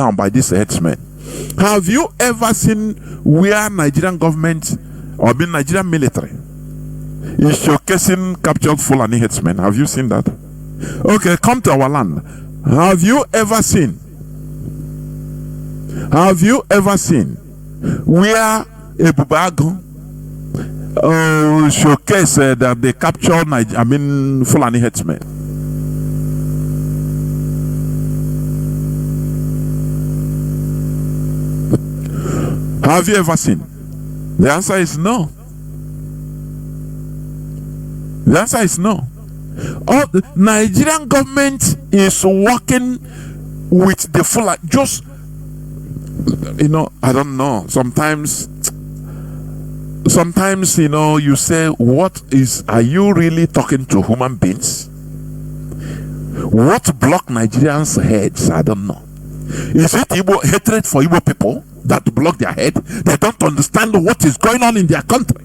down by these headsmen. Have you ever seen where Nigerian government or the Nigerian military is showcasing captured Fulani headsmen? Have you seen that? Okay, come to our land. Have you ever seen where a Bubago showcase that they captured Fulani headsmen? Have you ever seen? The answer is no. The answer is no. The Nigerian government is working with the Fulani. Just, I don't know. Sometimes, you say, are you really talking to human beings? What block Nigerians' heads? I don't know. Is it Igbo hatred for Igbo people that block their head? They don't understand what is going on in their country.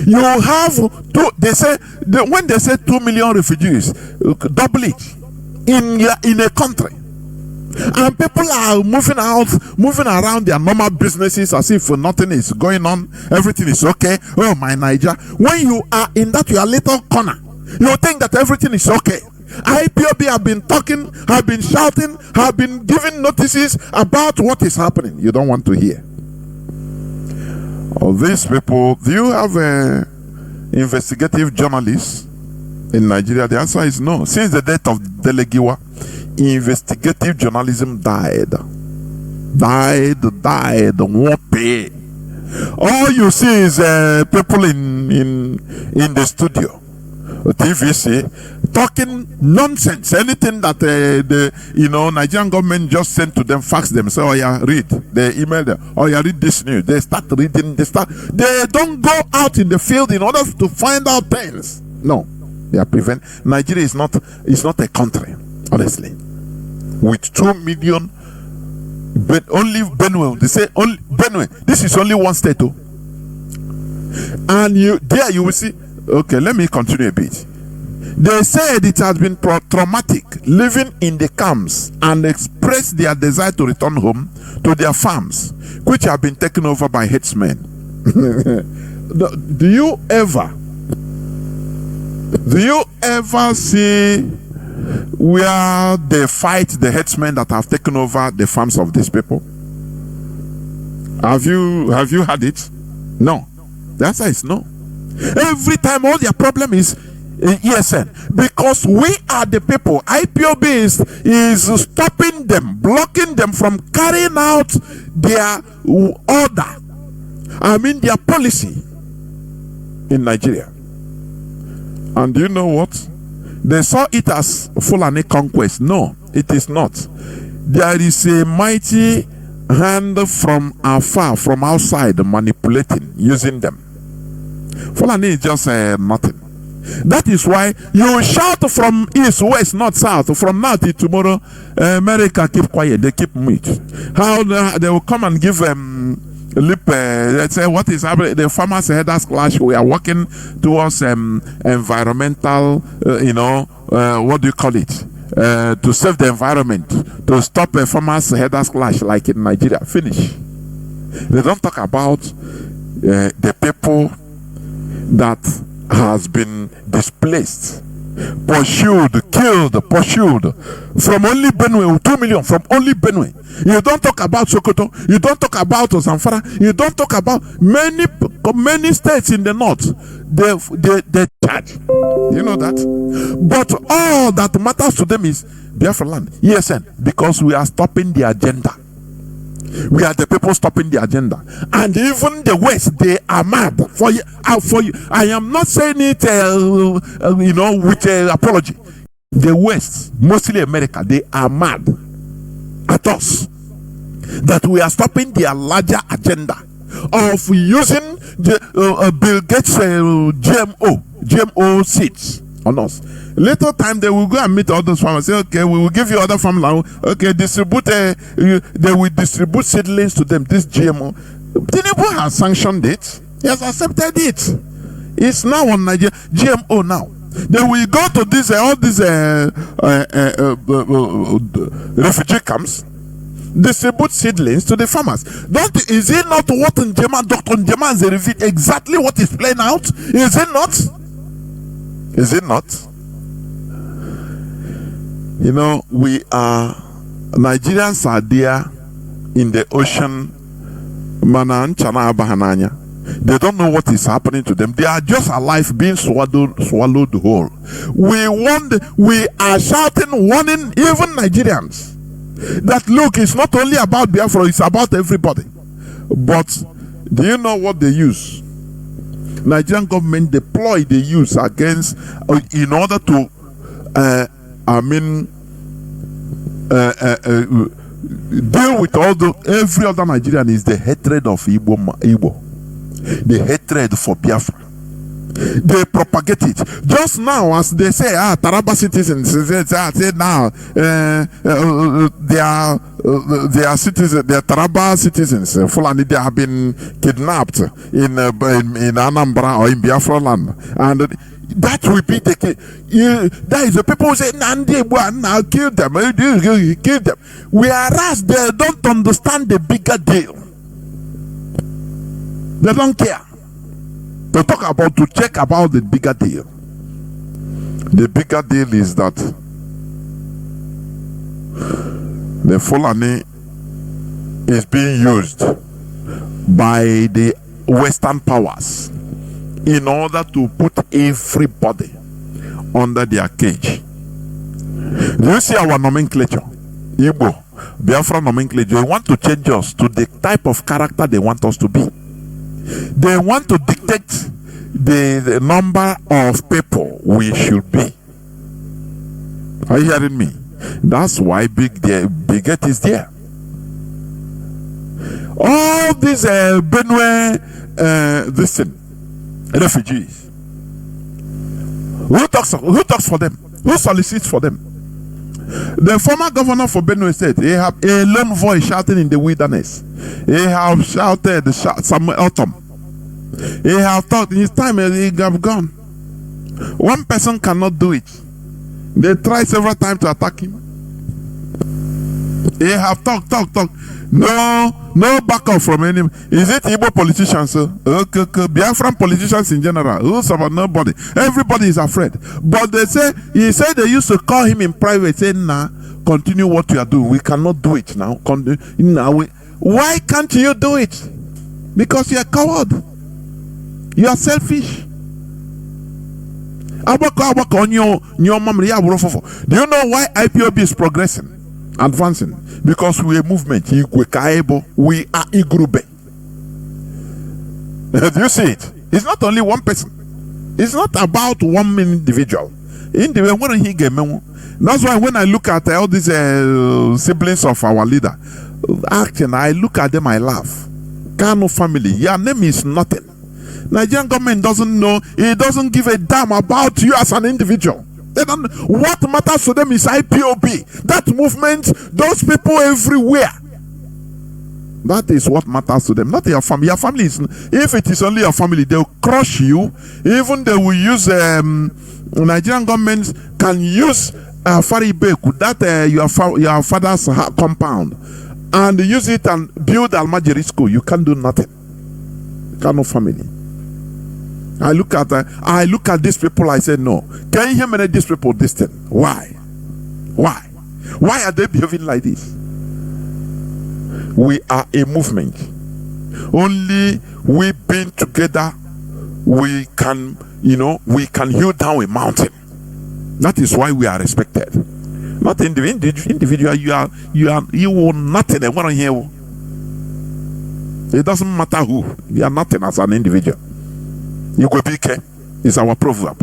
You have when they say 2 million refugees, double it in a country, and people are moving around their normal businesses as if nothing is going on, everything is okay. Oh my Niger, when you are in that your little corner, you think that everything is okay. IPOB have been talking, have been shouting, have been giving notices about what is happening. You don't want to hear. All these people, do you have investigative journalists in Nigeria? The answer is no. Since the death of Delegiwa, investigative journalism died. Won't pay. All you see is people in the studio, TVC, talking nonsense. Anything that the Nigerian government just sent to them, fax them, say, oh yeah, read. They email them, oh yeah, read this news. They start reading. They don't go out in the field in order to find out things. No, they are prevent. Nigeria is not a country, honestly. With 2 million, but only Benue. They say only Benue. This is only one state, too. And you will see. Okay, let me continue a bit. They said it has been traumatic living in the camps and expressed their desire to return home to their farms, which have been taken over by headsmen. Do you ever see where they fight the headsmen that have taken over the farms of these people? Have you had it? No. The answer is no. Every time all their problem is ESN, because we are the people. IPOB is stopping them, blocking them from carrying out their order, their policy in Nigeria. And do you know what? They saw it as Fulani conquest. No, it is not. There is a mighty hand from afar, from outside, manipulating, using them. Fulani is just nothing. That is why you shout from east, west, north, south, from now till tomorrow. America keep quiet, they keep mute. How they will come and give lip. Let's say what is happening. The farmers headers clash. We are working towards environmental. What do you call it? To save the environment, to stop a farmers headers clash like in Nigeria. Finish. They don't talk about the people that has been displaced, pursued from only Benue, 2 million from only Benue. You don't talk about Sokoto, you don't talk about Zamfara, you don't talk about many states in the north. They charge. You know that? But all that matters to them is Biafra land. ESN, because we are stopping the agenda. We are the people stopping the agenda. And even the West, they are mad. For you. I am not saying it, with apology. The West, mostly America, they are mad at us. That we are stopping their larger agenda of using the Bill Gates GMO seeds on us. Later time, they will go and meet all those farmers. Say, okay, we will give you other farmland. Okay, distribute. They will distribute seedlings to them. This GMO. Tinubu has sanctioned it. He has accepted it. It's now on Nigeria. GMO now. They will go to this all these refugee camps, distribute seedlings to the farmers. Is it not what Dr. Njema has revealed exactly what is playing out? Is it not? Is it not? You know, Nigerians are there in the ocean. Manan Chana Bahananya. They don't know what is happening to them. They are just alive, being swallowed whole. We are shouting, warning even Nigerians that look, it's not only about Biafra, it's about everybody. But do you know what they use? Nigerian government deploy the use against in order to deal with every other Nigerian is the hatred of Igbo. The hatred for Biafra. They propagate it. Just now, as they say, Taraba citizens, say now they are citizens, they are Taraba citizens. Fulani, they have been kidnapped in Anambra or in Biafra land, and that will be the case. That is the people who say, Nandi, now kill them, kill them. Whereas they don't understand the bigger deal. They don't care to check about the bigger deal. The bigger deal is that the Fulani is being used by the Western powers in order to put everybody under their cage. Do you see our nomenclature? Igbo, Biafra nomenclature. They want to change us to the type of character they want us to be. They want to dictate the number of people we should be. Are you hearing me? That's why bigot is there. All these Benue refugees. Who talks for them? Who solicits for them? The former governor for Benue State, he have a lone voice shouting in the wilderness. He have shouted some autumn. He have thought his time he have gone. One person cannot do it. They try several times to attack him. He have talk. No backup from any. Is it Igbo politicians? Okay. Biafran politicians in general. Who's about nobody? Everybody is afraid. But he said they used to call him in private, saying, "Nah, continue what you are doing. We cannot do it now. Why can't you do it? Because you are coward. You are selfish." Do you know why IPOB is progressing, advancing? Because we are a movement. We are Igrube. Do you see it? It's not only one person. It's not about one individual. That's why when I look at all these siblings of our leader acting, I look at them, I laugh. Kano family, your name is nothing. Nigerian government doesn't know. It doesn't give a damn about you as an individual. They don't. What matters to them is IPOB. That movement, those people everywhere. That is what matters to them, not your family. Your family is. If it is only your family, they will crush you. Even they will use. Nigerian government can use Faribeku, that your father's compound, and use it and build Almajiri school. You can't do nothing. Kano family. I look at these people, I say, no. Can you hear me? These people this thing? Why are they behaving like this? We are a movement. Only we being together, we can hew down a mountain. That is why we are respected. Not individual. You will nothing. I want to hear. It doesn't matter who. You are nothing as an individual. You go PK is our proverb.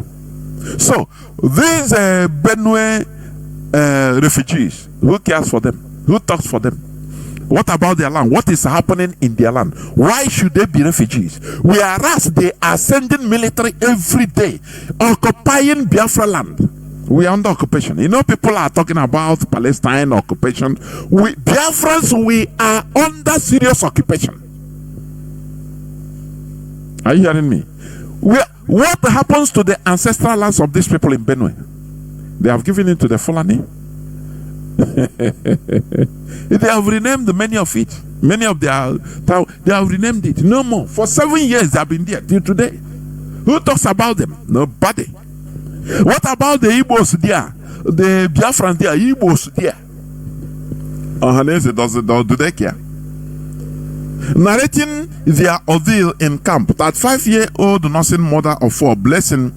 So these Benue refugees, who cares for them? Who talks for them? What about their land? What is happening in their land? Why should they be refugees? Whereas they are sending military every day, occupying Biafra land. We are under occupation. You know, people are talking about Palestine occupation. Biafrans, we are under serious occupation. Are you hearing me? What happens to the ancestral lands of these people in Benue? They have given it to the Fulani. They have renamed many of it. Many of their town, they have renamed it. No more. For 7 years they have been there till today. Who talks about them? Nobody. What about the Igbos there? The Biafrans there, Igbos there. Do they care? Narrating their ordeal in camp, that 5-year-old nursing mother of 4, Blessing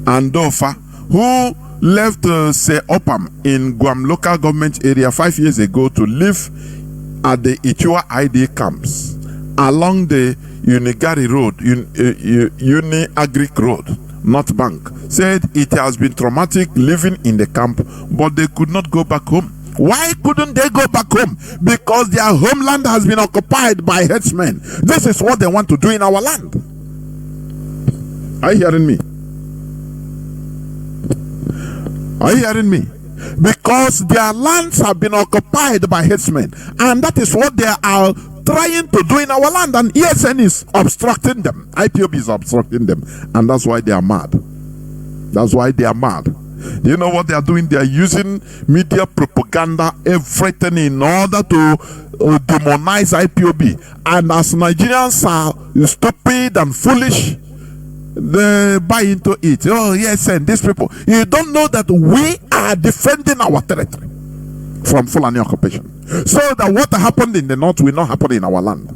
Andofa, who left Opam in Guam local government area 5 years ago to live at the Ichua ID camps along the Unigari Road, Uni-Agric Road, North Bank, said it has been traumatic living in the camp, but they could not go back home. Why couldn't they go back home? Because their homeland has been occupied by headsmen. This is what they want to do in our land. Are you hearing me? Are you hearing me? Because their lands have been occupied by headsmen, and that is what they are trying to do in our land, and ESN is obstructing them. IPOB is obstructing them, and that's why they are mad. That's why they are mad. Do you know what they are doing? They are using media propaganda, everything, in order to demonize IPOB. And as Nigerians are stupid and foolish, they buy into it. Oh yes, and these people, you don't know that we are defending our territory from Fulani occupation, so that what happened in the north will not happen in our land.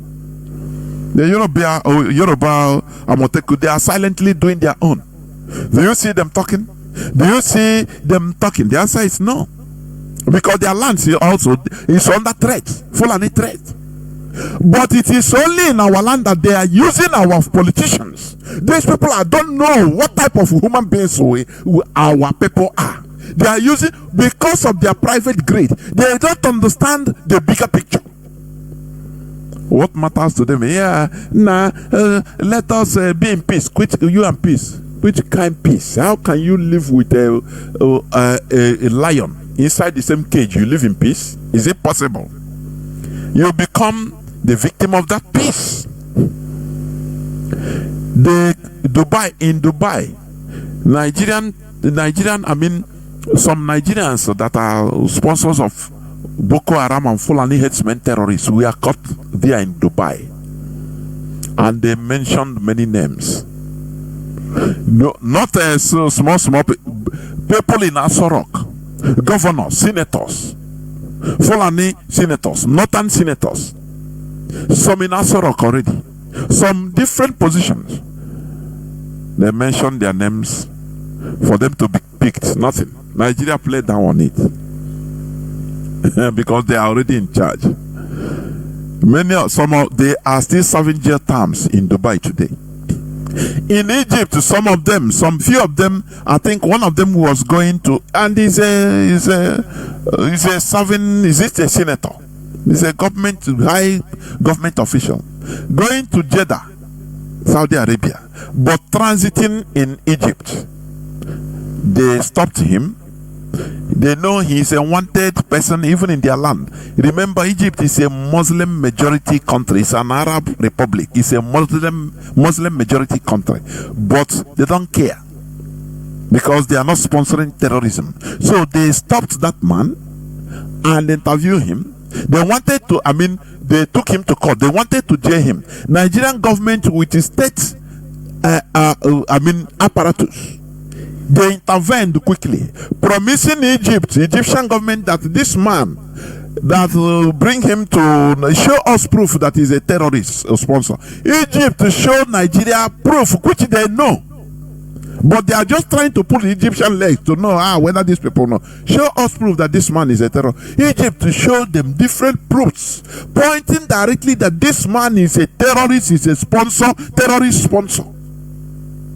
The Yoruba Amoteku, they are silently doing their own. Do you see them talking? Do you see them talking? The answer is no, because their land also is under threat, Fulani threat. But it is only in our land that they are using our politicians. These people, I don't know what type of human beings our people are. They are using, because of their private greed, they don't understand the bigger picture. What matters to them? Let us be in peace. Quit you and peace. Which kind of peace? How can you live with a lion inside the same cage? You live in peace? Is it possible? You become the victim of that peace. In Dubai, some Nigerians that are sponsors of Boko Haram and Fulani headsmen terrorists, we are caught there in Dubai, and they mentioned many names. No, not small people in Asorok, governors, senators, Fulani senators, northern senators, some in Asorok already, some different positions. They mentioned their names for them to be picked. Nothing. Nigeria played down on it because they are already in charge. They are still serving jail terms in Dubai today. In Egypt, some few of them, I think one of them was going to, and is a senator? He's a high government official going to Jeddah, Saudi Arabia, but transiting in Egypt. They stopped him. They know he is a wanted person even in their land. Remember, Egypt is a Muslim majority country. It's an Arab republic. It's a Muslim majority country. But they don't care because they are not sponsoring terrorism. So they stopped that man and interviewed him. They wanted to, they took him to court. They wanted to jail him. Nigerian government with its state apparatus, they intervened quickly, promising Egyptian government that this man, that will bring him to show us proof that he's a terrorist sponsor. Egypt showed Nigeria proof, which they know, but they are just trying to pull the Egyptian legs to know whether these people know. Show us proof that this man is a terrorist. Egypt showed them different proofs, pointing directly that this man is a terrorist, is a terrorist sponsor.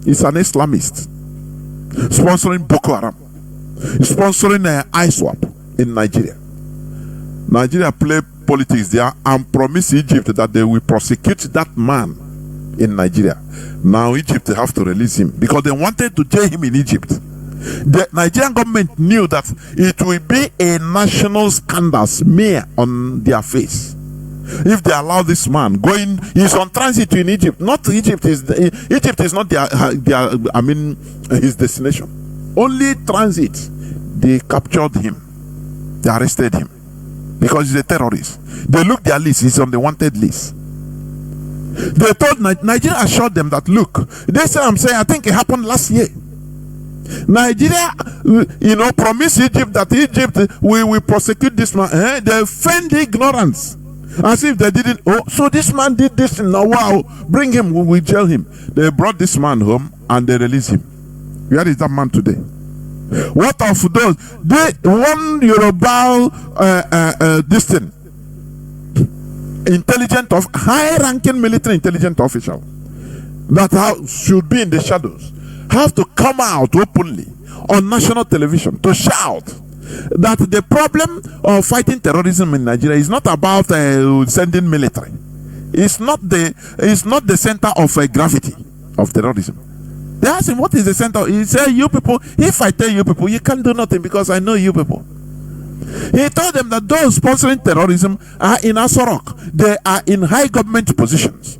He's an Islamist, sponsoring Boko Haram, sponsoring ISWAP in Nigeria. Nigeria play politics there and promise Egypt that they will prosecute that man in Nigeria. Now Egypt have to release him because they wanted to jail him in Egypt. The Nigerian government knew that it will be a national scandal smear on their face. If they allow this man going, he's on transit in Egypt. Not Egypt is not his destination. Only transit. They captured him. They arrested him because he's a terrorist. They looked their list. He's on the wanted list. They told Nigeria assured them that look. They said, I'm saying, I think it happened last year. Nigeria, promised Egypt that Egypt will prosecute this man. They feigned ignorance as if they didn't. Oh, so this man did this. Now, wow, bring him, we will jail him. They brought this man home and they released him. Where is that man today? What of those? One Yoruba, this thing, high-ranking military intelligence official that should be in the shadows have to come out openly on national television to shout that the problem of fighting terrorism in Nigeria is not about sending military. It's not the center of gravity of terrorism. They asked him, what is the center? He said, you people, if I tell you people, you can't do nothing because I know you people. He told them that those sponsoring terrorism are in Asorok. They are in high government positions.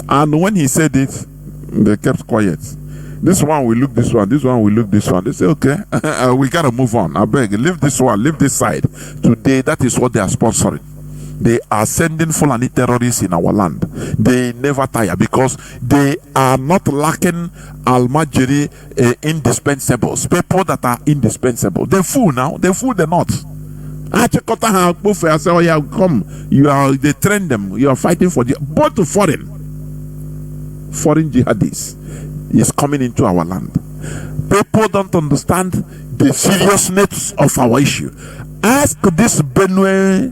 And when he said it, they kept quiet. This one will look this one, this one will look this one. They say, okay, we gotta move on. I beg, leave this one, leave this side. Today, that is what they are sponsoring. They are sending Fulani terrorists in our land. They never tire because they are not lacking Almajiri indispensables. People that are indispensable. They fool now. They fool the not. I say, oh yeah, come. They train them. You are fighting for both foreign jihadis is coming into our land. People don't understand the seriousness of our issue. Ask this Benue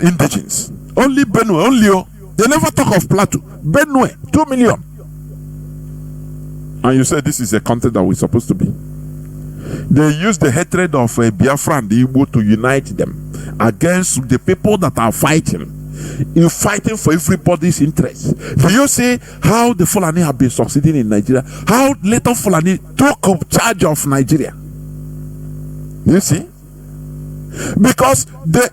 indigens. Only Benue, only they never talk of Plateau. Benue, 2 million. And you say this is a country that we're supposed to be. They use the hatred of Biafra and the Igbo to unite them against the people that are fighting. You're fighting for everybody's interest. Do you see how the Fulani have been succeeding in Nigeria? How little Fulani took charge of Nigeria? Do you see? Because they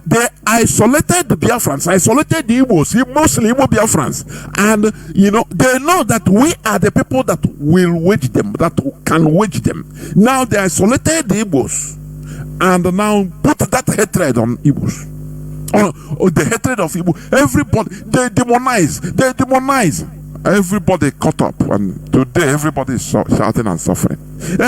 isolated the Biafrans, isolated the Igbos, mostly Igbo Biafrans, and they know that we are the people that will wage them, that can wage them. Now they isolated the Igbos, and now put that hatred on Igbos. Oh, the hatred of Igbo. Everybody, they demonize. Everybody caught up, and today everybody is shouting and suffering.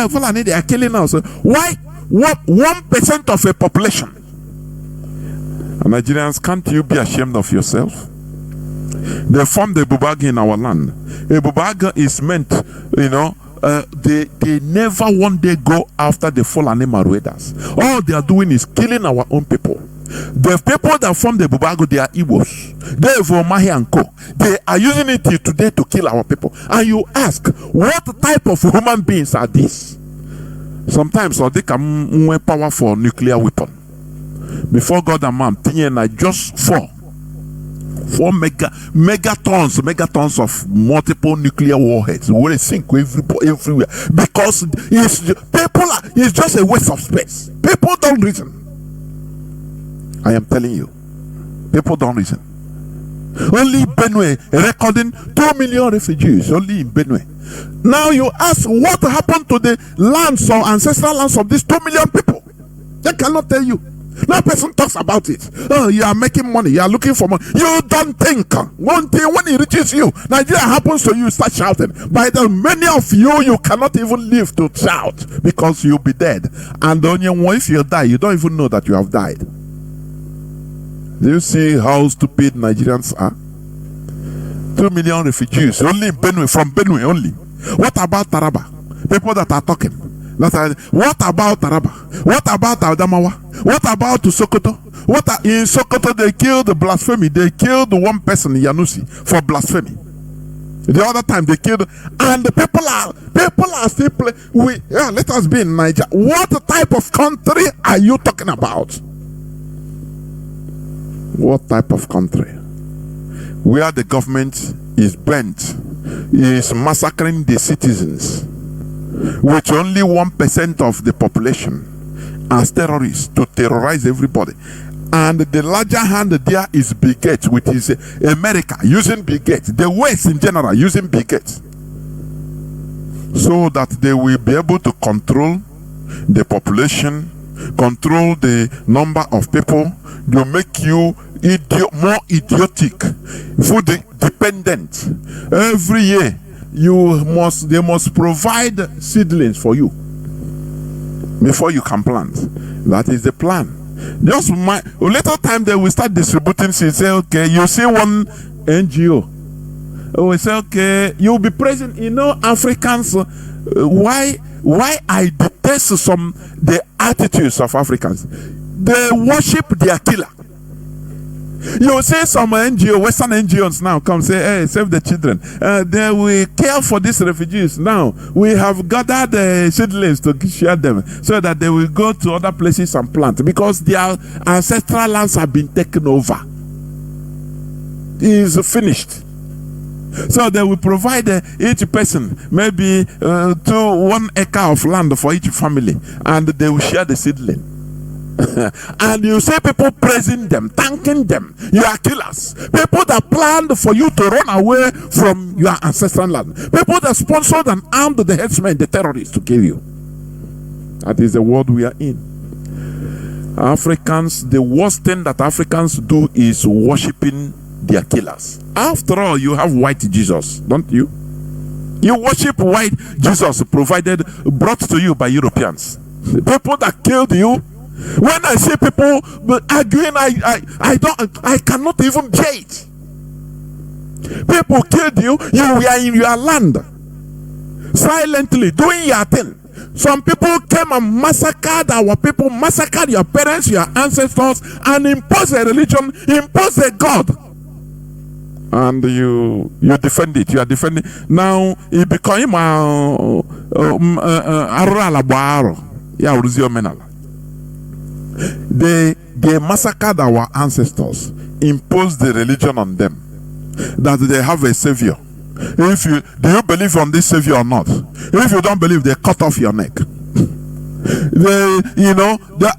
Fulani, they are killing us. Why? What 1% of a population? And Nigerians, can't you be ashamed of yourself? They formed the Bubaga in our land. A Bubaga is meant, they never one day go after the Fulani Maruedas. All they are doing is killing our own people. The people that form the Bubago, they are Igbos. They are Vomahi and Co. They are using it today to kill our people. And you ask, what type of human beings are these? Sometimes they can more power for nuclear weapon. Before God and man, just four megatons of multiple nuclear warheads will sink everywhere because it's just a waste of space. People don't reason. I am telling you, people don't reason. Only Benue recording 2 million refugees, only in Benue. Now you ask what happened to the lands or ancestral lands of these 2 million people. They cannot tell you. No person talks about it. Oh, you are making money, you are looking for money. You don't think. One thing, when it reaches you, Nigeria happens to you, start shouting. By the many of you cannot even live to shout because you'll be dead. And if you die, you don't even know that you have died. Do you see how stupid Nigerians are? 2 million refugees, only in Benue, from Benue only. What about Taraba? People that are talking. What about Taraba? What about Adamawa? What about Sokoto? In Sokoto they killed the blasphemy. They killed one person, Yanusi, for blasphemy. The other time they killed, and the people are still playing. Let us be in Nigeria. What type of country are you talking about? What type of country? Where the government is bent, is massacring the citizens, with only 1% of the population as terrorists to terrorize everybody. And the larger hand there is Bill Gates, which is America using Bill Gates, the West in general using Bill Gates, so that they will be able to control the population, control the number of people. They make you more idiotic, food dependent. Every year they must provide seedlings for you before you can plant. That is the plan. Just a little time they will start distributing seeds. Say, okay, you see one NGO. We say, okay, you'll be present. You know, Africans, why I detest the attitudes of Africans. They worship their killer. You see some NGO, Western NGOs now come say, hey, save the children. They will care for these refugees. Now, we have gathered seedlings to share them so that they will go to other places and plant, because their ancestral lands have been taken over. It is finished. So they will provide each person maybe 1 acre of land for each family, and they will share the seedling. And you see people praising them, thanking them. You are killers. People that planned for you to run away from your ancestral land. People that sponsored and armed the headsmen, the terrorists, to kill you. That is the world we are in. Africans, the worst thing that Africans do is worshiping their killers. After all, you have white Jesus, don't you? You worship white Jesus brought to you by Europeans. The people that killed you. When I see people arguing, I cannot even bear it. People killed you. You were in your land, silently doing your thing. Some people came and massacred our people, massacred your parents, your ancestors, and imposed a religion, imposed a God. And you defend it. You are defending. Now it became They massacred our ancestors, imposed the religion on them, that they have a savior. Do you believe on this savior or not? If you don't believe, they cut off your neck.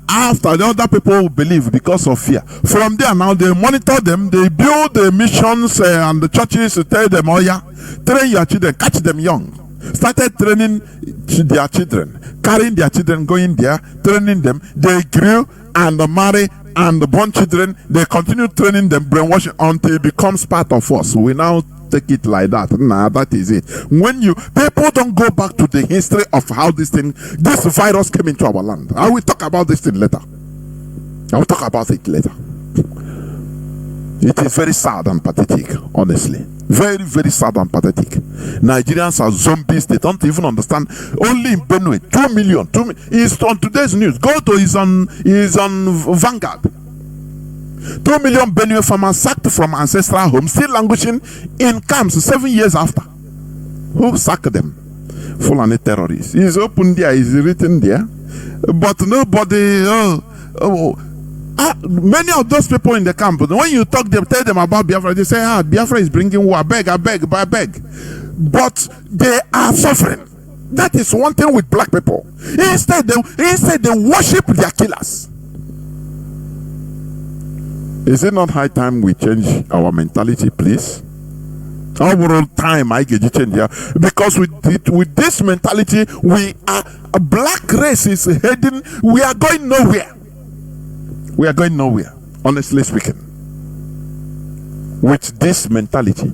After the other people will believe because of fear. From there now they monitor them, they build the missions and the churches to tell them, oh yeah, train your children, catch them young. Started training their children, carrying their children, going there, training them. They grew and marry and born children. They continue training them, brainwashing until it becomes part of us. We now take it like that. Nah, that is it. When people don't go back to the history of how this virus came into our land. I will talk about this thing later. I will talk about it later. It is very sad and pathetic, honestly. Very, very sad and pathetic. Nigerians are zombies. They don't even understand. Only in Benue, 2 million. It's on today's news. Is on Vanguard. 2 million Benue farmers sacked from ancestral homes, still languishing in camps 7 years after. Who sacked them? Fulani terrorists. It's open there, it's written there. But nobody. Many of those people in the camp, when you tell them about Biafra, they say, Biafra is bringing war. I beg. But they are suffering. That is one thing with black people. Instead, they worship their killers. Is it not high time we change our mentality, please? Overall time I get you change here, because with this mentality, a black race is heading. We are going nowhere. We are going nowhere, honestly speaking. With this mentality,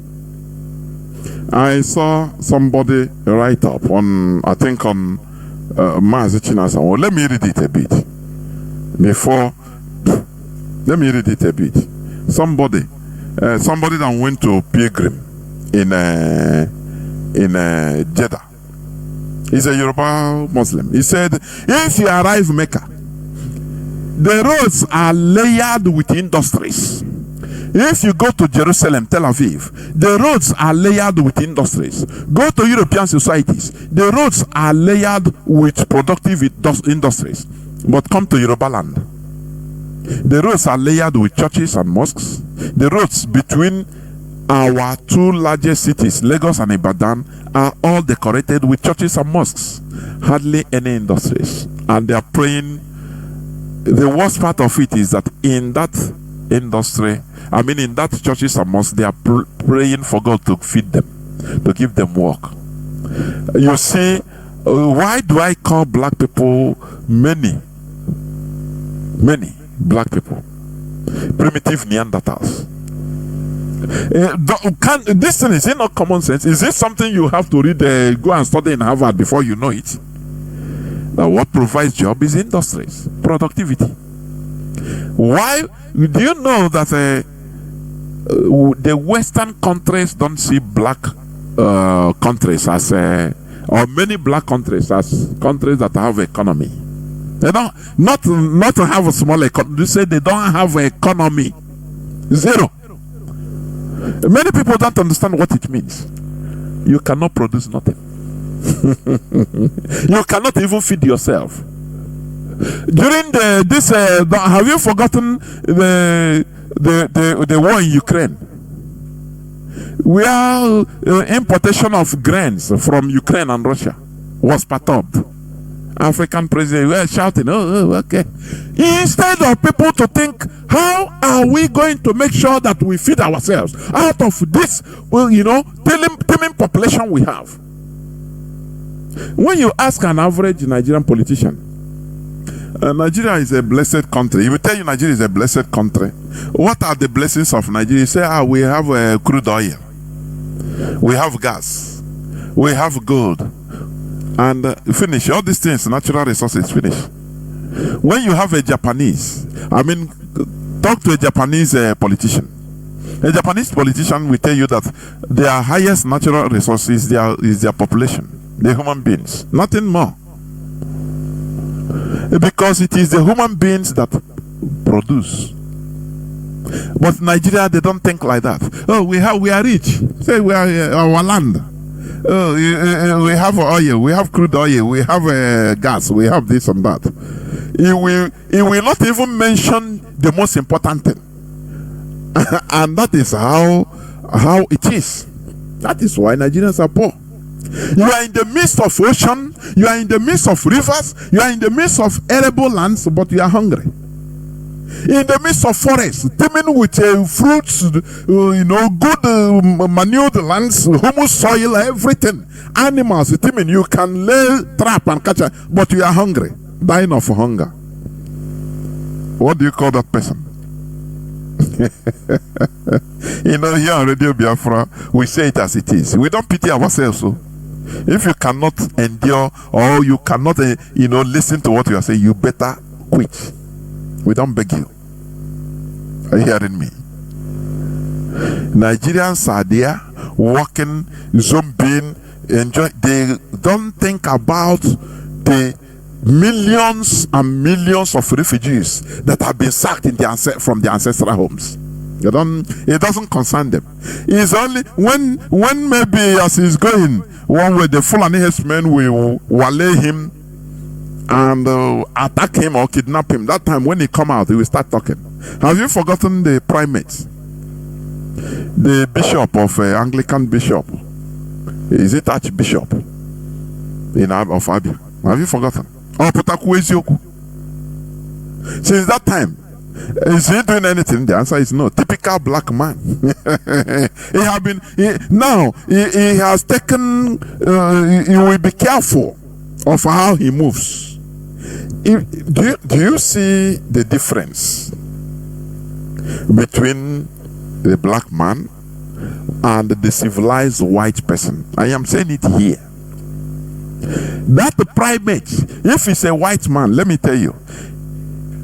I saw somebody write up on, I think on Mazi Chinedu. Well, let me read it a bit before. Let me read it a bit. Somebody that went to pilgrim in Jeddah. He's a Yoruba Muslim. He said, if you arrive Mecca, the roads are layered with industries. If you go to Jerusalem, Tel Aviv, the roads are layered with industries. Go to European societies, the roads are layered with productive industries. But come to Yoruba land, the roads are layered with churches and mosques. The roads between our two largest cities, Lagos and Ibadan, are all decorated with churches and mosques. Hardly any industries. And they are praying the worst part of it is that in that industry, I mean, in that churches and mosques, they are praying for God to feed them, to give them work. You see, why do I call black people many black people primitive Neanderthals? This thing, is it not common sense? Is it something you have to read, go and study in Harvard before you know it? Now, what provides job is industries, productivity. Why do you know that the Western countries don't see black countries as or many black countries as countries that have economy? They don't not to have a small economy. They say they don't have an economy. Zero. Many people don't understand what it means. You cannot produce nothing. You cannot even feed yourself. During this, have you forgotten the war in Ukraine? Where importation of grains from Ukraine and Russia was perturbed. African president were shouting, oh, okay. Instead of people to think, how are we going to make sure that we feed ourselves out of this, teeming population we have? When you ask an average Nigerian politician, Nigeria is a blessed country. He will tell you Nigeria is a blessed country. What are the blessings of Nigeria? You say, we have crude oil, we have gas, we have gold, and finish. All these things, natural resources, finish. When you have a Japanese, talk to a Japanese politician. A Japanese politician will tell you that their highest natural resource is their population, the human beings, nothing more. Because it is the human beings that produce. But Nigeria, they don't think like that. Oh, we are rich. Say we are our land. Oh, we have oil, we have crude oil, we have gas, we have this and that. It will not even mention the most important thing. And that is how it is. That is why Nigerians are poor. You are in the midst of ocean, you are in the midst of rivers, you are in the midst of arable lands, but you are hungry. In the midst of forests, teeming with fruits, good manured lands, humus soil, everything. Animals, teeming, you can lay trap and catch it, but you are hungry, dying of hunger. What do you call that person? Here on Radio Biafra, we say it as it is. We don't pity ourselves. So if you cannot endure or you cannot, listen to what you are saying, you better quit. We don't beg you. Are you hearing me? Nigerians are there working, zombieing, enjoy. They don't think about the millions and millions of refugees that have been sacked from their ancestral homes. It doesn't concern them. It's only when maybe as he's going one way, the Fulani herdsmen will waylay him and attack him or kidnap him. That time when he come out, he will start talking. Have you forgotten the primates? The bishop of Anglican bishop, is it Archbishop of Abia? Have you forgotten? Since that time, is he doing anything? The answer is no. Typical black man. He has taken. He will be careful of how he moves. Do you see the difference between the black man and the civilized white person? I am saying it here. That the primate, if he's a white man, let me tell you,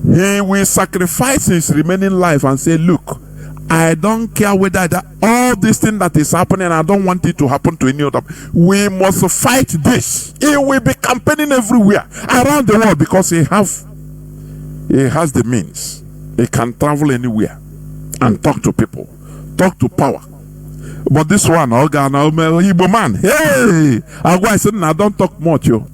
he will sacrifice his remaining life and say, look, I don't care whether all this thing that is happening, I don't want it to happen to any other. We must fight this. He will be campaigning everywhere around the world because he has the means. He can travel anywhere and talk to people, talk to power. But this one, Igbo man, hey, I don't talk much, yo.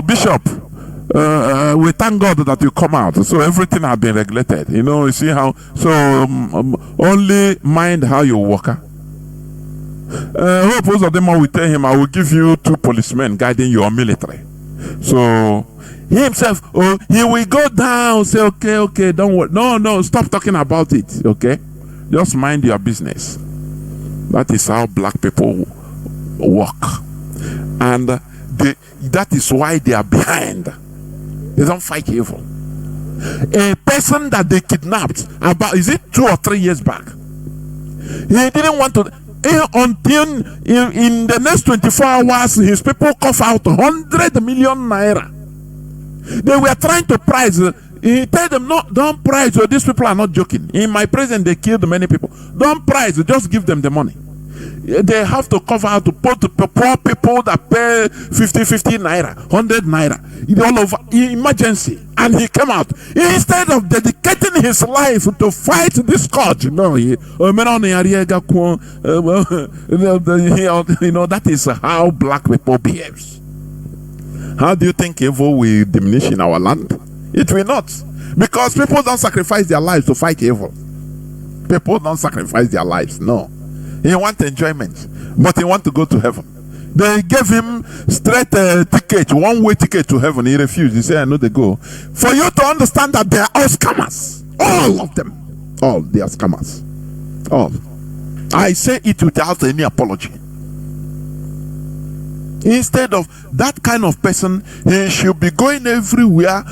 Bishop, we thank God that you come out. So everything has been regulated. You see how? So only mind how you walk. Hope Uzodinma will tell him, I will give you 2 policemen guiding your military. So he himself, he will go down, say, okay, don't worry. No, stop talking about it, okay? Just mind your business. That is how black people work. And that is why they are behind. They don't fight evil. A person that they kidnapped about, is it 2 or 3 years back? He didn't want to, until in the next 24 hours, his people cough out 100 million naira. They were trying to price. He told them, no, don't price. These people are not joking. In my presence, they killed many people. Don't price. Just give them the money. They have to cover out to put the poor people that pay 50 naira, 100 naira, all over emergency. And he came out instead of dedicating his life to fight this scourge. No, that is how black people behaves. How do you think evil will diminish in our land? It will not, because people don't sacrifice their lives to fight evil. People don't sacrifice their lives. No. He wants enjoyment, but he wants to go to heaven. They gave him straight ticket, one-way ticket to heaven. He refused. He said, I know they go. For you to understand that they are all scammers. All of them. All, they are scammers. All. I say it without any apology. Instead of that kind of person, he should be going everywhere,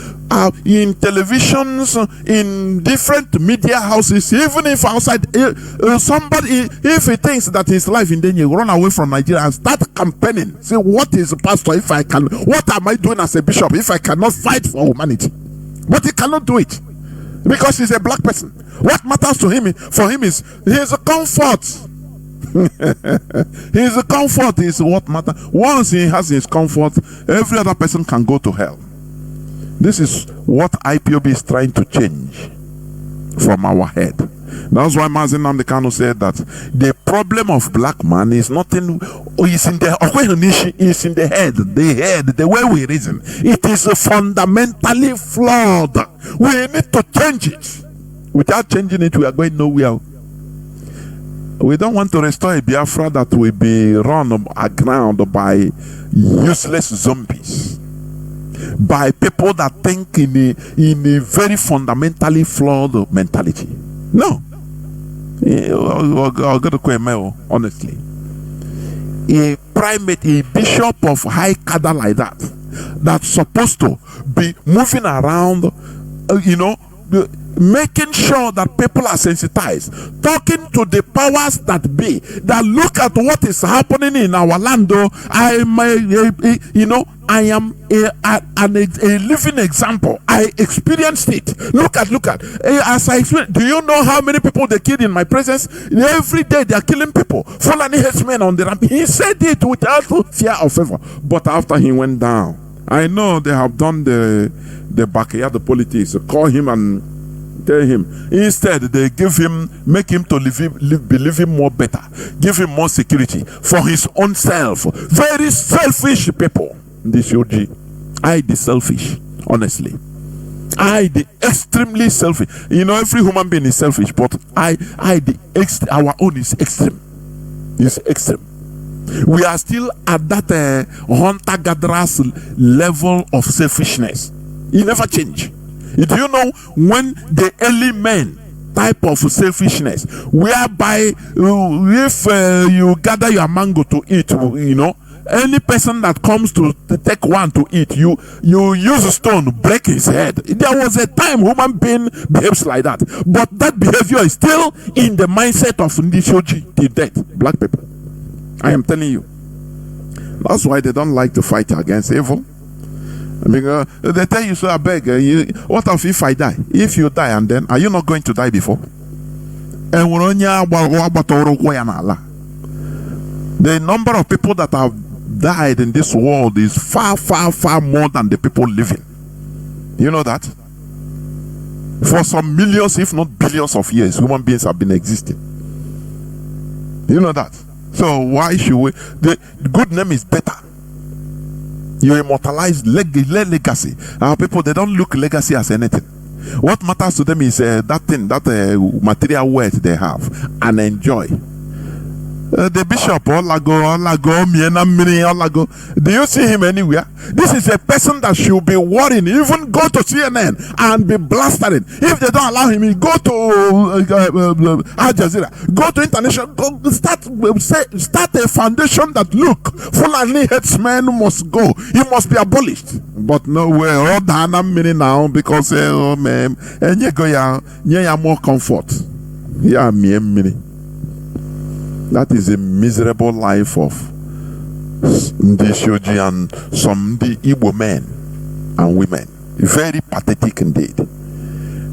in televisions, in different media houses, even if outside somebody, if he thinks that his life in danger, run away from Nigeria and start campaigning. Say, what is a pastor if I can, what am I doing as a bishop if I cannot fight for humanity? But he cannot do it because he's a black person. What matters to him, for him, is his comfort. His comfort is what matters. Once he has his comfort, every other person can go to hell. This is what IPOB is trying to change from our head. That's why Mazi said that the problem of black man is nothing, is in the head, the way we reason. It is fundamentally flawed. We need to change it. Without changing it, we are going nowhere. We don't want to restore a Biafra that will be run aground by useless zombies, by people that think in a very fundamentally flawed mentality. No. I'll go to Kwemeo, honestly. A primate, a bishop of high cadre like that, that's supposed to be moving around, making sure that people are sensitized, talking to the powers that be, that look at what is happening in our land. I am a living example. I experienced it. Look at as I experienced. Do you know how many people they killed in my presence? Every day they are killing people. Fulani headsmen on the ramp. He said it without fear or favor. But after he went down, I know they have done the backyard politics. Call him and tell him. Instead, they make him to be living more better, give him more security for his own self. Very selfish people. This OG, I the selfish, honestly. I the extremely selfish. Every human being is selfish, but our own is extreme. It's extreme. We are still at that hunter-gatherers level of selfishness. It never change. Do you know when the early men type of selfishness, whereby if you gather your mango to eat, any person that comes to take one to eat, you use a stone, break his head. There was a time human being behaves like that, but that behavior is still in the mindset of Ndishoji till death. Black people, I am telling you. That's why they don't like to fight against evil. Because they tell you, so I beg, what if I die? If you die, and then are you not going to die before? The number of people that have died in this world is far, far, far more than the people living. You know that? For some millions, if not billions of years, human beings have been existing. You know that? So why should we? The good name is better. You immortalize legacy. Our people, they don't look legacy as anything. What matters to them is that material wealth they have and enjoy. The bishop, Olago, Miena Mini, Olago. Do you see him anywhere? This is a person that should be worrying. Even go to CNN and be blasted. If they don't allow him, he go to Al Jazeera, go to international, go start a foundation that look, Fulani headsmen must go. He must be abolished. But no way, all Dana Mini now because and you go more comfort. Yeah, Mini. That is a miserable life of the Shoji and some the Igbo men and women. Very pathetic indeed.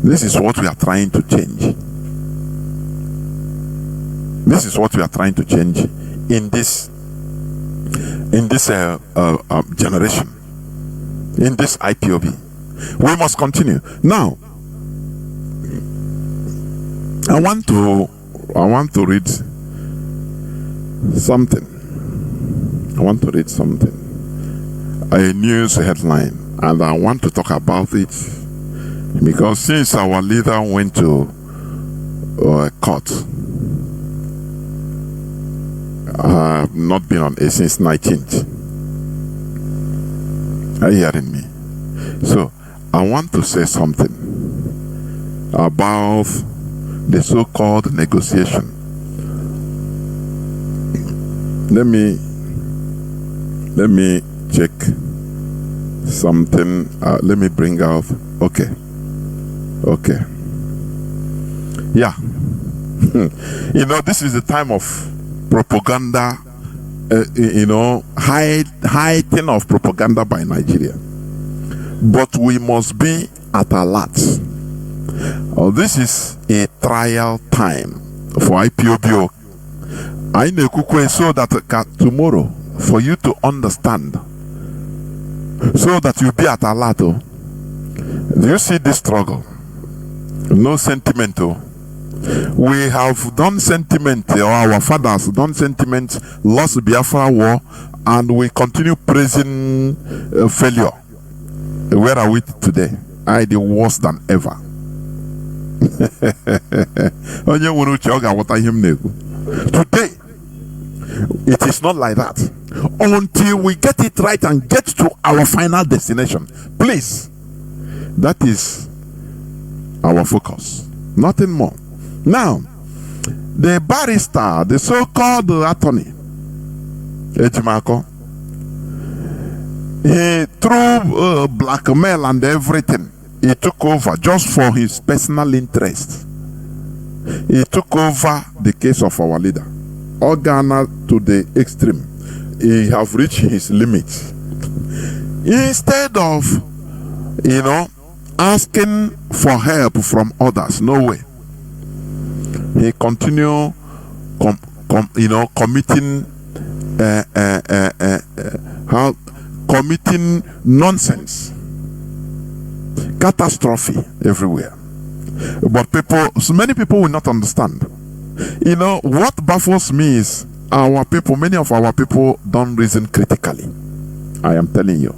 This is what we are trying to change. This is what we are trying to change in this generation, in this IPOB. We must continue. Now, I want to read something. I want to read something. A news headline, and I want to talk about it because since our leader went to court, I have not been on it since 19th. Are you hearing me? So I want to say something about the so-called negotiation. Let me check something. Let me bring out. Okay. Yeah. This is the time of propaganda. Heighten of propaganda by Nigeria. But we must be at alert. This is a trial time for IPOBO. I know so that tomorrow, for you to understand, so that you be at alert. Do you see this struggle? No sentiment. We have done sentiment, or our fathers done sentiment, lost Biafra war, and we continue praising failure. Where are we today? The worse than ever. Today, it is not like that until we get it right and get to our final destination. Please, that is our focus, nothing more. Now, the barrister, the so-called attorney, Ejimako, he through blackmail and everything, he took over just for his personal interest. He took over the case of our leader. Organa to the extreme. He have reached his limit. Instead of, asking for help from others, no way. He continue, committing nonsense, catastrophe everywhere. But many people will not understand. What baffles me is our people, many of our people don't reason critically. I am telling you.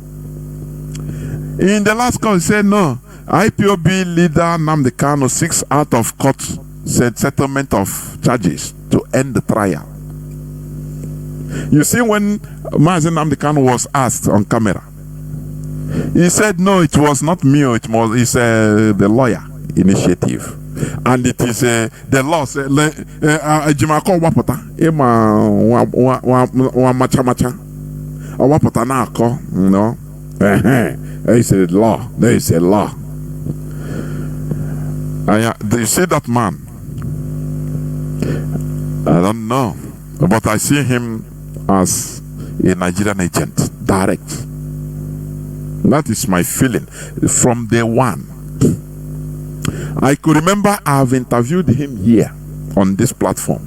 In the last call, he said, no, IPOB leader Nnamdi Kanu seeks out of court settlement of charges to end the trial. You see, when Mazi Nnamdi Kanu was asked on camera, he said, no, it was not me, it's the lawyer initiative. And it is the law said Jimako wapota macha wapota na ako, there is a law. Do you see that man? I don't know, but I see him as a Nigerian agent, direct. That is my feeling from day one. I could remember I have interviewed him here on this platform,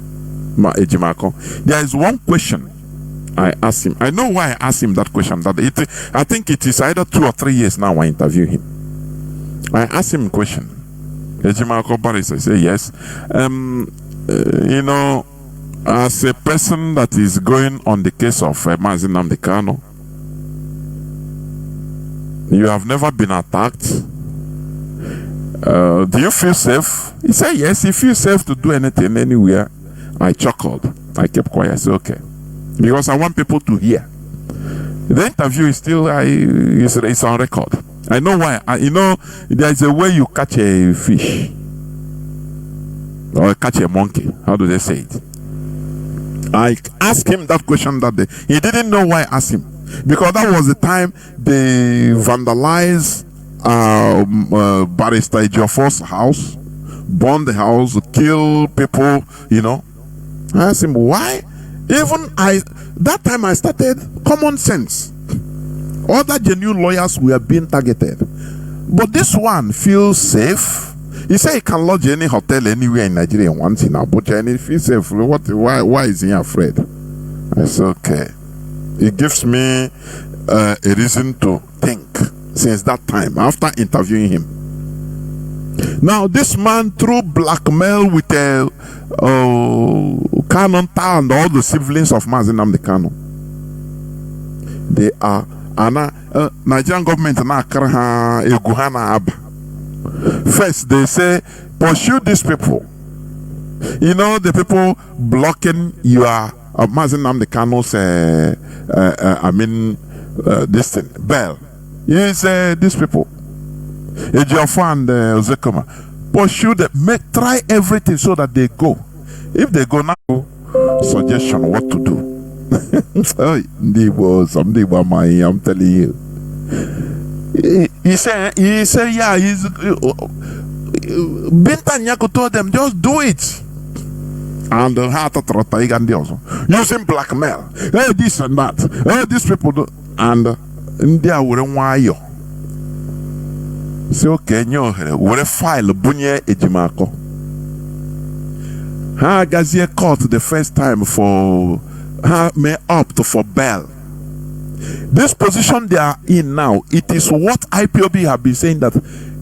Ejimako. There is one question I asked him. I know why I asked him that question. I think it is either 2 or 3 years now I interview him. I asked him a question. Ejimako Baris, I say yes. As a person that is going on the case of Mazi Nnamdi Kanu, you have never been attacked. Do you feel safe? He said yes, he feels safe to do anything anywhere. I chuckled. I kept quiet. I said, okay. Because I want people to hear. The interview is still, it's on record. I know why. There is a way you catch a fish. Or catch a monkey. How do they say it? I asked him that question that day. He didn't know why I asked him. Because that was the time they vandalized Barrister Ejiofor's house, burned the house, killed people, I asked him why. That time I started common sense. Other genuine lawyers were being targeted. But this one feels safe. He said he can lodge any hotel anywhere in Nigeria once in Abuja, and he feels safe. Why is he afraid? I said, okay. It gives me a reason to think since that time, after interviewing him. Now, this man, through blackmail with a Kanu and all the siblings of Mazi Nnamdi Kanu, they are Nigerian government na akarha eguhana aba. First, they say, pursue these people. The people blocking your Mazi Nnamdi Kanu's, this thing, bail. You say, these people, Ejiofor and Ozekoma, pursue them, try everything so that they go. If they go now, suggestion what to do. I'm telling you. He said, yeah, Binta Nyako told them, just do it. And using blackmail, this and that, these people do, and India wouldn't want you. So, okay, what a file, Bunye Ejimako. Gazier court the first time for may opt for bail. This position they are in now, it is what IPOB have been saying, that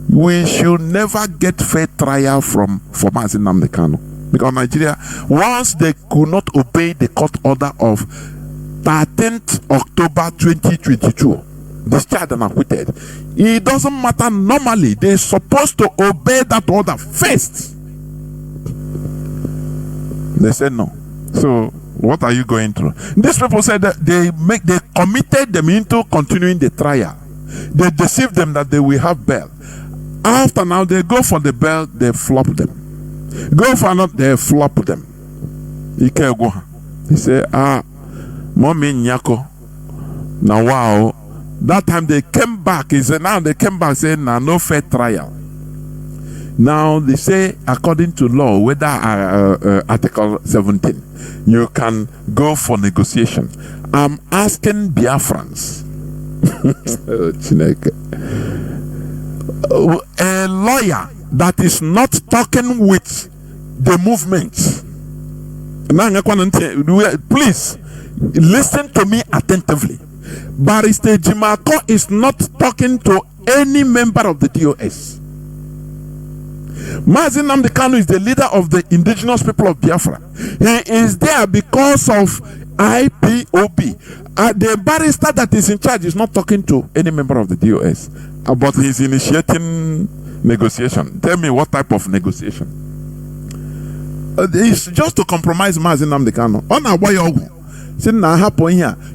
we should never get fair trial for Mazi Nnamdi Kanu. Because Nigeria, once they could not obey the court order of 13th October 2022, discharged and acquitted, it doesn't matter. Normally, they're supposed to obey that order first. They said no. So, what are you going through? These people said that they committed them into continuing the trial. They deceived them that they will have bail. After now, they go for the bail, they flop them. Go for another, they flop them. He said, Mommy Nyako. Now, wow. That time they came back. He said, now they came back saying, nah, no fair trial. Now they say, according to law, whether Article 17, you can go for negotiation. I'm asking Biafrans, a lawyer that is not talking with the movement. Please listen to me attentively. Barrister Jimako is not talking to any member of the DOS. Mazi Nnamdi Kanu is the leader of the indigenous people of Biafra. He is there because of IPOB. The barrister that is in charge is not talking to any member of the DOS, but he's initiating negotiation. Tell me what type of negotiation? It's just to compromise Mazi Nnamdi Kanu. On our way,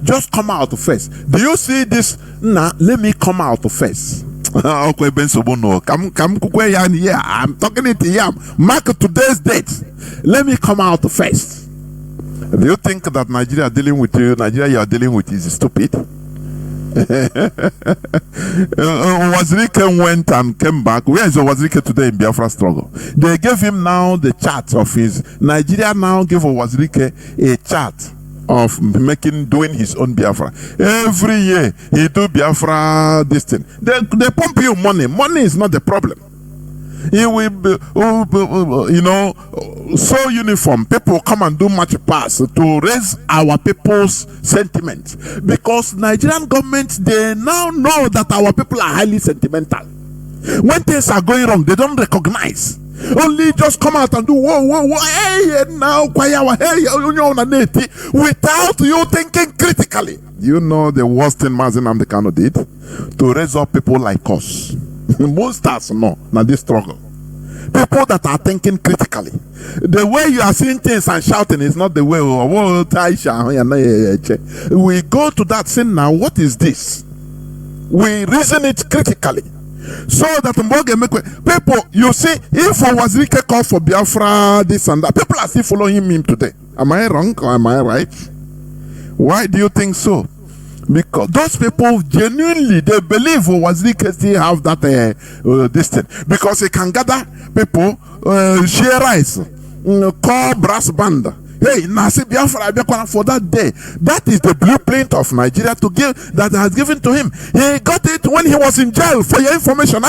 just come out first. Do you see this? Nah, let me come out first. I'm talking it here. Mark today's date. Let me come out first. Do you think that Nigeria dealing with you? Nigeria you are dealing with is stupid. Wazirike went and came back. Where is Wazirike today in Biafra struggle? They gave him now the chart of his. Nigeria now gave Wazirike a chart of doing his own Biafra. Every year he do Biafra this thing. They pump you money. Money is not the problem. He will sew uniform. People come and do march pass to raise our people's sentiment. Because Nigerian government, they now know that our people are highly sentimental. When things are going wrong, they don't recognize. Only just come out and do whoa, hey, now, hey, without you thinking critically. You know the worst thing Mazi Nnamdi Kanu did? To raise up people like us. Most stars know, now this struggle. People that are thinking critically. The way you are seeing things and shouting is not the way. We go to that saying, now what is this? We reason it critically. So that people, you see, if Wazirike called for Biafra, this and that, people are still following him today. Am I wrong or am I right? Why do you think so? Because those people genuinely, they believe Wazirike still have that this thing. Because he can gather people, share rice, call brass band. Hey, Nasi Biafra for that day. That is the blueprint of Nigeria to give that has given to him. He got it when he was in jail. For your information,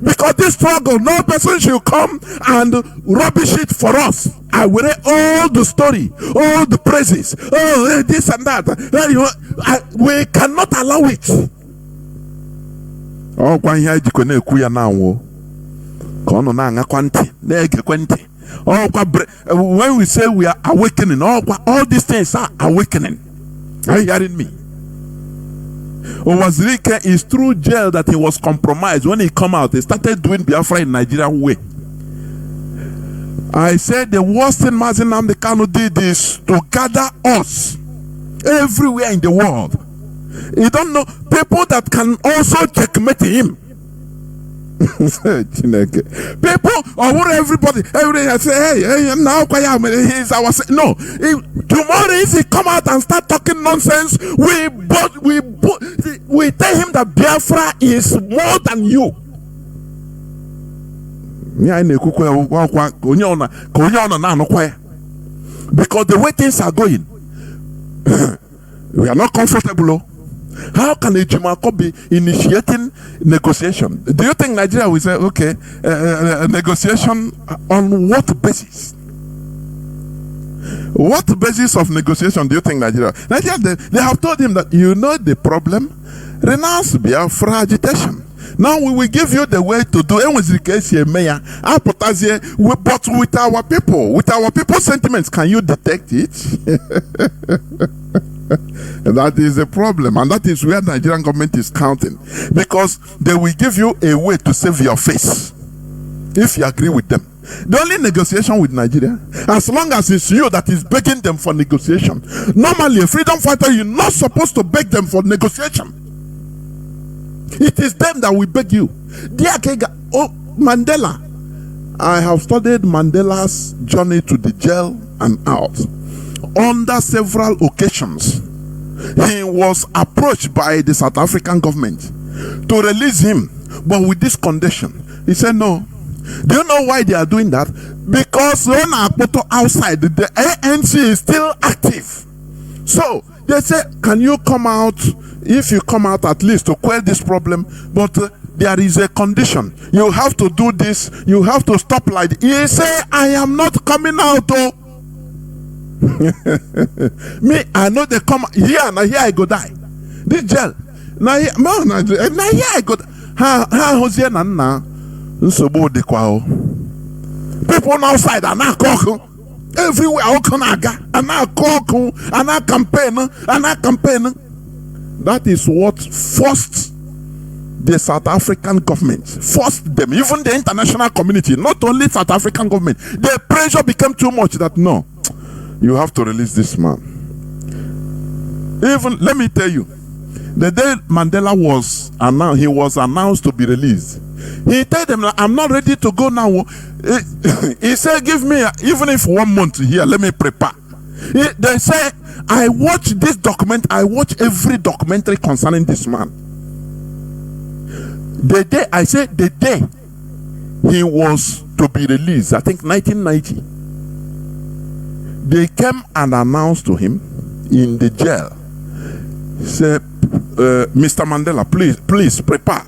because this struggle, no person should come and rubbish it for us. I will read all the story, all the praises, this and that. We cannot allow it. Oh, when we say we are awakening, all these things are awakening. Are you hearing me? Wazirike is through jail that he was compromised. When he come out, he started doing Biafra in Nigerian way. I said the worst thing Mazi Nnamdi Kanu did is to gather us everywhere in the world. You don't know people that can also checkmate him. People or everybody say, hey, now he's our no. Tomorrow if he come out and start talking nonsense, we tell him that Biafra is more than you. Because the way things are going, we are not comfortable. How can a Jumako be initiating negotiation? Do you think Nigeria will say, okay, negotiation on what basis? What basis of negotiation do you think Nigeria? Nigeria, they have told him that you know the problem, renounce Biafra agitation. Now we will give you the way to do it. But with our people's sentiments, can you detect it? That is a problem, and that is where Nigerian government is counting, because they will give you a way to save your face if you agree with them. The only negotiation with Nigeria, as long as it's you that is begging them for negotiation. Normally, a freedom fighter, you're not supposed to beg them for negotiation. It is them that will beg you. Dear Kega, Mandela. I have studied Mandela's journey to the jail and out. Under several occasions, he was approached by the South African government to release him, but with this condition. He said no. Do you know why they are doing that? Because when Akpoto outside, the ANC is still active. So they say, can you come out? If you come out at least to quell this problem, but there is a condition. You have to do this. You have to stop like this. He say, I am not coming out. Oh. Me, I know they come here. Now here I go die. This jail. Now here I go. People outside are now talking. Everywhere and now campaign. That is what forced the South African government, forced them, even the international community, not only South African government. The pressure became too much that no, you have to release this man. Even, let me tell you, the day Mandela was announced, he was announced to be released. He told them, I'm not ready to go now. He said, give me, even if 1 month here, let me prepare. They say, I watch this document, I watch every documentary concerning this man. The day, I said, the day he was to be released, I think 1990, they came and announced to him in the jail, said, Mr. Mandela, please prepare,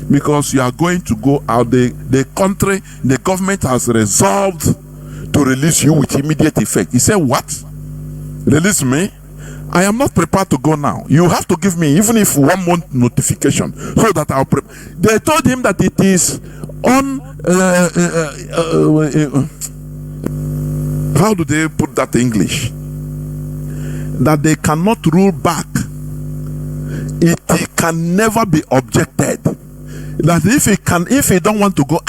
because you are going to go out. The country, the government has resolved to release you with immediate effect. He said, what? Release me? I am not prepared to go now. You have to give me even if 1 month notification so that I'll They told him that it is on how do they put that in English? That they cannot rule back. It can never be objected. that if he don't want to go,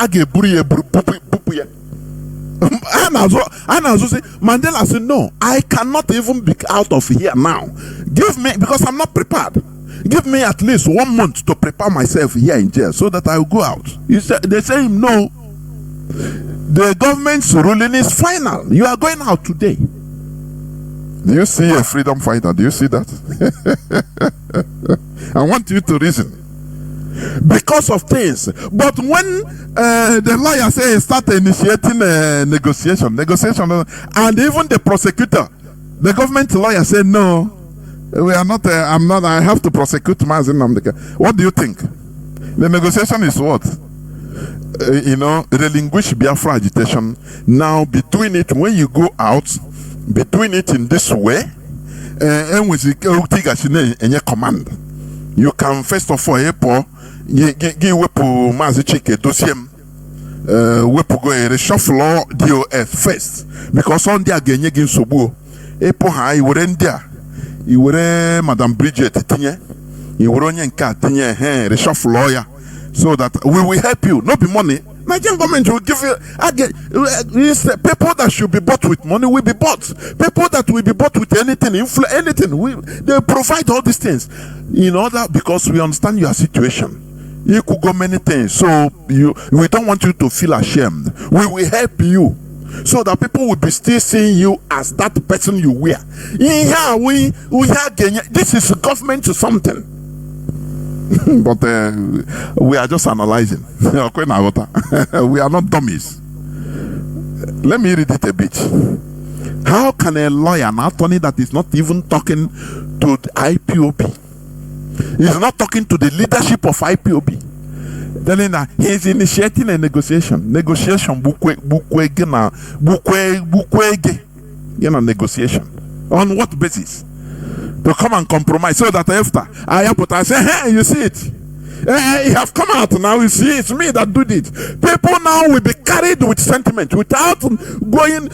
and also say, Mandela said, no, I cannot even be out of here now. Give me, because I'm not prepared. Give me at least 1 month to prepare myself here in jail so that I will go out. They say him, no. The government's ruling is final. You are going out today. Do you see a freedom fighter? Do you see that? I want you to reason. Because of things. But when the lawyer say start initiating a negotiation, and even the prosecutor, the government lawyer said, no, we are not, I have to prosecute Mazi Nnamdi. What do you think? The negotiation is what? Relinquish Biafra agitation. Now, between it, when you go out, between it in this way, and with the command, you can first of all, give wepo Mazi Chike dosiem, wepo go reshuffle DOF first, because on there again, you sobu, epo ha, you were in there, you were Madam Bridget Tinye, you were on your cat Tinye, reshuffle lawyer. So that we will help you, not be money. Nigerian government will give you people that should be bought with money will be bought. People that will be bought with anything, anything. They provide all these things in order, because we understand your situation. You could go many things, so we don't want you to feel ashamed. We will help you, so that people will be still seeing you as that person you were. This is government to something. But we are just analyzing. We are not dummies. Let me read it a bit. How can a lawyer, an attorney that is not even talking to the IPOB, is not talking to the leadership of IPOB, telling that he is initiating a negotiation? Negotiation, negotiation. On what basis? To come and compromise, so that after I say, hey, you see it, you have come out now, you see it's me that did it. People now will be carried with sentiment without going,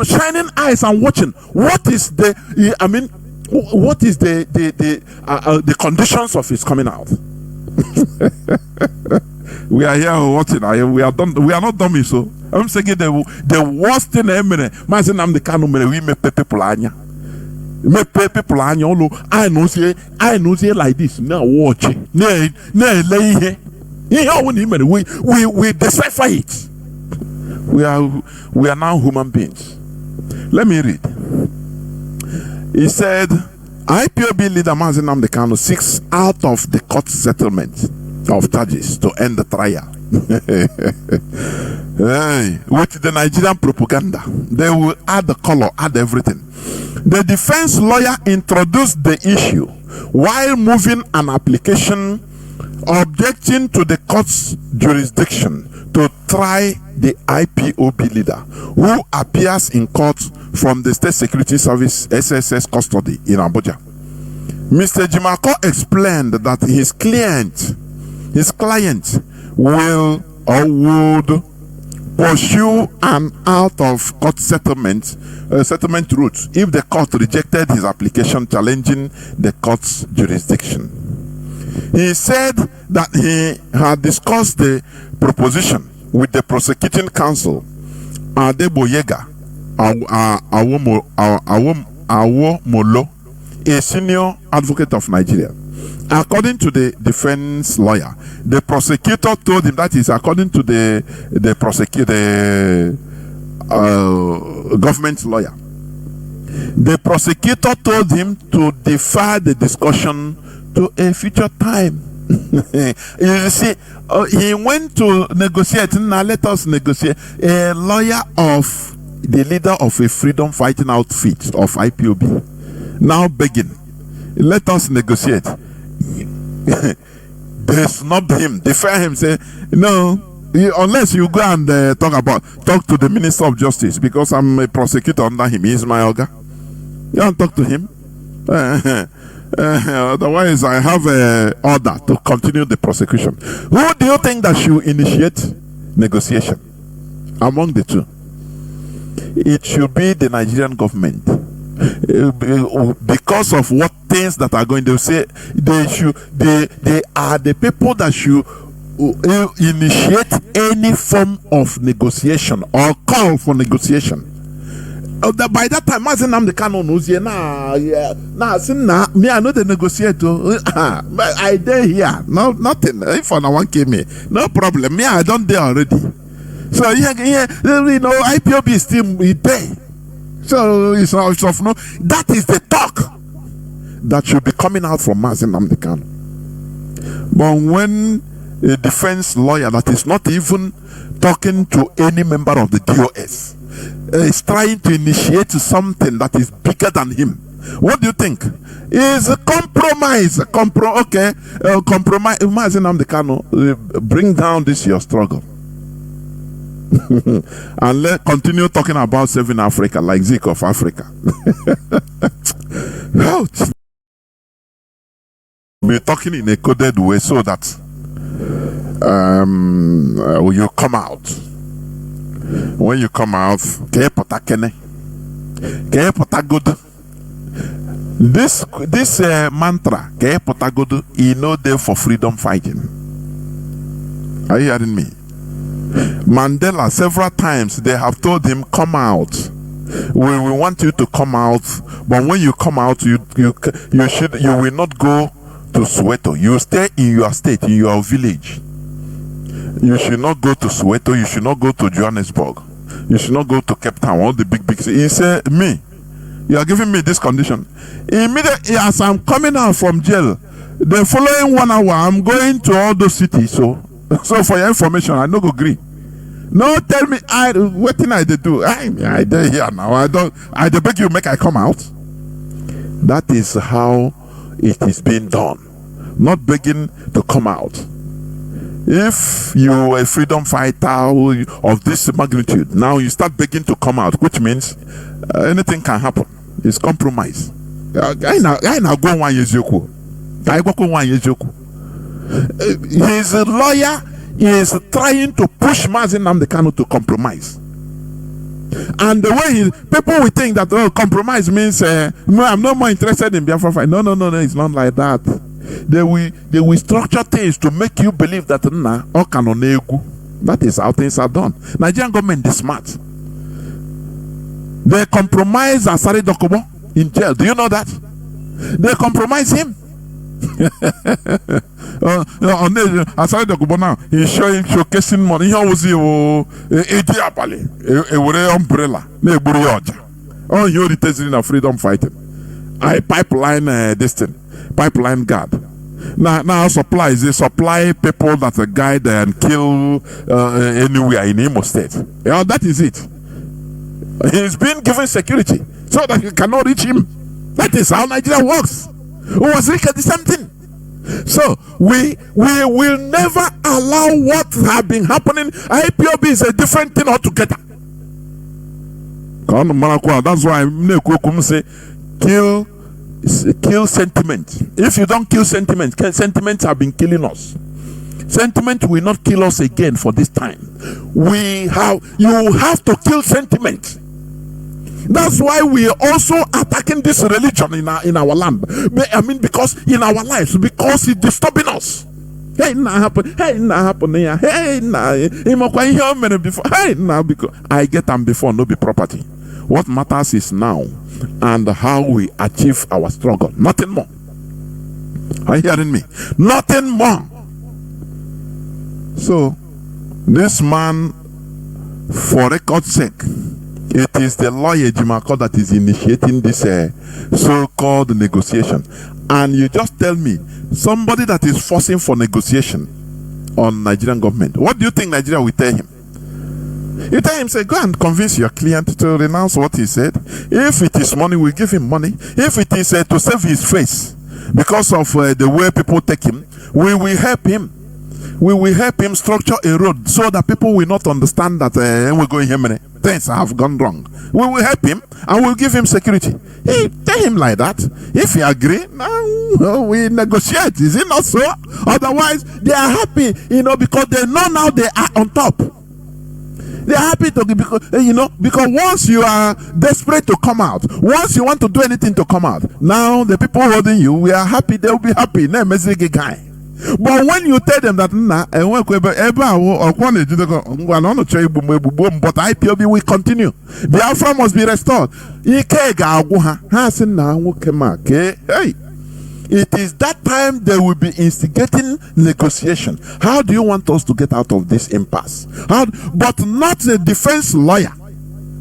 shining eyes and watching what is the conditions of his coming out. We are here watching. We are done. We are not dummies. So I'm saying the worst thing ever. Mazi Nnamdi Kanu we make people anya. Make people anya. I know say like this. Now watch it. We decipher it. We are now human beings. Let me read. He said, IPOB leader Mazi Nnamdi Kanu seeks out of the court settlement of charges to end the trial. Hey, with the Nigerian propaganda, they will add the color, add everything. The defense lawyer introduced the issue while moving an application objecting to the court's jurisdiction to try the IPOB leader, who appears in court from the State Security Service SSS custody in Abuja. Mr. Jimako explained that his client will or would pursue an out-of-court settlement route if the court rejected his application challenging the court's jurisdiction. He said that he had discussed the proposition with the prosecuting counsel, Adeboyega Awomolo, a senior advocate of Nigeria. According to the defense lawyer, the prosecutor told him, that is according to the government lawyer, the prosecutor told him to defer the discussion to a future time. You see, he went to negotiate. Now let us negotiate. A lawyer of the leader of a freedom fighting outfit of IPOB now begging, let us negotiate. They snubbed him, defer him, say no, unless you go and talk to the Minister of Justice, because I'm a prosecutor under him. He's my organ. You don't talk to him. Otherwise, I have an order to continue the prosecution. Who do you think that should initiate negotiation among the two? It should be the Nigerian government, because of what things that are going to say. They are the people that should initiate any form of negotiation or call for negotiation. By that time, Mazi Nnamdi Kanu knows me. I know the negotiator. But I there here, no nothing. If one came me, no problem. Me, I don't there already. So IPOB is still there. So it's of no. That is the talk that should be coming out from Mazi Nnamdi Kanu. But when a defense lawyer that is not even talking to any member of the DOS is trying to initiate something that is bigger than him, what do you think? Is a compromise. Compromise. Mazi Nnamdi Kanu, bring down this your struggle. And let's continue talking about saving Africa like Zeke of Africa. We're talking in a coded way so that you come out. When you come out, this mantra, you know, there for freedom fighting. Are you hearing me? Mandela, several times they have told him, come out. We want you to come out, but when you come out, you will not go to Soweto. You stay in your state, in your village. You should not go to Soweto. You should not go to Johannesburg. You should not go to Cape Town, all the big cities. He said, me, you are giving me this condition. Immediately, as I'm coming out from jail, the following 1 hour, I'm going to all those cities. So for your information, I no go agree. No, tell me, what thing I do? I dey here now. I beg you, make I come out. That is how it is being done. Not begging to come out. If you are a freedom fighter of this magnitude, now you start begging to come out, which means anything can happen. It's compromise. I now go 1 year Yoku. I go 1 year Yoku. His lawyer is trying to push Mazi Nnamdi Kanu to compromise. And the way people will think that compromise means I'm no more interested in Biafra fight. No, it's not like that. They will structure things to make you believe that that is how things are done. Nigerian government is smart. They compromise Asari Dokubo in jail. Do you know that? They compromise him. Asari Dokubo now, he's showcasing money. He was a umbrella. Oh, you're the of freedom fighting. I pipeline this thing. Pipeline guard. Now supplies, they supply people that guide and kill anywhere in Imo State. Yeah, that is it. He's been given security so that you cannot reach him. That is how Nigeria works. Was Rika the same thing? So we will never allow what have been happening. IPOB is a different thing altogether. That's why I say kill sentiment. If you don't kill sentiment, sentiments have been killing us. Sentiment will not kill us again for this time. You have to kill sentiment. That's why we are also attacking this religion in our land. I mean, because in our lives, because it's disturbing us. Hey, happen. Hey, happen here. Hey, before. Hey, because I get them before, no be property. What matters is now and how we achieve our struggle. Nothing more. Are you hearing me? Nothing more. So, this man, for record's sake, it is the lawyer Jimako that is initiating this so-called negotiation. And you just tell me, somebody that is forcing for negotiation on Nigerian government, what do you think Nigeria will tell him? You tell him, say, go and convince your client to renounce what he said. If it is money, we give him money. If it is to save his face because of the way people take him, we will help him. We will help him structure a road so that people will not understand that we're going here. Things have gone wrong. We will help him and we'll give him security. Hey, tell him like that. If he agree, now we negotiate. Is it not so? Otherwise, they are happy, because they know now they are on top. They are happy to because once you are desperate to come out, once you want to do anything to come out, now the people holding you, we are happy. They will be happy. Guy. But when you tell them that but IPOB will continue, Biafra must be restored. Hey, it is that time they will be instigating negotiation. How do you want us to get out of this impasse? But not a defense lawyer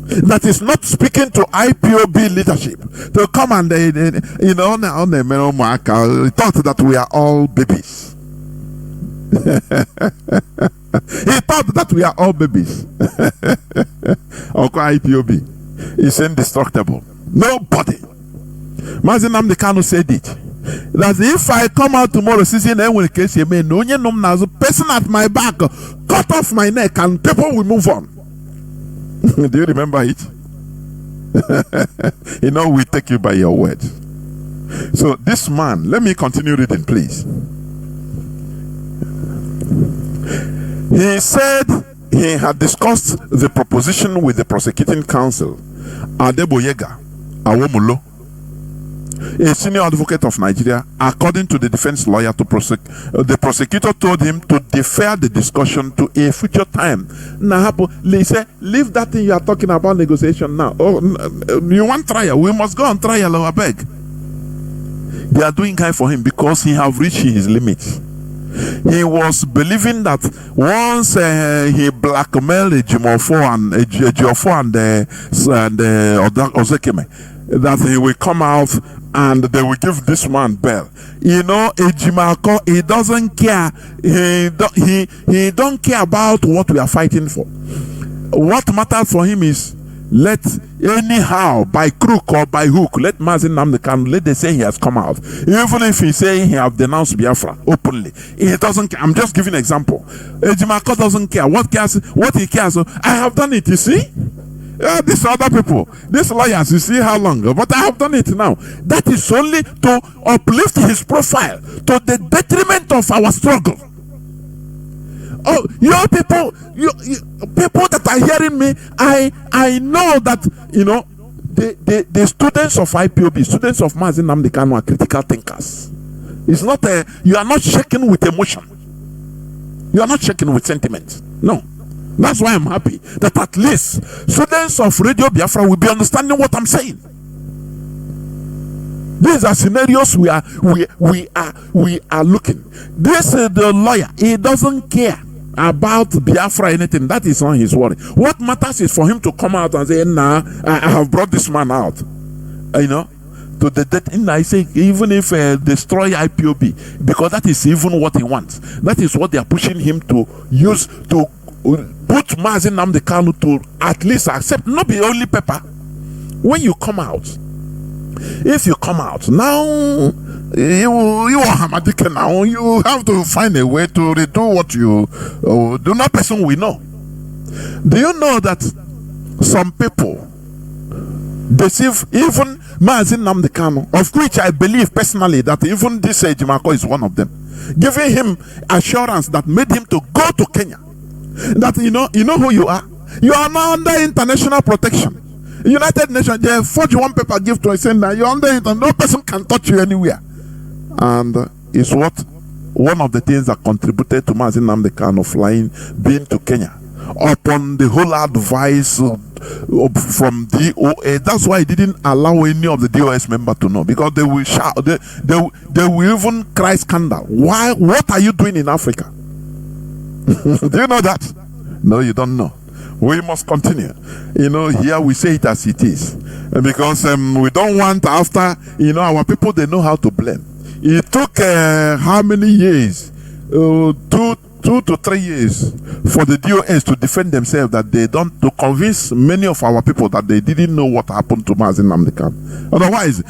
that is not speaking to IPOB leadership to come and thought that we are all babies. He thought that we are all babies. IPOB is indestructible. Nobody. Mazi Nnamdi Kanu said it. That if I come out tomorrow, person at my back, cut off my neck, and people will move on. Do you remember it? We take you by your word. So this man, let me continue reading, please. He said he had discussed the proposition with the prosecuting counsel, Adeboyega Awomulo, a senior advocate of Nigeria. According to the defense lawyer, the prosecutor told him to defer the discussion to a future time. Now, he said, leave that thing you are talking about negotiation now. Oh, you want trial? We must go on trial, I beg. They are doing kind for him because he have reached his limits. He was believing that once he blackmailed Ejiofor and Ozekeme, that he will come out and they will give this man bail. Ejimako, he doesn't care. He don't care about what we are fighting for. What matters for him is, let anyhow, by crook or by hook, let Mazi Nnamdi Kanu, let they say he has come out. Even if he say he have denounced Biafra openly, he doesn't care. I'm just giving an example. Ejimako doesn't care. What he cares? I have done it, you see? These other people, these lawyers, you see how long? But I have done it now. That is only to uplift his profile to the detriment of our struggle. Oh, your people, people that are hearing me, I know that the students of IPOB, students of Mazi Nnamdi Kanu are critical thinkers. It's not you are not shaken with emotion. You are not shaken with sentiment. No. That's why I'm happy that at least students of Radio Biafra will be understanding what I'm saying. These are scenarios we are looking. This is the lawyer. He doesn't care about Biafra anything. That is not his worry. What matters is for him to come out and say, "Nah, I have brought this man out." To the death. And I say, even if destroy IPOB, because that is even what he wants. That is what they are pushing him to use to put Mazi Nnamdi Kanu to at least accept, not be only paper. When you come out, if you come out now, you are Hamadike now. You have to find a way to redo what you do. Not person we know. Do you know that some people deceive even Mazi Nnamdi Kanu, of which I believe personally that even this Ejimako is one of them, giving him assurance that made him to go to Kenya. That you know who you are. You are now under international protection. United Nations, they forge one paper, give to a sender. You're under it, and no person can touch you anywhere. And it's one of the things that contributed to Mazi Nnamdi Kanu being to Kenya upon the whole advice from DOA. That's why he didn't allow any of the DOS member to know, because they will shout, they will even cry scandal. Why? What are you doing in Africa? Do you know that? No, you don't know. We must continue. Here we say it as it is, because we don't want after our people, they know how to blame. It took how many years? 2 to 3 years for the DOS to defend themselves, that they don't, to convince many of our people that they didn't know what happened to Mazi Nnamdi Kanu. Otherwise,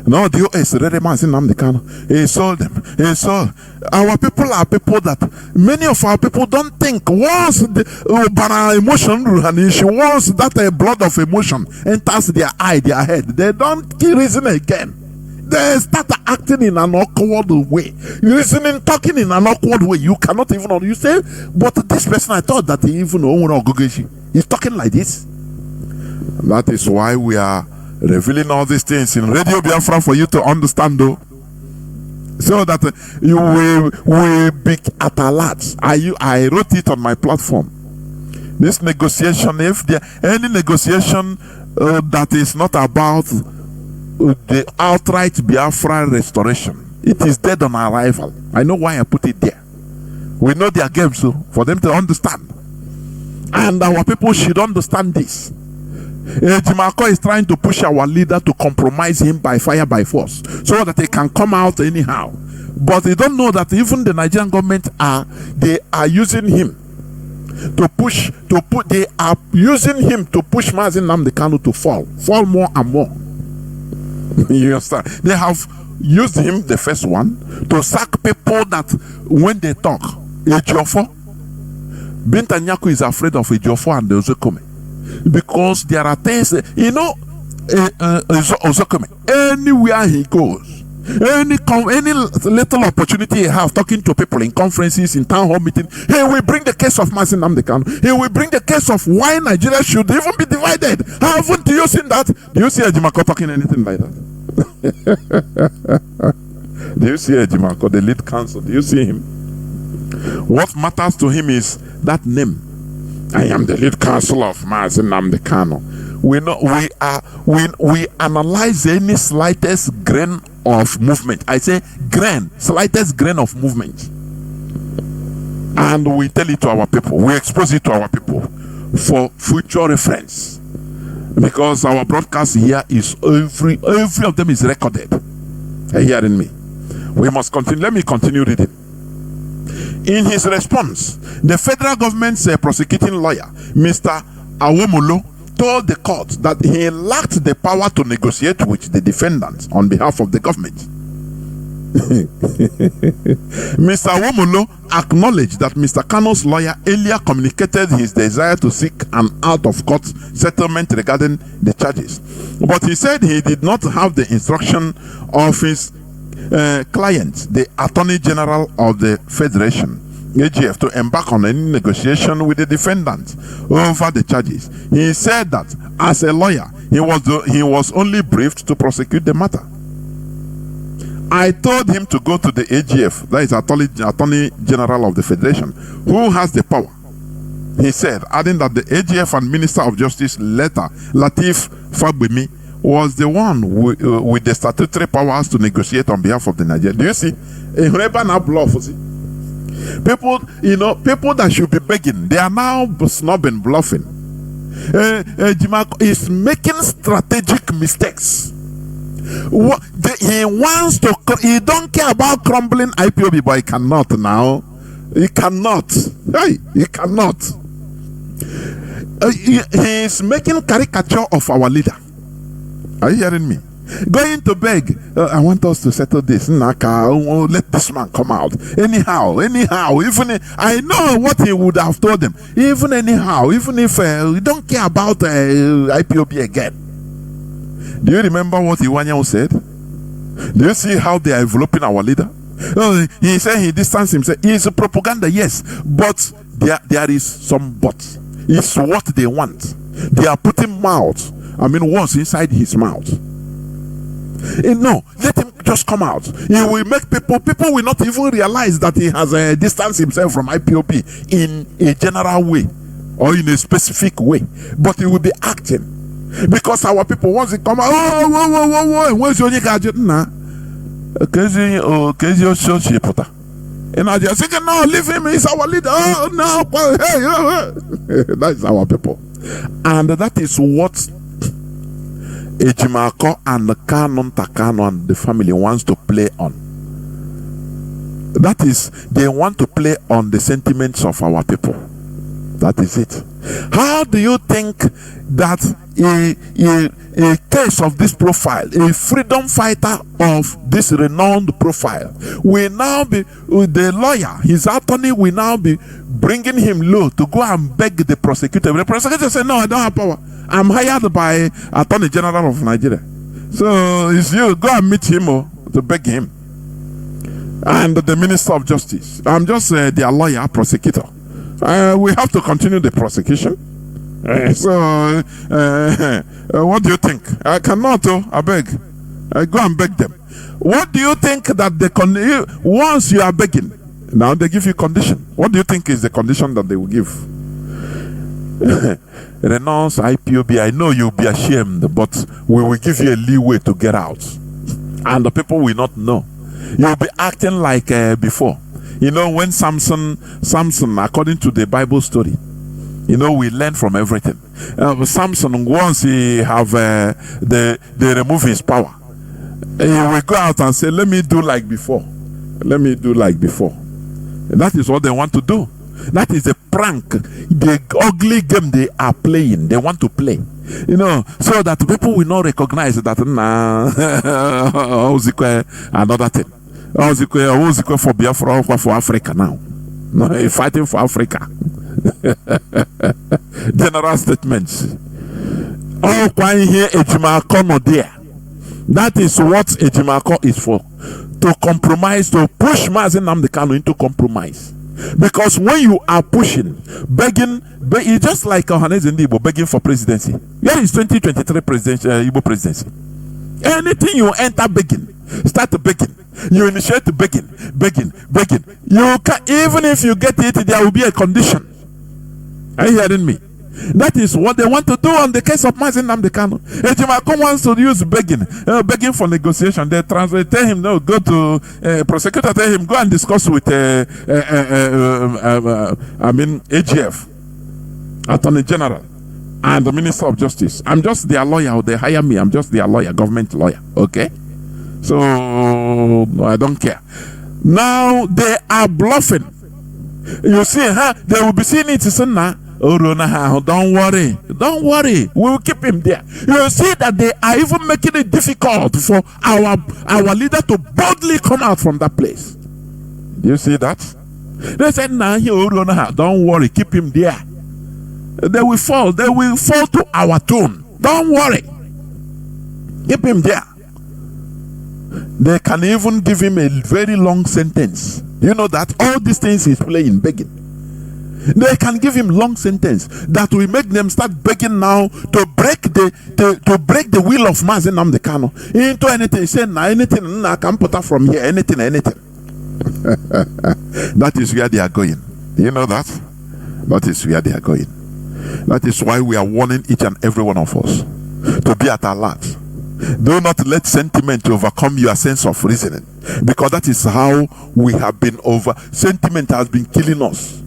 no, DOS ready Mazi Nnamdi Kanu. He sold them. He sold. Our people are people that many of our people don't think. Once the emotion, once that blood of emotion enters their eye, their head, they don't reason again. They start acting in an awkward way, listening, talking in an awkward way. You cannot even know. You say, but this person, I thought that he even he's talking like this. That is why we are revealing all these things in Radio Biafra for you to understand, though. So that you will be at alert. I wrote it on my platform. This negotiation, if there any negotiation that is not about the outright Biafra restoration, it is dead on arrival. I know why I put it there. We know their game, so for them to understand. And our people should understand this. Jimako is trying to push our leader to compromise him by fire by force so that he can come out anyhow. But they don't know that even the Nigerian government they are using him to push they are using him to push Mazi Nnamdi Kanu to fall more and more. You understand? They have used him, the first one, to sack people that when they talk, Ejiofor, Binta Nyako is afraid of Ejiofor and the Ozokome. Because there are things, Ozokome, anywhere he goes, any little opportunity he have talking to people in conferences, in town hall meetings, he will bring the case of Mazi Nnamdi Kanu. He will bring the case of why Nigeria should even be divided. Haven't you seen that? Do you see Ejimako talking anything like that? Do you see Ejimako, the lead counsel? Do you see him? What matters to him is that name. I am the lead counsel of Mazi Nnamdi Kanu. We analyze any slightest grain of movement. I say grain, slightest grain of movement, and we tell it to our people. We expose it to our people for future reference, because our broadcast here is every of them is recorded. Are you hearing me? We must continue. Let me continue reading. In his response, the federal government's prosecuting lawyer, Mr. Awomulo, told the court that he lacked the power to negotiate with the defendants on behalf of the government. Mr. Awomulo acknowledged that Mr. Kanu's lawyer earlier communicated his desire to seek an out-of-court settlement regarding the charges, but he said he did not have the instruction of his client, the Attorney General of the Federation, AGF, to embark on any negotiation with the defendant over the charges. He said that as a lawyer, he was only briefed to prosecute the matter. I told him to go to the AGF, that is Attorney General of the Federation, who has the power. He said, adding that the AGF and Minister of Justice Lateef Fagbemi was the one with the statutory powers to negotiate on behalf of the Nigerians. Do you see? People, people that should be begging, they are now snobbing, bluffing. Jimako is making strategic mistakes. He don't care about crumbling IPOB, but he cannot now. He cannot. Hey, he cannot. He is making caricature of our leader. Are you hearing me? Going to beg, I want us to settle this. Let this man come out. Anyhow, even I know what he would have told them. Even if you don't care about IPOB again. Do you remember what Iwanyan said? Do you see how they are enveloping our leader? He said he distanced himself. It's propaganda, yes, but there is some but. It's what they want. They are putting words inside his mouth. No, let him just come out. He will make people will not even realize that he has distanced himself from IPOB in a general way or in a specific way, but he will be acting because our people, once they come out, where's your gadget? And I just say, no, leave him, he's our leader. Oh no, hey, that's our people, and that is what Ejimako and the Takano and the family wants to play on. That is, they want to play on the sentiments of our people. That is it. How do you think that a case of this profile, a freedom fighter of this renowned profile, will now be, the lawyer, his attorney will now be bringing him low to go and beg the prosecutor? The prosecutor said, no, I don't have power. I'm hired by Attorney General of Nigeria. So it's you, go and meet him to beg him. And the Minister of Justice. I'm just their lawyer, prosecutor. We have to continue the prosecution. What do you think? I cannot, I beg. Go and beg them. What do you think that once you are begging, now they give you condition. What do you think is the condition that they will give? Renounce IPOB. I know you'll be ashamed, but we will give you a leeway to get out. And the people will not know. You'll be acting like before. You know, when Samson, according to the Bible story, you know, we learn from everything. Samson, once he have they remove his power, he will go out and say, let me do like before. Let me do like before. And that is what they want to do. That is the prank, the ugly game they are playing. They want to play, you know, so that people will not recognize that another thing. For Biafra, for Africa now. No, he's fighting for Africa. General statements. Oh, why here Ejimako no there? That is what Ejimako is for. To compromise, to push Mazi Nnamdi Kanu into compromise. Because when you are pushing, begging, it's just like Ohaneze Ndigbo begging for presidency. Here is 2023 Igbo presidency. Anything you enter begging, start begging. You initiate begging. You can, even if you get it, there will be a condition. Are you hearing me? That is what they want to do on the case of Mazi Nnamdi Kanu. Ejimako wants to use begging for negotiation. They tell him, no, go to prosecutor, tell him, go and discuss with AGF, Attorney General, and the Minister of Justice. I'm just their lawyer. They hire me. I'm just their lawyer, government lawyer. Okay? So I don't care. Now they are bluffing. You see, they will be seeing it now. Oh, don't worry, we will keep him there. You see that they are even making it difficult for our leader to boldly come out from that place. Do you see that? They said, nah, don't worry, keep him there. They will fall to our tune. Don't worry, keep him there. They can even give him a very long sentence. You know that all these things he's playing, begging. They can give him long sentence that will make them start begging now to break the will of Mazi Nnamdi Kanu into anything. Say, nah, anything I can put up from here, anything. That is where they are going. You know that? That is where they are going. That is why we are warning each and every one of us to be at alert. Do not let sentiment overcome your sense of reasoning, because that is how we have been over. Sentiment has been killing us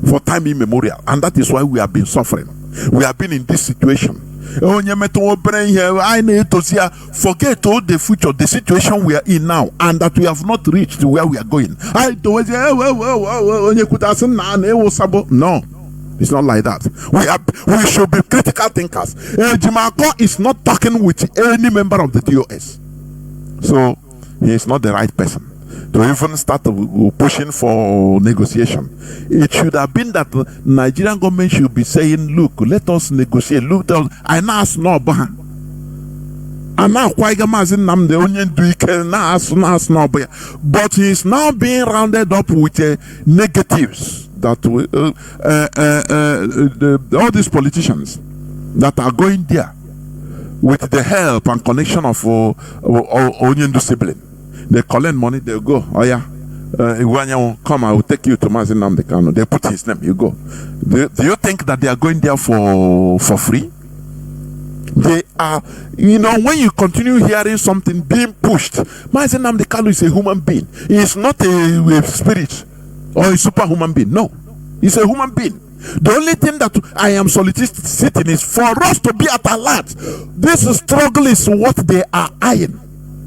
for time immemorial, and that is why we have been suffering. We have been in this situation. Forget all the future, the situation we are in now, and that we have not reached where we are going. No, it's not like that. We should be critical thinkers. Ejimako is not talking with any member of the DOS, so he is not the right person to even start pushing for negotiation. It should have been that the Nigerian government should be saying, look, let us negotiate. Look, I now know but he is now being rounded up with negatives that all these politicians that are going there with the help and connection of Onyendu sibling. They collect money, they go, oh yeah, come, I will take you to Mazi Nnamdi Kanu. They put his name, you go. Do you think that they are going there for free? They are, you know, when you continue hearing something being pushed, Mazi Nnamdi Kanu is a human being. He is not a spirit or a superhuman being. No, he's a human being. The only thing that I am soliciting is for us to be at alert. This struggle is what they are eyeing.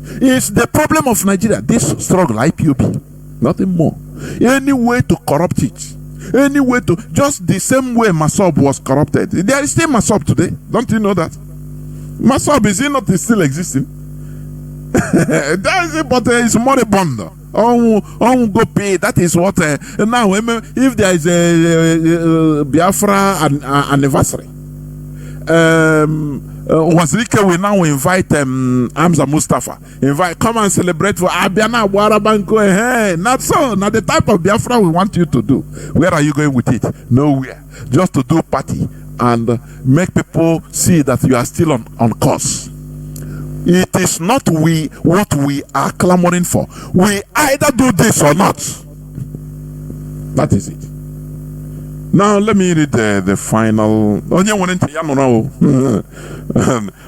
It's the problem of Nigeria, this struggle, IPOB, nothing more. Any way to corrupt it, any way to, just the same way Masob was corrupted. There is still Masob today, don't you know that? Masob, is he not still existing? That is it, but it's moribund. Go pay. That is what now. If there is a Biafra anniversary, Wazirike will now invite Hamza Mustafa. Come and celebrate for Abiana Warabanko. Hey, not so. Not the type of Biafra we want you to do. Where are you going with it? Nowhere. Just to do party and make people see that you are still on course. It is not what we are clamoring for. We either do this or not. That is it. Now let me read the final.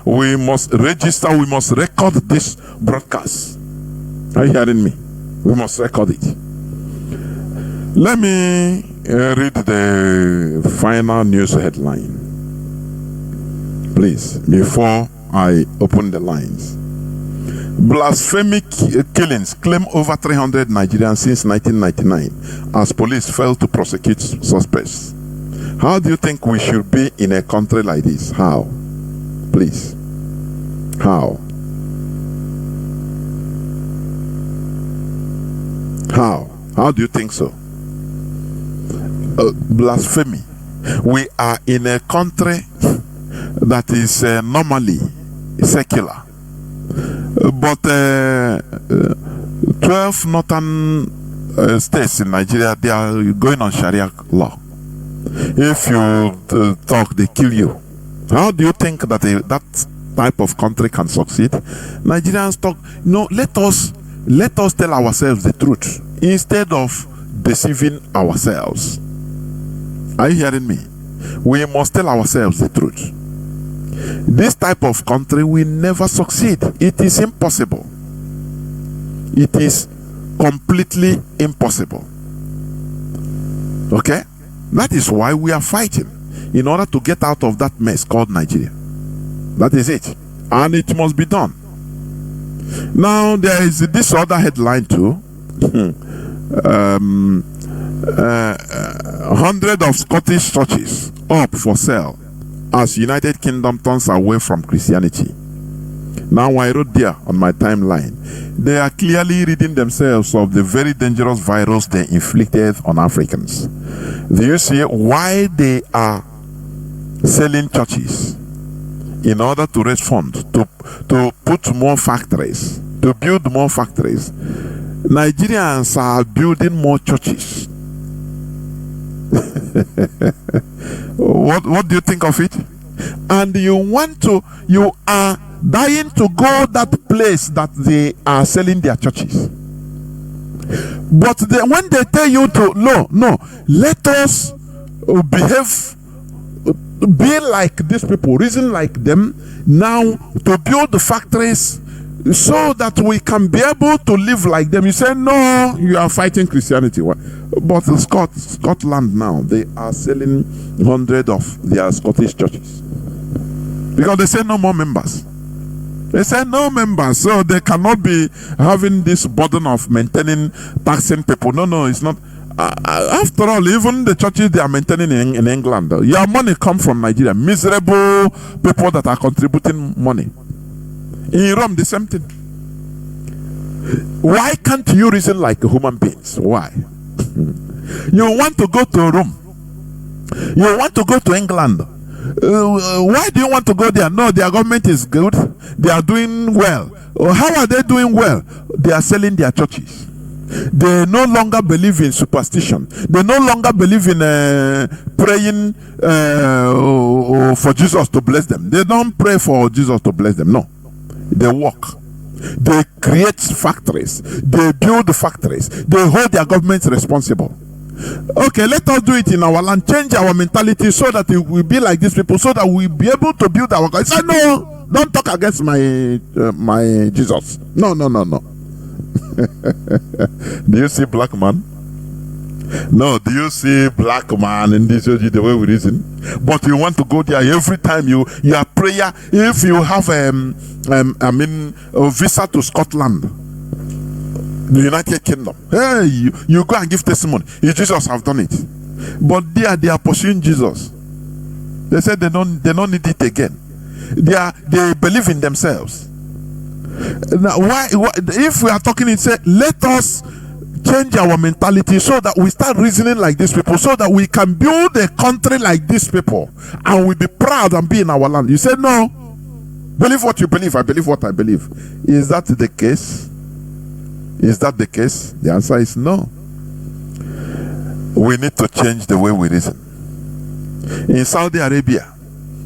We must register, we must record this broadcast. Are you hearing me? We must record it. Let me read the final news headline, please, before I open the lines. Blasphemic killings claim over 300 Nigerians since 1999 as police failed to prosecute suspects. How do you think we should be in a country like this? How? Please. How? How? How do you think so? Blasphemy. We are in a country that is normally secular, but 12 northern states in Nigeria, they are going on Sharia law. If you talk, they kill you. How do you think that that type of country can succeed? Nigerians talk. No, let us tell ourselves the truth instead of deceiving ourselves. Are you hearing me? We must tell ourselves the truth. This type of country will never succeed. It is impossible. It is completely impossible. Okay? That is why we are fighting, in order to get out of that mess called Nigeria. That is it. And it must be done. Now, there is this other headline too. 100 of Scottish churches up for sale as United Kingdom turns away from Christianity. Now, I wrote there on my timeline, they are clearly ridding themselves of the very dangerous virus they inflicted on Africans. Do you see why they are selling churches? In order to raise funds, to put more factories, to build more factories. Nigerians are building more churches. What do you think of it? And you are dying to go that place that they are selling their churches. But when they tell you to no, let us be like these people, reason like them, now to build the factories so that we can be able to live like them. You say, no, you are fighting Christianity. But Scotland now, they are selling 100 of their Scottish churches. Because they say no more members. They say no members, so they cannot be having this burden of maintaining, taxing people. No, it's not. After all, even the churches they are maintaining in England, your money comes from Nigeria. Miserable people that are contributing money. In Rome, the same thing. Why can't you reason like human beings? Why? You want to go to Rome. You want to go to England. Why do you want to go there? No, their government is good. They are doing well. How are they doing well? They are selling their churches. They no longer believe in superstition. They no longer believe in praying for Jesus to bless them. They don't pray for Jesus to bless them. No. They work. They create factories. They build factories. They hold their governments responsible. Okay, let us do it in our land. Change our mentality so that it will be like these people, so that we'll be able to build our God. Say, no, don't talk against my Jesus. No. Do you see black man? No, do you see black man in this the way we reason? But you want to go there every time your prayer. If you have a visa to Scotland, the United Kingdom, hey, you go and give testimony. Jesus have done it. But they are pursuing Jesus. They said they don't need it again. They believe in themselves. Now, why if we are talking, it said, let us change our mentality so that we start reasoning like these people, so that we can build a country like these people and we'll be proud and be in our land. You say, no, believe what you believe. I believe what I believe. Is that the case? Is that the case? The answer is no. We need to change the way we reason. In Saudi Arabia,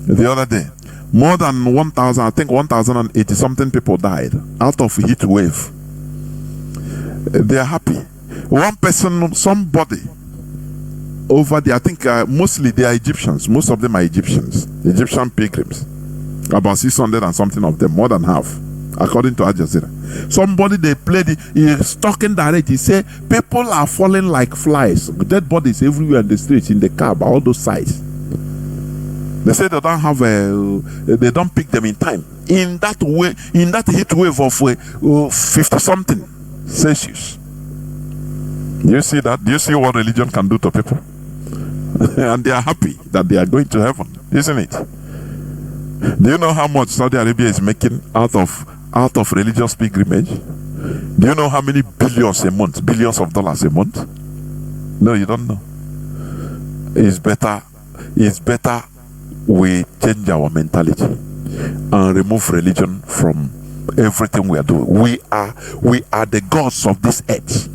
the other day, More than 1,000, I think 1,080 something people died out of heat wave. They are happy. One person, somebody over there, I think mostly they are Egyptians. Most of them are Egyptians, Egyptian pilgrims. About 600 and something of them, more than half, according to Al Jazeera. Somebody they played, he's talking direct. He said people are falling like flies, dead bodies everywhere in the streets, in the cab, all those sides. They say they don't have they don't pick them in time. In that way, in that heat wave of 50 something Celsius. Do you see that? Do you see what religion can do to people? And they are happy that they are going to heaven, isn't it? Do you know how much Saudi Arabia is making out of religious pilgrimage? Do you know how many billions a month, billions of dollars a month? No, you don't know. It's better we change our mentality and remove religion from everything we are doing. We are the gods of this earth.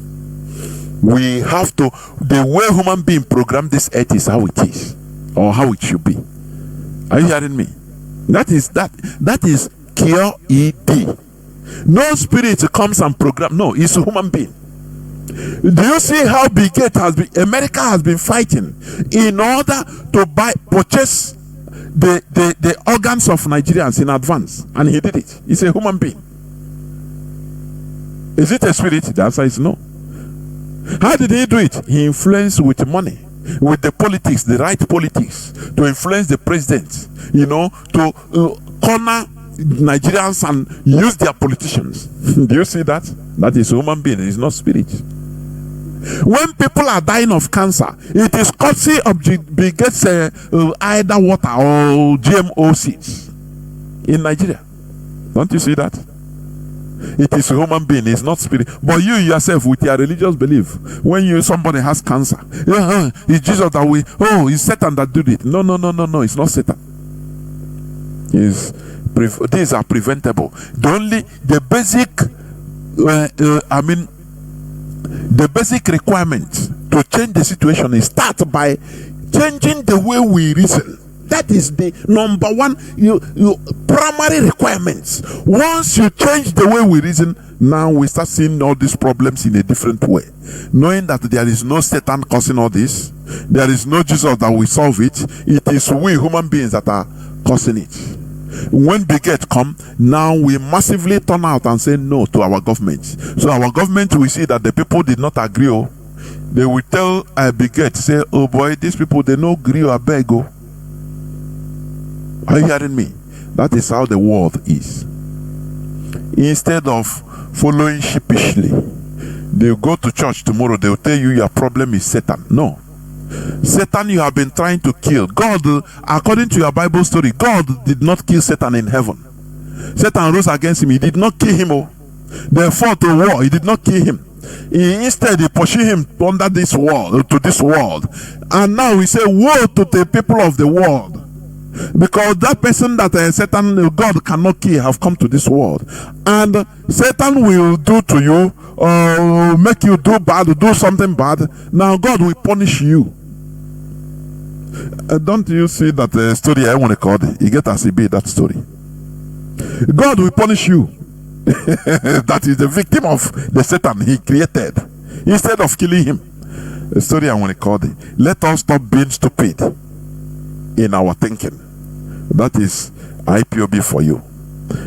We have to, the way human being programmed this earth is how it is, or how it should be. Are you hearing me? That is QED. No spirit comes and program. No, it's a human being. Do you see how America has been fighting in order to purchase the organs of Nigerians in advance, and he did it. He's a human being. Is it a spirit? The answer is no. How did he do it? He influenced with money, with the politics, the right politics, to influence the president, to corner Nigerians and use their politicians. Do you see that? That is a human being, it is not spirit. When people are dying of cancer, it is courtesy of either water or GMO seeds in Nigeria. Don't you see that? It is a human being, it's not spirit. But you yourself, with your religious belief, when somebody has cancer, it's Jesus that it's Satan that did it. No, it's not Satan. These are preventable. The basic requirement to change the situation is start by changing the way we reason. That is the number one primary requirements. Once you change the way we reason, now we start seeing all these problems in a different way. Knowing that there is no Satan causing all this, there is no Jesus that will solve it. It is we human beings that are causing it. When Bigot come, now we massively turn out and say no to our government. So our government will see that the people did not agree. They will tell Bigot, say, oh boy, these people, they no agree or beg. Are you hearing me? That is how the world is. Instead of following sheepishly, they go to church tomorrow, they will tell you your problem is Satan. No. Satan you have been trying to kill. God, according to your Bible story, God did not kill Satan in heaven. Satan rose against him. He did not kill him. They fought a war. He did not kill him. Instead, he pursued him under this world, to this world. And now we say, woe to the people of the world. Because that person that Satan, God cannot kill, have come to this world. And Satan will do to you, make you do bad, do something bad. Now God will punish you. Don't you see that story I want to call it? You get as it be that story. God will punish you. That is the victim of the Satan he created. Instead of killing him. The story I want to call it. Let us stop being stupid in our thinking. That is IPOB for you.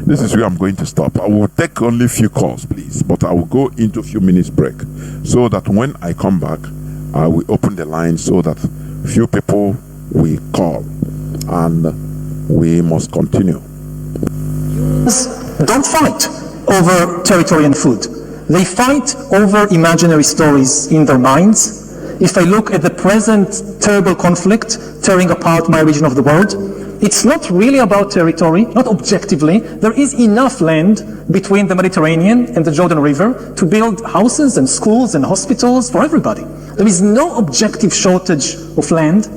This is where I'm going to stop. I will take only a few calls, please, but I will go into a few minutes break so that when I come back, I will open the line so that few people will call and we must continue. Don't fight over territory and food. They fight over imaginary stories in their minds. If I look at the present terrible conflict tearing apart my region of the world, it's not really about territory, not objectively. There is enough land between the Mediterranean and the Jordan River to build houses and schools and hospitals for everybody. There is no objective shortage of land.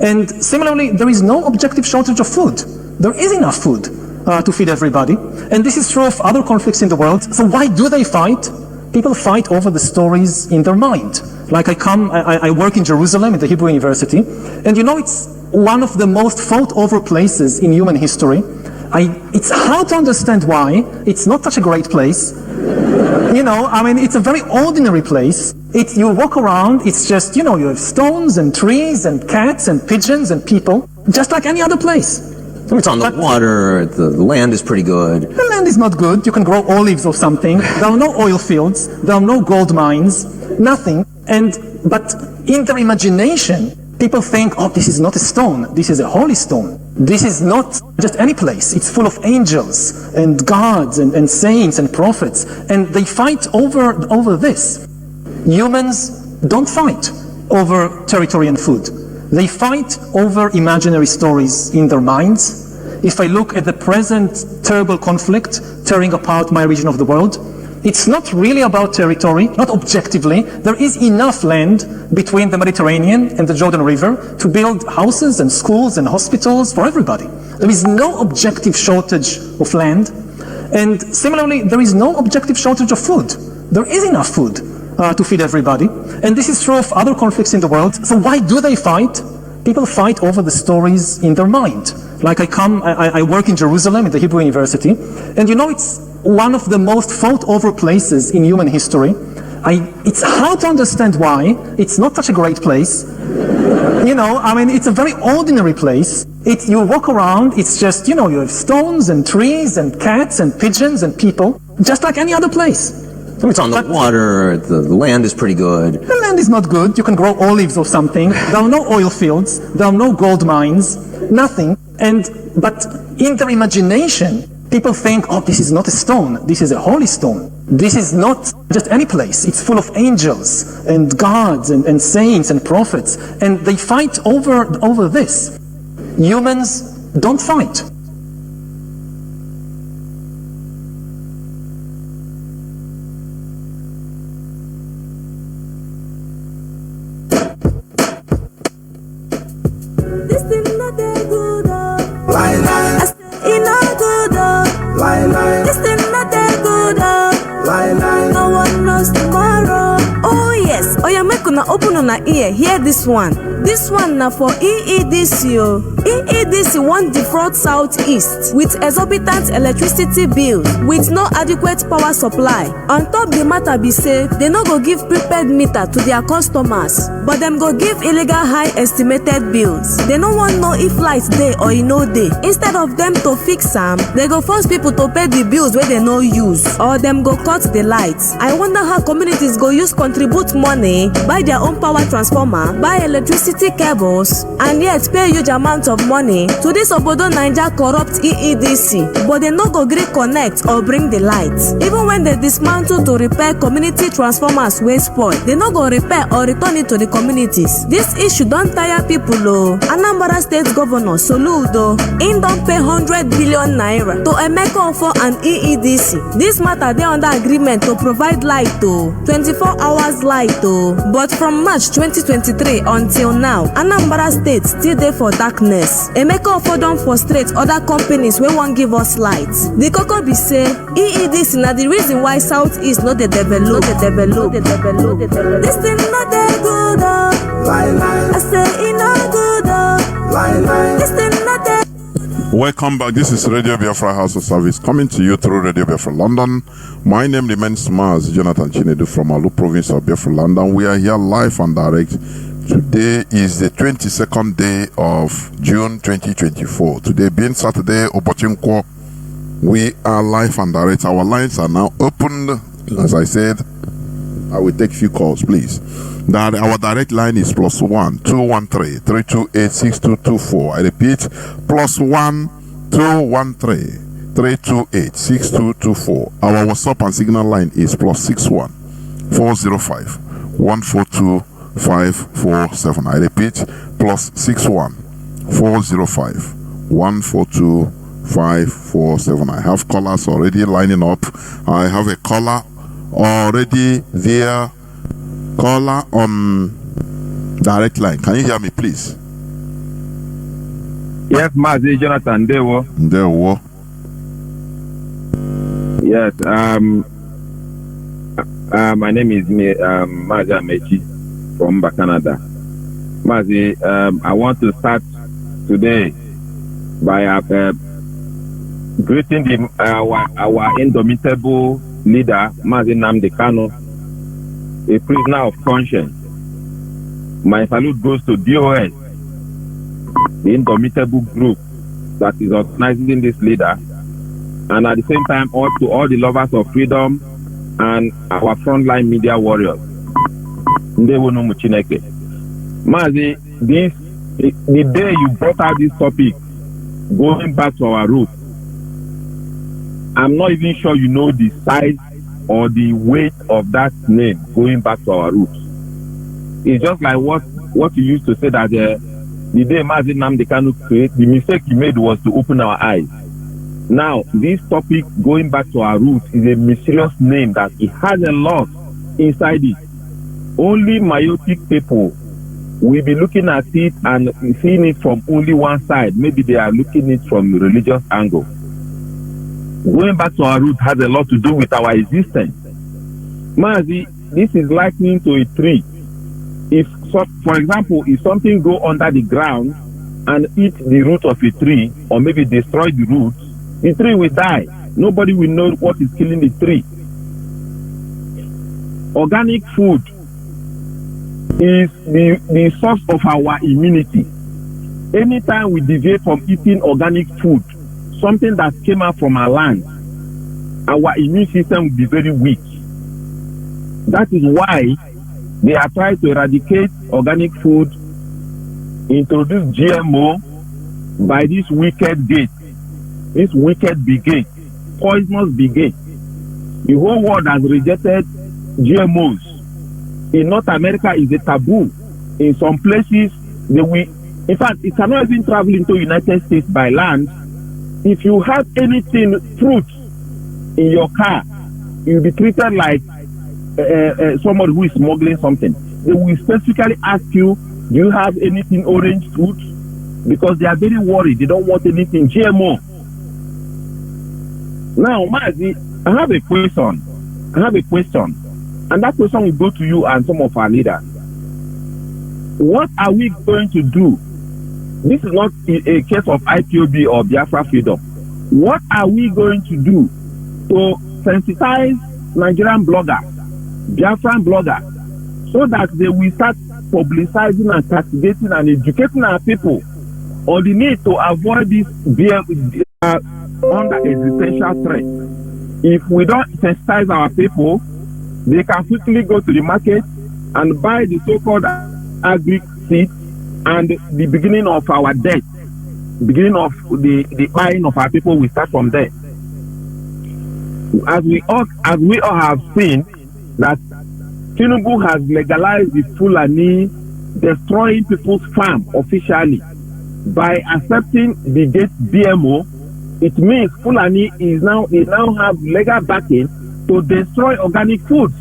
And similarly, there is no objective shortage of food. There is enough food to feed everybody. And this is true of other conflicts in the world. So why do they fight? People fight over the stories in their mind. Like I work in Jerusalem at the Hebrew University, and it's one of the most fought over places in human history. It's hard to understand why. It's not such a great place. You know, I mean, it's a very ordinary place. You walk around, it's just, you know, you have stones and trees and cats and pigeons and people, just like any other place. It's on the water, the land is pretty good. The land is not good. You can grow olives or something. There are no oil fields. There are no gold mines. Nothing. But in their imagination, people think, oh, this is not a stone. This is a holy stone. This is not just any place. It's full of angels and gods and saints and prophets. And they fight over this. Humans don't fight over territory and food. They fight over imaginary stories in their minds. If I look at the present terrible conflict tearing apart my region of the world, it's not really about territory, not objectively. There is enough land between the Mediterranean and the Jordan River to build houses and schools and hospitals for everybody. There is no objective shortage of land. And similarly, there is no objective shortage of food. There is enough food to feed everybody. And this is true of other conflicts in the world. So why do they fight? People fight over the stories in their mind. Like I work in Jerusalem in the Hebrew University, and you know, it's one of the most fought over places in human history. It's hard to understand why. It's not such a great place. You know, I mean, it's a very ordinary place. You walk around, it's just, you know, you have stones and trees and cats and pigeons and people, just like any other place. It's on the water, the land is pretty good. The land is not good. You can grow olives or something. There are no oil fields. There are no gold mines. Nothing. But in their imagination, people think, oh, this is not a stone. This is a holy stone. This is not just any place. It's full of angels and gods and saints and prophets. And they fight over this. Humans don't fight. Open on ear, hear this one. This one now for EEDC. EEDC won't defraud Southeast with exorbitant electricity bills with no adequate power supply. On top the matter be say, they no go give prepaid meter to their customers, but them go give illegal high estimated bills. They no want know if light day or e no day. Instead of them to fix them, they go force people to pay the bills where they no use, or them go cut the lights. I wonder how communities go use contribute money, buy their own power transformer, buy electricity cables, and yet pay huge amount of money to this Obodo Naija corrupt EEDC, but they no go gree connect or bring the lights. Even when they dismantle to repair community transformers wey spoil, they no go repair or return it to the communities. This issue don tire people o. Anambra State Governor Soludo, im don pay 100 billion naira to Emeka Ofo and EEDC. This matter dey under agreement to provide light o, 24 hours light o, but from March 2023 until now, Anambra State still dey for darkness. Emeka Ofo don frustrate other companies wey wan give us light. The koko be say EEDC na the reason why Southeast no dey develop. This thing no dey good o. I say e no good o. This thing no dey. Welcome back. This is Radio Biafra House of Service coming to you through Radio Biafra London. My name remains Mazi Chinedu from Alu province of Biafra London. We are here live and direct. Today is the 22nd day of June 2024. Today being Saturday, Obochinkwo, we are live and direct. Our lines are now opened. As I said, I will take few calls, please. That our direct line is +1 213 328 6224. I repeat, +1 213 328 6224. Our WhatsApp and Signal line is +61 405 142 547. I repeat, +61 405 142 547. I have callers already lining up. I have a caller already there. Caller on direct line. Can you hear me, please? Yes, Mazi Jonathan Dewo. Dewo. Yes. My name is Mazi Amechi from Canada. Mazi, I want to start today by greeting our indomitable leader, Mazi a prisoner of conscience. My salute goes to DOS, the indomitable group that is organizing this leader, and at the same time to all the lovers of freedom and our frontline media warriors. Mazi, the day you brought out this topic, going back to our roots, I'm not even sure you know the size or the weight of that name, going back to our roots. It's just like what you used to say, that the day Mazi Nnamdi Kanu created, the mistake he made was to open our eyes. Now, this topic, going back to our roots, is a mysterious name that it has a lot inside it. Only myopic people will be looking at it and seeing it from only one side. Maybe they are looking at it from a religious angle. Going back to our roots has a lot to do with our existence. Mazi, this is likening to a tree. For example, if something go under the ground and eat the root of a tree, or maybe destroy the roots, the tree will die. Nobody will know what is killing the tree. Organic food is the source of our immunity. Anytime we deviate from eating organic food, something that came out from our land, our immune system will be very weak. That is why they are trying to eradicate organic food, introduce GMO by this wicked gate, this wicked big gate, poisonous big gate. The whole world has rejected GMOs. In North America, is a taboo. In some places, in fact, it cannot even travel into the United States by land. If you have anything, fruit, in your car, you'll be treated like somebody who is smuggling something. They will specifically ask you, do you have anything orange fruit? Because they are very worried. They don't want anything GMO. Now, Mazi, I have a question. And that question will go to you and some of our leaders. What are we going to do? This is not a case of IPOB or Biafra freedom. What are we going to do to sensitize Nigerian bloggers, Biafran bloggers, so that they will start publicizing and castigating and educating our people on the need to avoid this under existential threat? If we don't sensitize our people, they can quickly go to the market and buy the so-called agri seeds, and the beginning of our death, beginning of the buying of our people will start from there. As we all have seen, that Chinedu has legalized the Fulani destroying people's farm officially by accepting the gate BMO. It means Fulani they now have legal backing to destroy organic foods,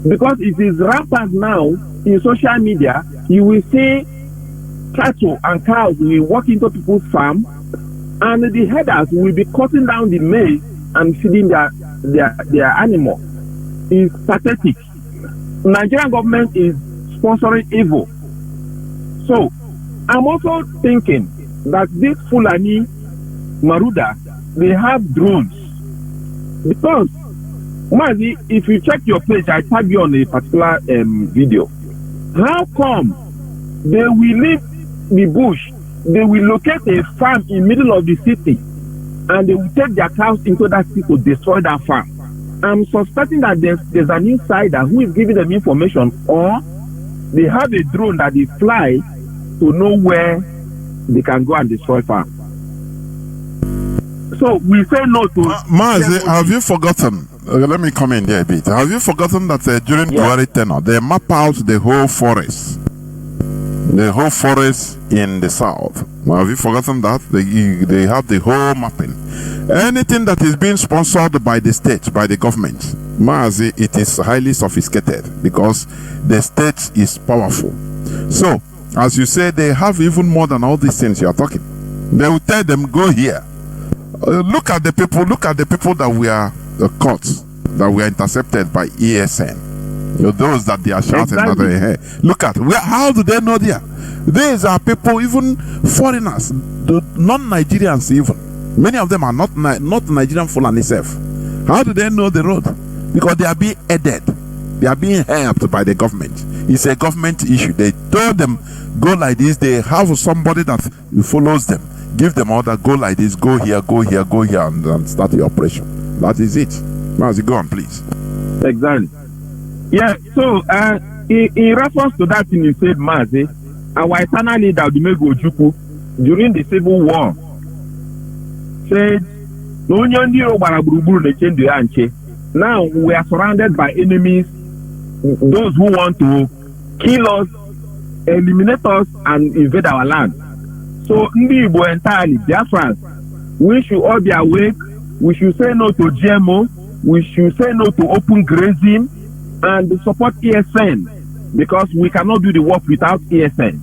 because it is rampant now in social media. You will see cattle and cows will walk into people's farm, and the herders will be cutting down the maize and feeding their animal. It's pathetic. Nigerian government is sponsoring evil. So I'm also thinking that this Fulani Maruda, they have drones, because Mazi, if you check your page, I tag you on a particular video. How come they will leave the bush, they will locate a farm in the middle of the city, and they will take their cows into that city to destroy that farm? I'm suspecting that there's an insider who is giving them information, or they have a drone that they fly to know where they can go and destroy farm. So we say no to... Mazi, have you forgotten? Let me come in there a bit. Have you forgotten that during Buhari tenure, they map out the whole forest? The whole forest in the south. Have you forgotten that? They have the whole mapping. Anything that is being sponsored by the state, by the government, Mazi, it is highly sophisticated, because the state is powerful. So, as you say, they have even more than all these things you are talking. They will tell them, go here. Look at the people that we are caught, that we are intercepted by ESN. Those that they are shouting that Exactly. they hear. Look at how do they know there? These are people, even foreigners, the non-Nigerians even. Many of them are not Nigerian Fulani self. How do they know the road? Because they are being aided. They are being helped by the government. It's a government issue. They told them, go like this. They have somebody that follows them. Give them order, go like this, go here, and start the operation. That is it. Mazi, go on, please. Exactly. Yeah, so in reference to that thing you said, Mazi, our eternal leader, Dumego Ojukwu, during the Civil War, said, now we are surrounded by enemies, those who want to kill us, eliminate us, and invade our land. So, Ndibo entirely, Biafrans, we should all be awake. We should say no to GMO. We should say no to open grazing and support ESN, because we cannot do the work without ESN.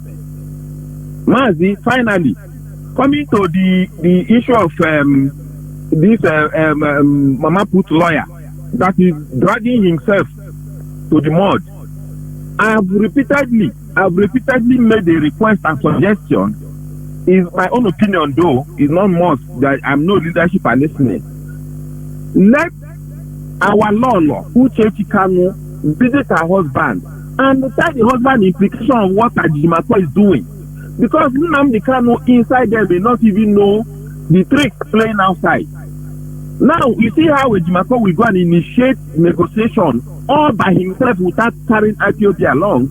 Mazi, finally, coming to the issue of this Mama Put lawyer that is dragging himself to the mud. I've repeatedly made a request and suggestion. Is my own opinion, though, is not must that I'm no leadership are listening. Let our law who Kanu visit her husband and tell the husband the implication of what Ajimako is doing. Because Nnamdi Kanu inside there may not even know the tricks playing outside. Now you see how Ajimako will go and initiate negotiation all by himself without carrying IPOB along,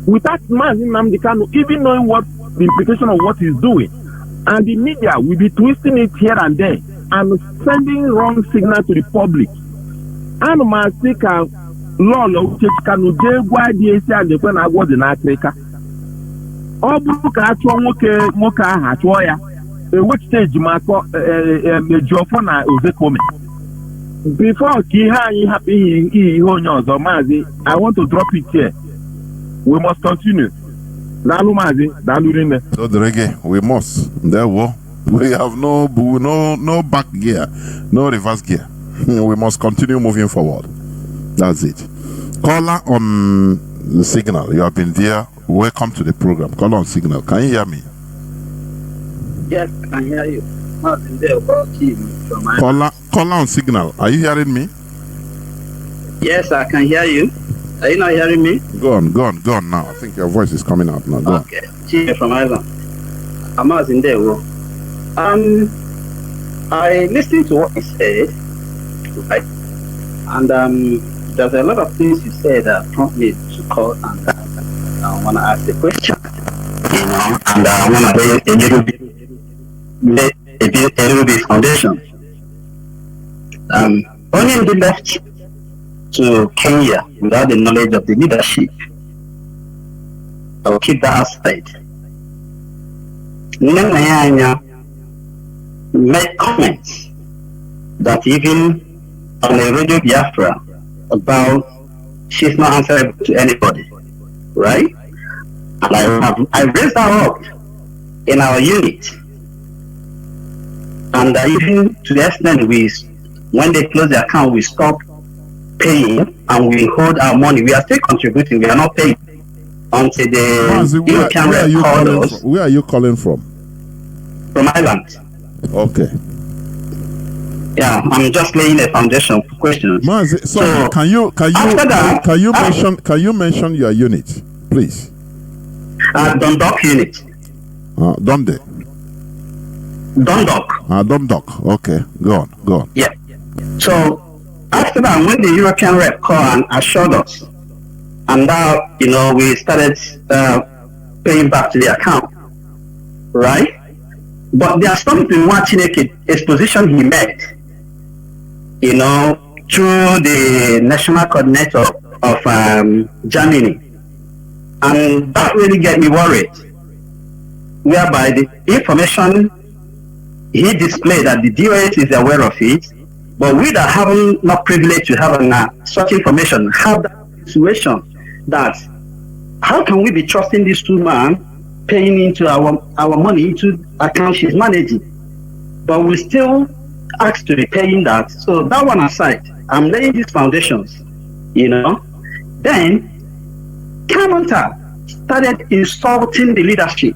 without Nnamdi Kanu even knowing what the implication of what he's doing. And the media will be twisting it here and there and sending wrong signal to the public. And Masika Lolo Kanu Jegwa DAC and the Pen Award in Africa. Obuka Moka Hatoya, which stage Marco Jofona Ozekome. Before Kiha happy or Mazi, I want to drop it here. We must continue. Dalu Mazi, Dalu Rine. So the reggae, we must. There we have no back gear, no reverse gear. We must continue moving forward. That's it. Caller on the signal. You have been there. Welcome to the program. Caller on signal. Can you hear me? Yes, I can hear you. Caller on signal. Are you hearing me? Yes, I can hear you. Are you not hearing me? Go on now. I think your voice is coming out now. Go on. Okay. Chief from Ireland. I'm out in there. I listened to what you said, right? And there's a lot of things you said that prompt me to call and I want to ask a question, and I want to lay a little bit foundation. Only the left to Kenya without the knowledge of the leadership. I will keep that aside. Nyanya made comments that even on the radio Biafra about she's not answerable to anybody, right? And I raised her up in our unit, and even to the extent when they close the account, we stop paying and we hold our money. We are still contributing. We are not paying until the where are you calling from? From Ireland. Okay. Yeah, I'm just laying a foundation for questions. Mazi, so can you mention your unit, please? Dundalk unit. Dundee. Dundalk. Dundalk. Okay, go on. Yeah. So after that, when the European rep called and assured us, and now we started paying back to the account, right? But there's something more Chineke exposition he made, through the national coordinator of Germany, and that really get me worried. Whereby the information he displayed that the DOS is aware of it, but we that haven't not privileged to have such information have that situation that how can we be trusting this two man paying into our money into account she's managing, but we still ask to be paying that. So that one aside, I'm laying these foundations. Then Kanonta started insulting the leadership.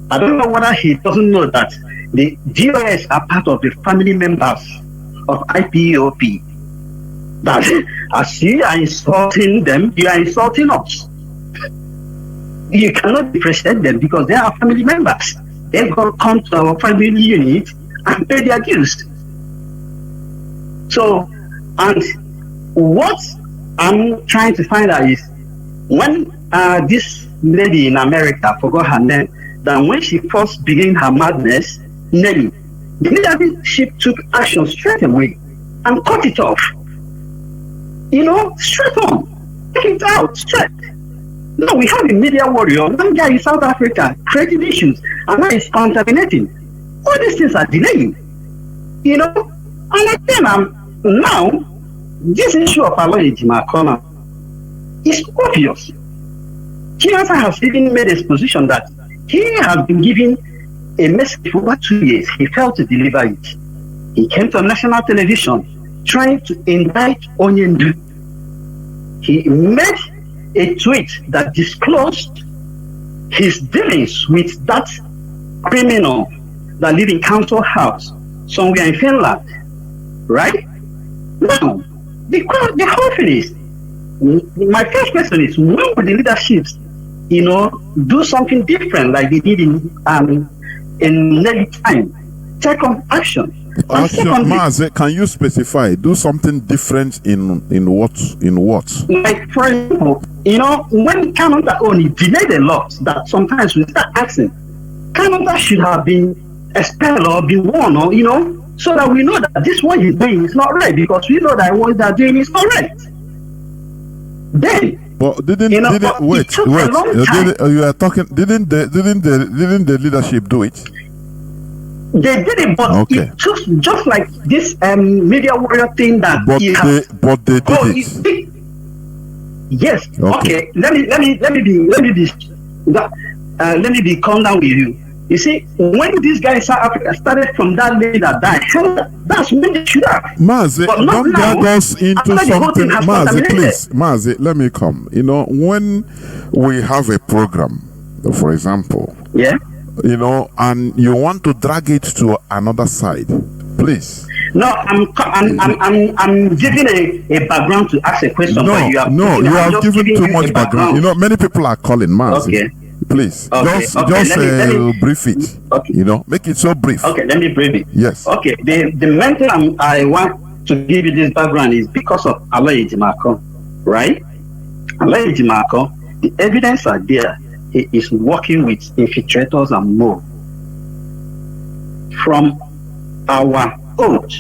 I don't know whether he doesn't know that the GOS are part of the family members of IPOP. That as you are insulting them, you are insulting us. You cannot differentiate them because they are family members. They're going to come to our family unit and pay their dues. So, and what I'm trying to find out is when this lady in America, I forgot her name, that when she first began her madness, Nelly, the leadership took action straight away and cut it off. You know, straight on. Take it out, straight. No, we have a media warrior, one guy in South Africa, creating issues, and now he's contaminating. All these things are delaying. You know? And I think now, this issue of Aloy Ejimakor is obvious. Chinedu has even made his position that he has been giving a message for over 2 years. He failed to deliver it. He came to national television trying to indict Onyendu. He made a tweet that disclosed his dealings with that criminal that lived in council house somewhere in Finland. Right? Now, the whole thing is, my first question is, when will the leaderships, you know, do something different like they did in Nelly time? Take on action. Mazi, can you specify? Do something different in what? In what? Like, for example, you know, when Canada only delayed a lot, that sometimes we start asking, Canada should have been expelled or been warned, or, you know, so that we know that this what he's doing is not right, because we know that what they're doing is not right. Then, but didn't you are talking? Didn't the leadership do it? They did it, but okay. It took just like this media warrior thing that they did it. Yes. Okay. Let me be calm down with you. You see, when this guy in South Africa started from that lady that died, that's when they should have. Mazi, don't drag us into something. Mazi, please. Mazi, let me come. You know, when we have a program, for example, yeah, you know, and you want to drag it to another side, please. No, I'm giving a background to ask a question. No, you have given too much background. You know, many people are calling, Mazi. Okay. Please, okay. just let me brief it. Okay. You know, make it so brief. Okay, let me brief it. Yes. Okay. The main thing I want to give you this background is because of Aloy Ejimakor, right? Aloy Ejimakor, the evidence are there. He is working with infiltrators and more. From our oath,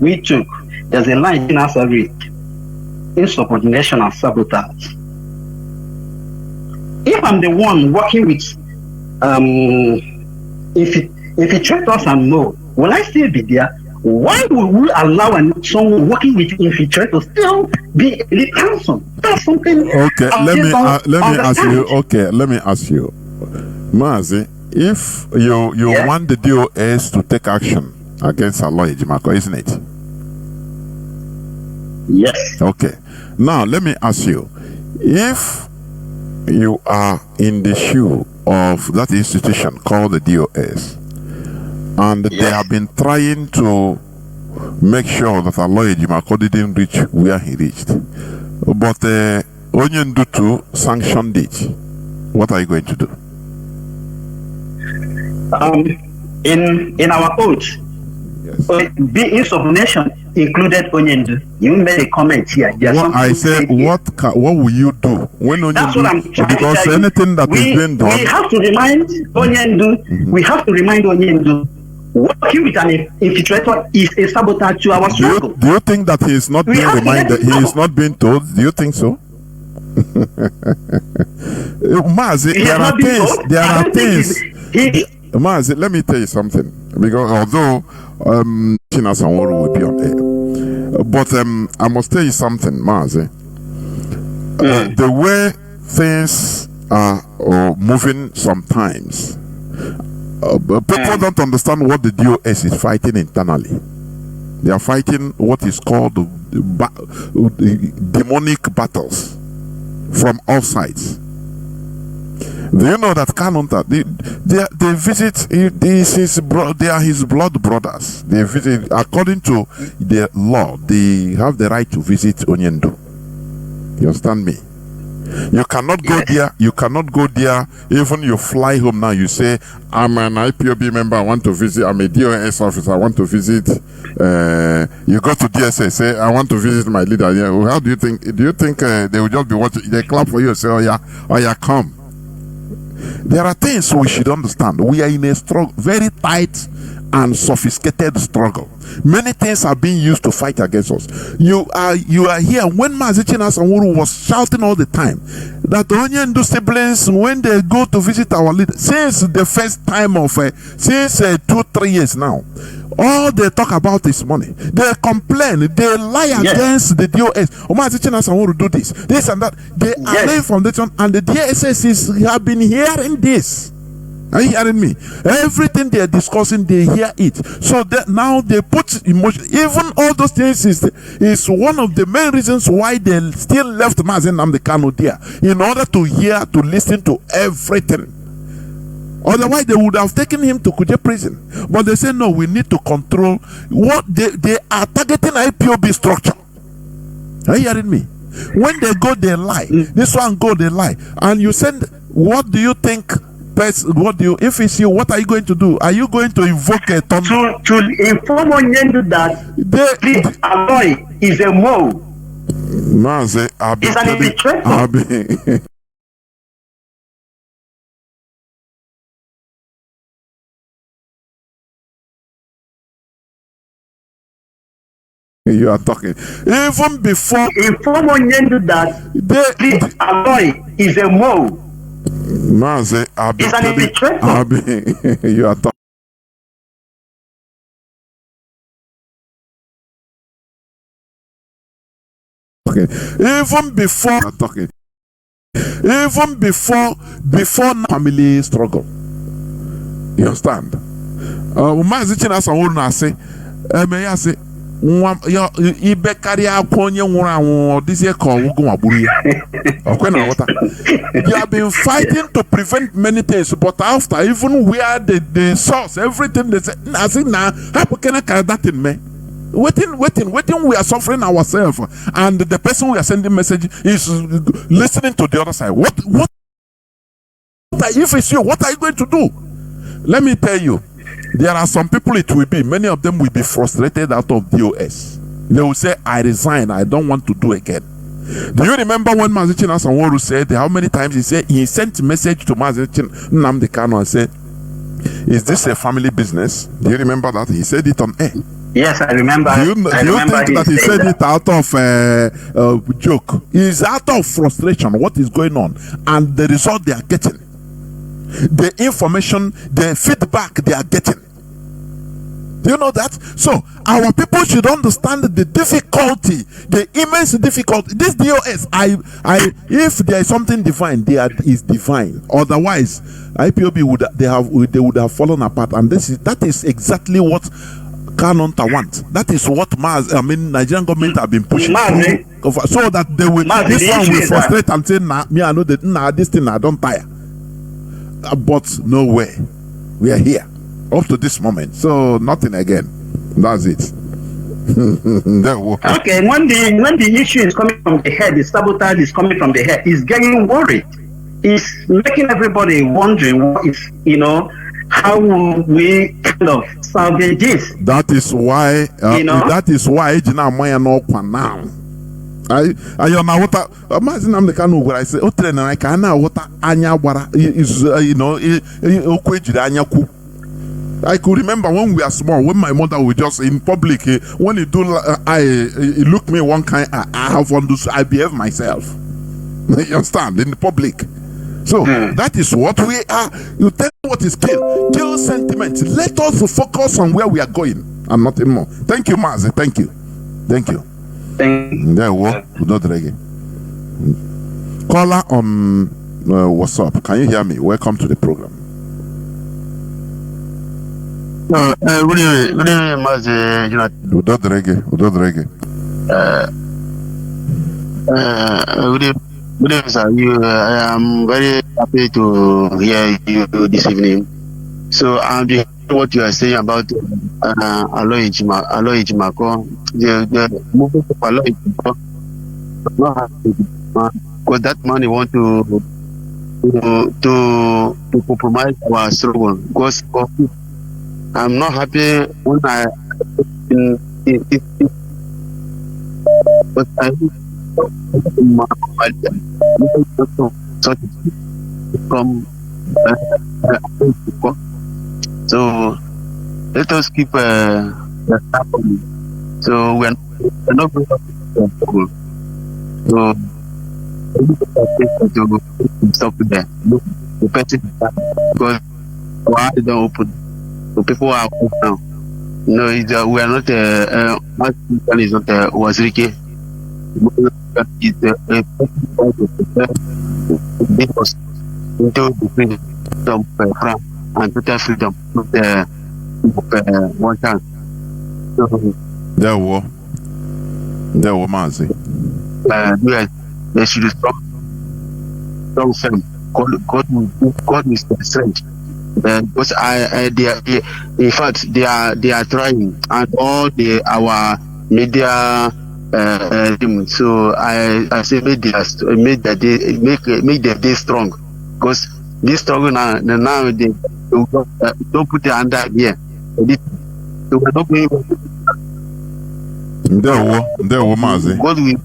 we took. There's a line in our service: insubordination and sabotage. If I'm the one working with infiltrators and more, will I still be there? Why would we allow someone working with infiltrators still be elite council? That's something. Okay, let me ask you. Okay, let me ask you, Mazi. If you want the DOS to take action against Aloy Ejimakor, isn't it? Yes. Okay. Now let me ask you, if you are in the shoe of that institution called the DOS, and they have been trying to make sure that Aloy Ejimakor didn't reach where he reached, but Onyendu too sanctioned it, what are you going to do? In our oath, yes. Being insubordination included Onyendu. You made a comment here. I said, what will you do when Onyendu? That's what I'm trying because to anything that is being done, we have to remind Onyendu. We have to remind Onyendu. Working with an infiltrator is a sabotage to our struggle. Do you think that he is not being reminded? He is not being told. Do you think so? Mazi, there are things. Mazi, let me tell you something. Because although China Sanwo will be on air, but I must tell you something, Mazi. The way things are moving sometimes, people don't understand what the DOS is fighting internally. They are fighting what is called demonic battles from all sides. Do you know that Kanunta, they visit, they are his blood brothers. They visit, according to the law, they have the right to visit Onyendo. You understand me? You cannot go there. You cannot go there. Even you fly home now, you say, I'm an IPOB member, I want to visit. I'm a DOS officer, I want to visit. You go to DSS, say, I want to visit my leader. Yeah. Well, how do you think? Do you think they will just be watching? They clap for you and say, oh yeah, come. There are things we should understand. We are in a struggle, very tight and sophisticated struggle. Many things are being used to fight against us. You are here. When Mazi Chinedu was shouting all the time that the Onyendu siblings, when they go to visit our leader, since the first time of since 2-3 years now, all they talk about is money. They complain, they lie against the DOS. Mazi Chinedu do this and that. They are laying foundation, and the DSS have been hearing this. Are you hearing me? Everything they are discussing, they hear it. So that now they put emotion. Even all those things is one of the main reasons why they still left Mazi Nnamdi Kanu there, in order to hear, to listen to everything. Otherwise, they would have taken him to Kuje prison. But they say no, we need to control what they are targeting IPOB structure. Are you hearing me? When they go, they lie. This one go, they lie. And you send, what do you think? What do you, if it's you, what are you going to do? Are you going to invoke a ton? To inform Onyendu that this alloy is a mole. Mazi, It's an infiltration. You are talking. Even before inform Onyendu that this alloy is a mole. Mazi, It's an infiltration. You are talking. Even before talking, even before family struggle. You understand? Mazi Chinedu na say, me say, ibe karịa akwa onye nwụrụ anwụ dịzie ka ọgwụgwụ nwagburu ya. You have been fighting to prevent many things, but after, even where the source, everything they say, I say now, how can I carry that in me? Waiting, we are suffering ourselves, and the person we are sending message is listening to the other side. What if it's you, what are you going to do? Let me tell you, there are some people, it will be, many of them will be frustrated out of DOS. They will say, I resign, I don't want to do again. Do you remember when Mazi Chinedu said, how many times he said, he sent a message to Mazi Nnamdi Kanu and said, is this a family business? Do you remember that? He said it on air. Yes, I remember. Do you think that he said that out of joke? It's out of frustration, what is going on, and the result they are getting, the information, the feedback they are getting. Do you know that? So our people should understand the difficulty, the immense difficulty. This DOS, if there is something divine, there is divine. Otherwise, IPOB they would have fallen apart. And that is exactly what Kanunta wants. That is what Nigerian government have been pushing for, so that they will this one will frustrate and say, nah, me I know that this thing I don't tire. But no way, we are here up to this moment, so nothing again. That's it. Okay, when the issue is coming from the head, the sabotage is coming from the head, he's getting worried. It's making everybody wondering what is, how will we kind of salvage this? That is why that is why now. I know what Mazi Nnamdi Kanu where I say I can now what anya gwara is I could remember when we are small, when my mother would just in public, when you do, you look me one kind, I have understood, I behave myself. You understand? In the public. So that is what we are. You tell me what is kill sentiment. Let us focus on where we are going and nothing more. Thank you, Mazi. Thank you. There we go. Caller on WhatsApp. Can you hear me? Welcome to the program. Good evening, Mazi. Udodrege. Good evening, sir. I am very happy to hear you this evening. So I'm just what you are saying about Aloy Jimako. The movement of Aloy Jimako, not happy because that man he want to compromise our struggle. Because I'm not happy when but I from so let us keep the happening. So we're not going to trouble. So to stop there. The person because why they don't open. So people are open now. No, we are not is not Wazirike. It's into the freedom and total freedom of one chance. There were Mazi. Yes, they should strong firm. God is the strength. Because in fact they are trying and all our media so I say make their day strong because this struggle now they don't put it under here. So we're not going there were Mazi. God we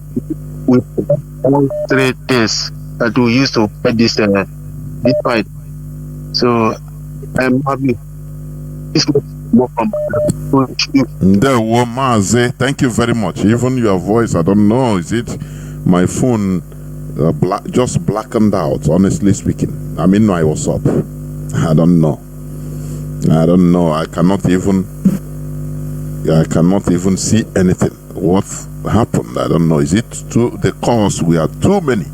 all three things that we use to fight this fight. So I'm happy. This more from there were Mazi. Thank you very much. Even your voice, I don't know. Is it my phone just blackened out? Honestly speaking, I mean, I was up. I don't know. I cannot even see anything. What happened? I don't know. Is it the cause we are too many?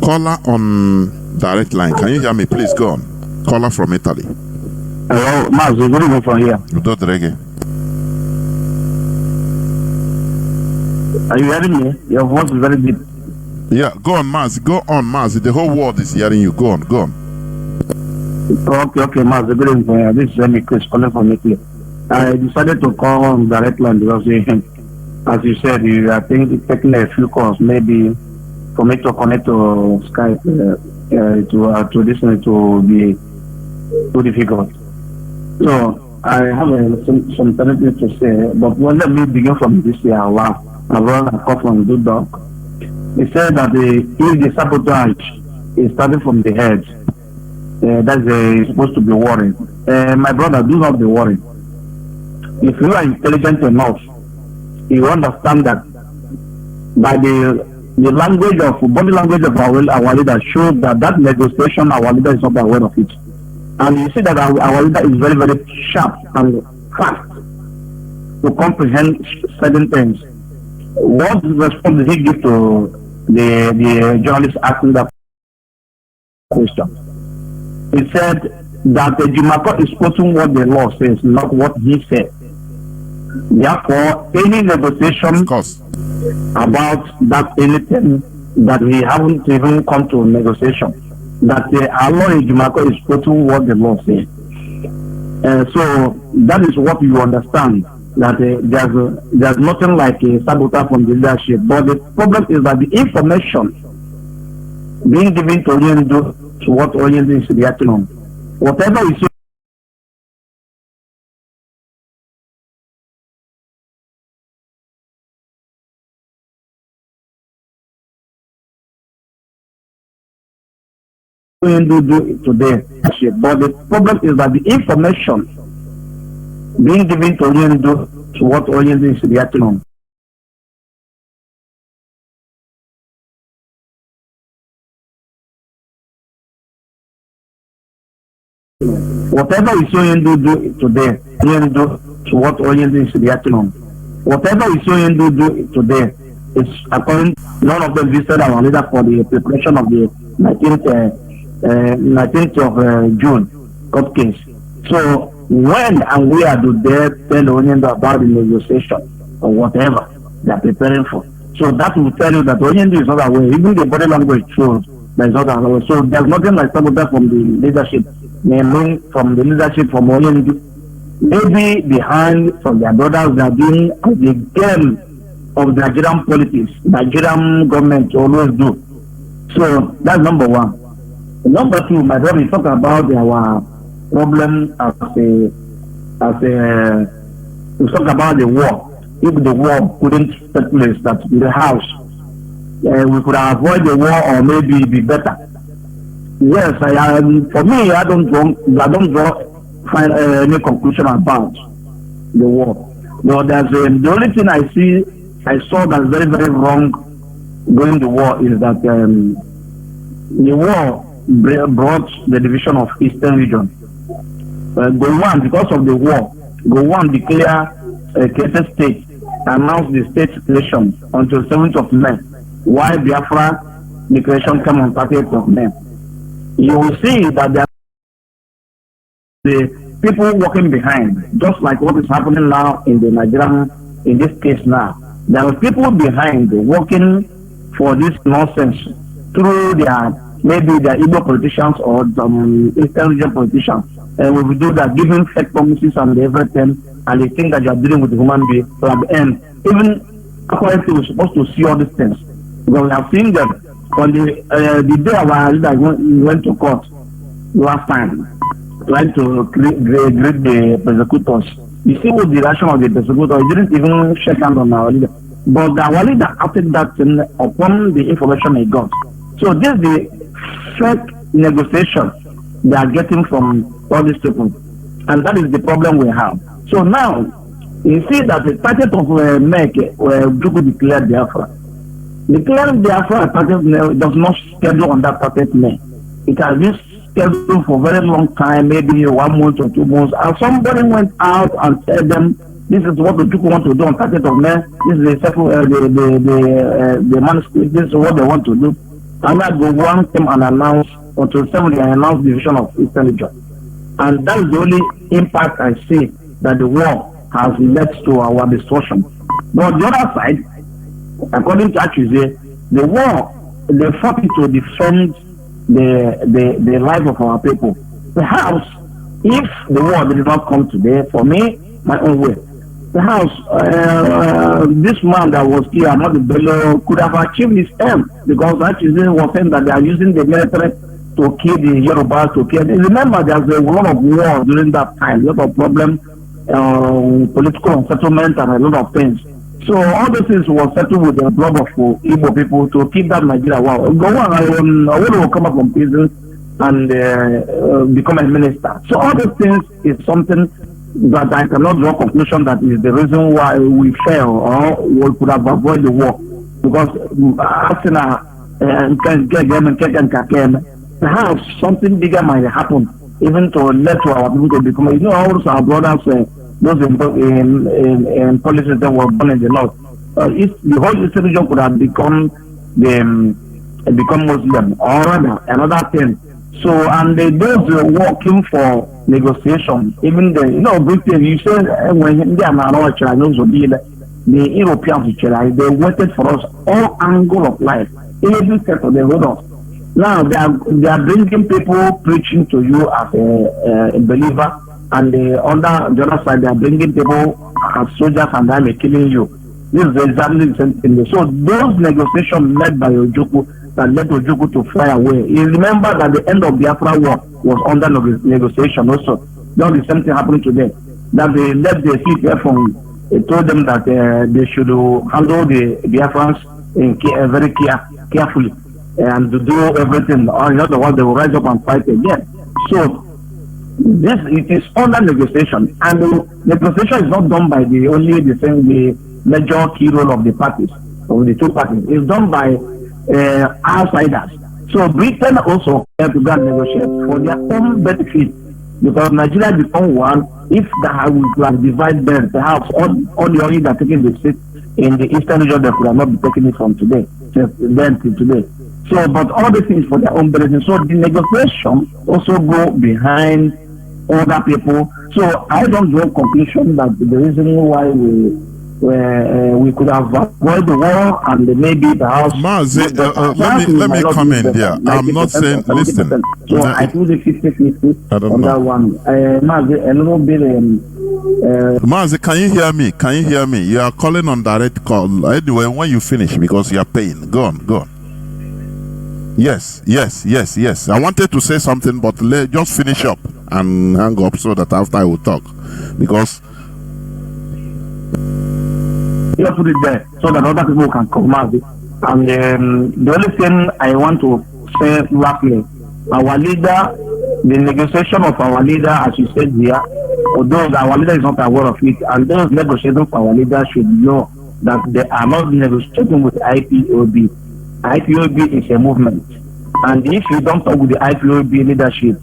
Caller on direct line. Can you hear me? Please go on. Caller from Italy. Hello, Mazi. Good evening from here. Are you hearing me? Your voice is very deep. Yeah, go on, Mazi. Go on, Mazi. The whole world is hearing you. Go on. Okay, Mazi. Good evening from here. This is Chris calling from Italy. I decided to call on direct line because, as you said, I think taking a few calls, maybe for me to connect to Skype to listen to be too difficult. So I have some things to say, but let me begin from this year. Wow, my brother called from Dudok. He said that if the sabotage is starting from the head, that's supposed to be worried. My brother, do not be worried. If you are intelligent enough, you understand that by the language of body language of our leader shows that negotiation our leader is not aware of it. And you see that our leader is very, very sharp and fast to comprehend certain things. What response did he give to the journalist asking that question? He said that the Jimako is quoting what the law says, not what he said. Therefore, any negotiation about that anything that we haven't even come to negotiation, that our law in Jimako is quoting what the law says. So that is what you understand, that there's nothing like a sabotage from the leadership. But the problem is that the information being given to Chinedu to what Chinedu is reacting on, whatever is do today. But the problem is that the information being given to Chinedu to what Chinedu is reacting on. Whatever is Chinedu do today, Chinedu to what Chinedu is reacting on. Whatever is Chinedu do today is according. None of them visited our leader for the preparation of the 19th of June court case. So when and where do they tell Chinedu about the negotiation or whatever? they are preparing for. So that will tell you that Onyendu is not aware. Even the body language shows that is not aware. So there's nothing like sabotage from the leadership, namely from the leadership from Onyendu. Maybe behind from their brothers, they are doing the game of Nigerian politics, Nigerian government always do. So that's number one. Number two, my brother, we talk about our problem we talk about the war. If the war couldn't take place, that in the house, we could avoid the war or maybe be better. Yes, for me, I don't find any conclusion about the war. No, there's the only thing I saw that's very, very wrong during the war is that the war brought the division of Eastern region. Gowon, because of the war, Gowon declared a created state, announced the state election until 7th of May, while Biafra declaration came on 30th of May. You will see that there are the people working behind, just like what is happening now in the Nigerian, in this case now. There are people behind working for this nonsense through maybe their Igbo politicians or some Eastern region politicians. And we will do that, giving fake promises and everything, and they think that you are dealing with a human being. So at the end, even according to we're supposed to see all these things. Because we have seen them on the day of our leader went to court last time, trying to greet the persecutors. You see what the reaction of the persecutors, he didn't even shake hands on our leader. But our leader acted that thing upon the information he got. So this is the fake negotiation they are getting from all these people. And that is the problem we have. So now, you see that the 30th of May, Juku declared Biafra. Declaring Biafra does not schedule on that 30th May. It has been scheduled for a very long time, maybe 1 month or 2 months. And somebody went out and said them, this is what the Juku want to do on 30th of May. This is the manuscript. This is what they want to do. And that Gowon came and announced, until 7th, they announced the division of Eastern region. And that is the only impact I see that the war has led to our destruction. But on the other side, according to Achize, the war, they fought it to defend the life of our people. Perhaps, if the war did not come today, for me, my own way, perhaps this man that was here, Ahmadu Bello, could have achieved his aim, because Achize was saying that they are using the military to kill the Yorubas, to kill. Remember, there's a lot of war during that time, a lot of problems, political unsettlement, and a lot of things. So all those things were settled with the blood of Igbo people to keep that Nigeria. Wow, go on, I will come up from prison and become a minister. So all those things is something that I cannot draw conclusion that is the reason why we fail or we could have avoided the war. Because perhaps something bigger might happen, even to let to our people to become. You know, also our brothers, those in policies that were born in the north. If the whole Eastern region could have become Muslim or rather another thing. So and those working for negotiation, even Britain, you say when they are not the Europeans, they waited for us all angle of life, every sector they hold us. Now they are bringing people preaching to you as a believer, and the other side they are bringing people as soldiers and they are killing you. This is exactly the same thing. So those negotiations led by Ojukwu that led Ojukwu to fly away. You remember that the end of Biafra war was under negotiation also. Now the same thing happened today. That they left the CPF from. They told them that they should handle the Biafrans very carefully. And to do everything, or in other words, they will rise up and fight again. So it is under negotiation, and the negotiation is not done by the major key role of the parties, of the two parties. It's done by outsiders. So Britain also have to go and negotiate for their own benefit, because Nigeria become one. If that will divide them, perhaps all the only that taking the seat in the Eastern region, they could have not be taking it from today, then till today. So, but all the things for their own benefit. So the negotiation also go behind other people. So I don't draw conclusion that the reason why we could have avoided the war and maybe the house. Mazi, let me come in there. I'm not saying, listen. So I put the 50-50 on that one. Mazi, a little bit. Mazi, can you hear me? Can you hear me? You are calling on direct call. Anyway, when you finish, because you are paying. Go on. Yes. I wanted to say something, but just finish up and hang up so that after I will talk. Because you put it there so that other people can come out. And the only thing I want to say lastly, our leader, the negotiation of our leader, as you said here, although our leader is not aware of it, and those negotiating for our leader should know that they are not negotiating with IPOB. IPOB is a movement, and if you don't talk with the IPOB leadership,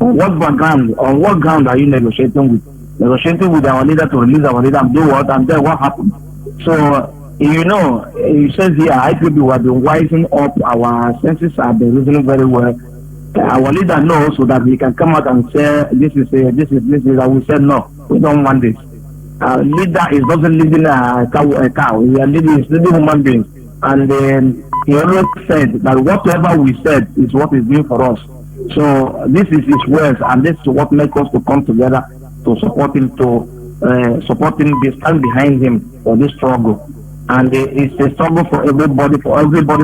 on what ground are you negotiating with? Negotiating with our leader to release our leader and do what? And then what happened? So, it says here, IPOB have been wising up, our senses have been reasoning very well. Our leader knows so that we can come out and say, this is, and we said, no, we don't want this. Our leader doesn't live in a cow. We are leading human beings. And he always said that whatever we said is what is doing for us. So this is his words, and this is what makes us to come together to support him, stand behind him for this struggle. And it's a struggle for everybody's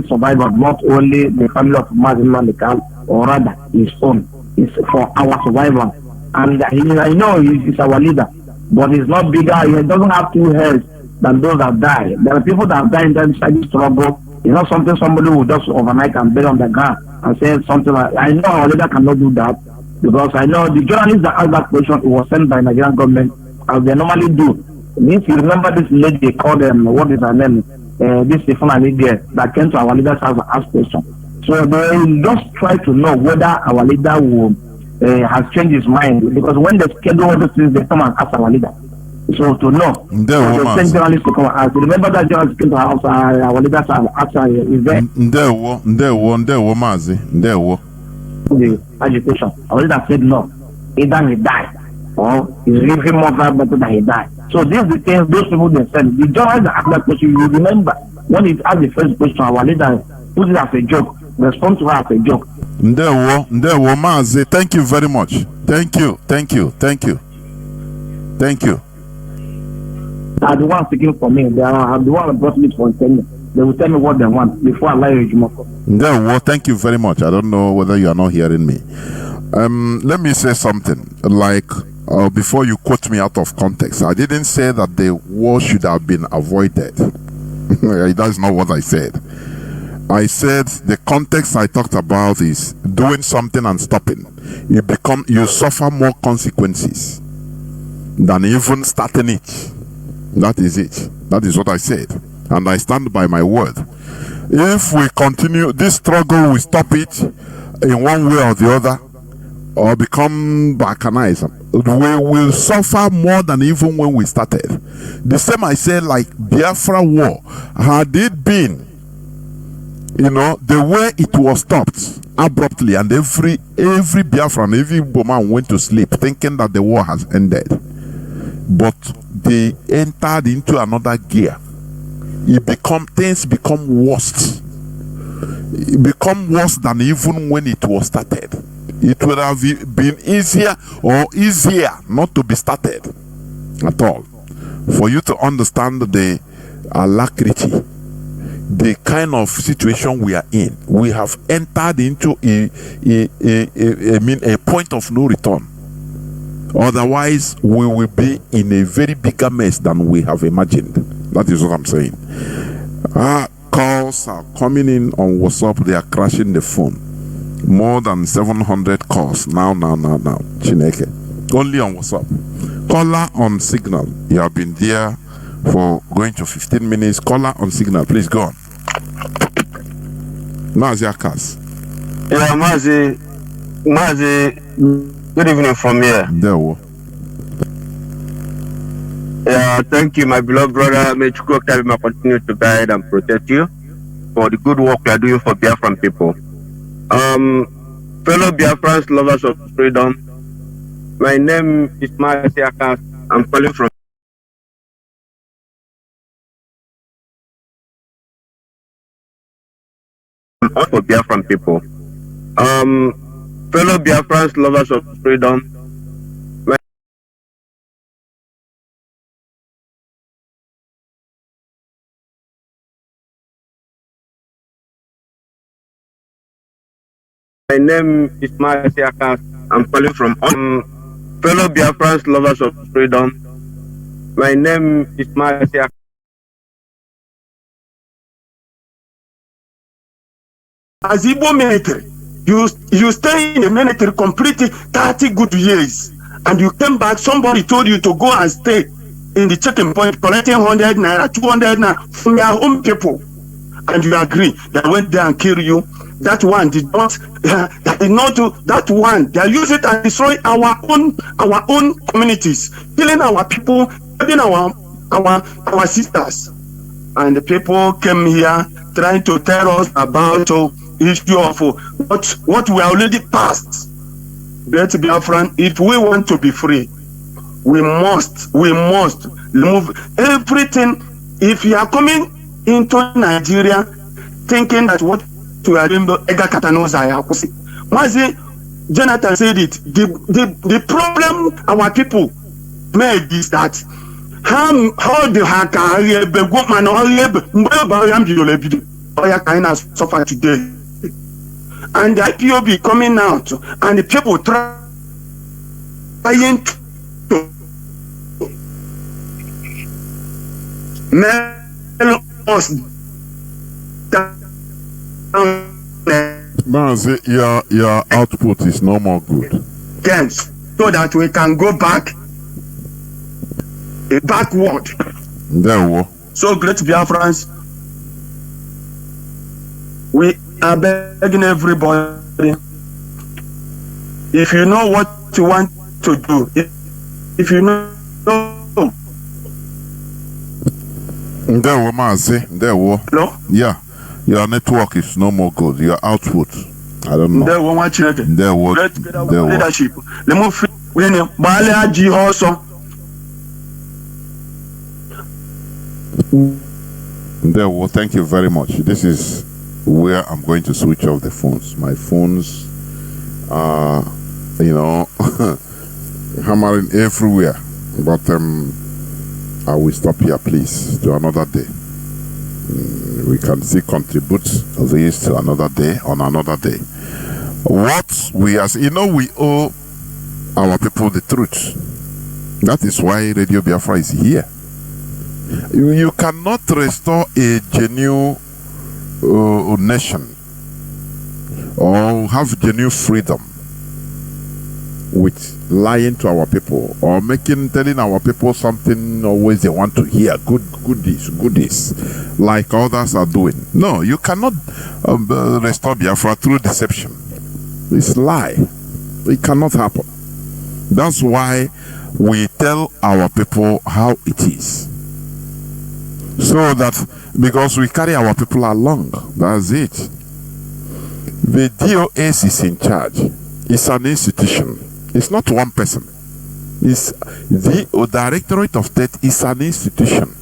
survival, not only the family of Mazi Malikal, or rather his own. It's for our survival. And I know he's our leader, but he's not bigger. He doesn't have two heads than those that die. There are people that have died inside this struggle. It's not something somebody will just overnight and bury on the ground and say something like, I know our leader cannot do that, because I know the journalist that asked that question, it was sent by Nigerian government, as they normally do. If you remember this lady called what is her name? This Stefan lady that came to our leader's house and asked questions. So they just try to know whether our leader will has changed his mind, because when they schedule all these things, they come and ask our leader. So to know, they send journalists to come and ask. Remember that journalist came to our house, our leader asked is there? The agitation. Our leader said no. Either he died or he's living more better than he died. So these are the things those people they said. The journalist that asked that question, you remember when he asked the first question, our leader put it as a joke, respond to her as a joke. Ndewo Mazi, thank you very much. Thank you. Are the ones speaking for me. They are the one that brought me for me. They will tell me what they want before I lie with you. Ndewo, thank you very much. I don't know whether you are not hearing me. Let me say something. Like before you quote me out of context, I didn't say that the war should have been avoided. That's not what I said. I said the context I talked about is doing something and stopping. You suffer more consequences than even starting it. That is it. That is what I said. And I stand by my word. If we continue this struggle, we stop it in one way or the other, or become balkanized, we will suffer more than even when we started. The same I said, like Biafra war, had it been, the way it was stopped abruptly, and every Biafran, every Boman went to sleep thinking that the war has ended, but they entered into another gear. Things become worse. It become worse than even when it was started. It would have been easier not to be started at all. For you to understand the alacrity, the kind of situation we are in, we have entered into a point of no return. Otherwise, we will be in a very bigger mess than we have imagined. That is what I'm saying. Calls are coming in on WhatsApp. They are crashing the phone. More than 700 calls now. Chineke. Only on WhatsApp. Caller on Signal. You have been there for going to 15 minutes. Caller on Signal. Please go on. Mazi Akas. Yeah, Mazi. Good evening from here. Yeah, thank you, my beloved brother. May Chukwuka continue to guide and protect you for the good work you are doing for Biafran people. Fellow Biafrans, lovers of freedom, my name is Mazi Akas. I'm calling from all for Biafran people. Fellow Biafrans, lovers of freedom, my name is Mazi. I'm calling from fellow Biafrans, lovers of freedom. My name is Mazi. As Igbo military, you stay in the military completely 30 good years, and you came back, somebody told you to go and stay in the checking point collecting 100 naira, 200 naira from your own people, and you agree. They went there and killed you. That one did not do that one. They use it and destroy our own communities, killing our people, killing our sisters. And the people came here trying to tell us about issue of what we already passed. But Biafran, if we want to be free, we must remove everything. If you are coming into Nigeria thinking that what we are doing, Mazi, Jonathan said it. The problem our people made is that how the suffer today, and the IPOB coming out, and the people trying to mail us down. Mazi, your output is no more good. Yes, so that we can go backward. There. So great Biafrans, we are begging everybody, if you know what you want to do, if you know. There, Mazi, there. No? Yeah, your network is no more good. Your output, I don't know. There, one children. There. Leadership. Let me free. There, thank you very much. This is where I'm going to switch off the phones. My phones are, hammering everywhere. But I will stop here, please, to another day. We can still contribute this to another day, on another day. What we we owe our people the truth. That is why Radio Biafra is here. You cannot restore a genuine nation or have genuine freedom with lying to our people or telling our people something always they want to hear, goodies, like others are doing. No, you cannot restore Biafra through deception. It's lie. It cannot happen. That's why we tell our people how it is. So that, because we carry our people along, that's it. The DOS is in charge. It's an institution. It's not one person. It's the Directorate of State is an institution.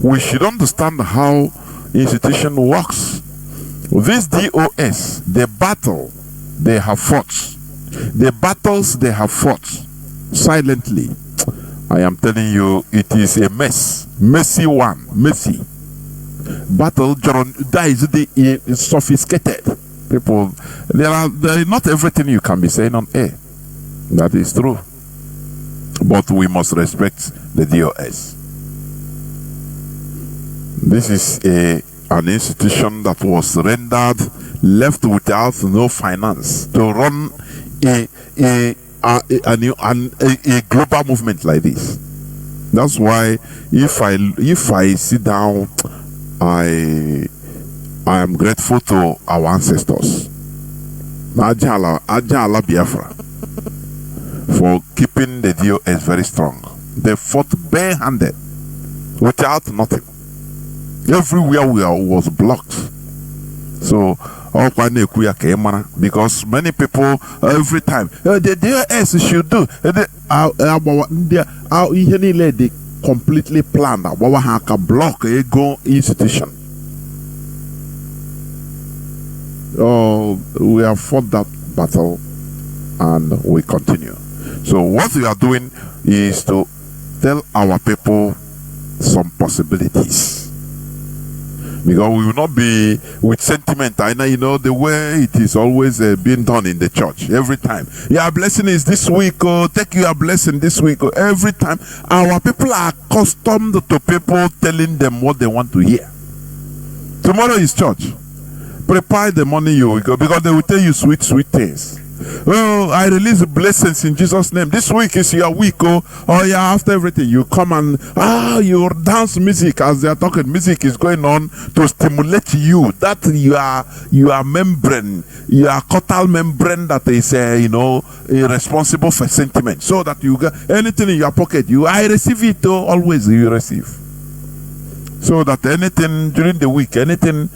We should understand how institution works. This DOS, the battle they have fought, the battles they have fought silently, I am telling you, it is a mess. Messy one. Messy. Battle, that is sophisticated. People, there is not everything you can be saying on air. That is true. But we must respect the DOS. This is an institution that was rendered, left without no finance to run a global movement like this. That's why if I sit down, I am grateful to our ancestors, Ajala Biafra, for keeping the DOS very strong. They fought barehanded, without nothing. Everywhere was blocked. So because many people every time the DOS should do they completely planned block a go institution. we have fought that battle and we continue. So what we are doing is to tell our people some possibilities. Because we will not be with sentiment. I know, you know, the way it is always being done in the church every time. Your blessing is this week, take your blessing this week. Every time our people are accustomed to people telling them what they want to hear. Tomorrow is church. Prepare the money you will go, because they will tell you sweet things. Oh, I release blessings in Jesus' name. This week is your week. Oh yeah, after everything you come and you dance music as they are talking. Music is going on to stimulate you. That your membrane, your caudal membrane that is responsible for sentiment. So that you get anything in your pocket, I receive it. Always you receive. So that anything during the week, anything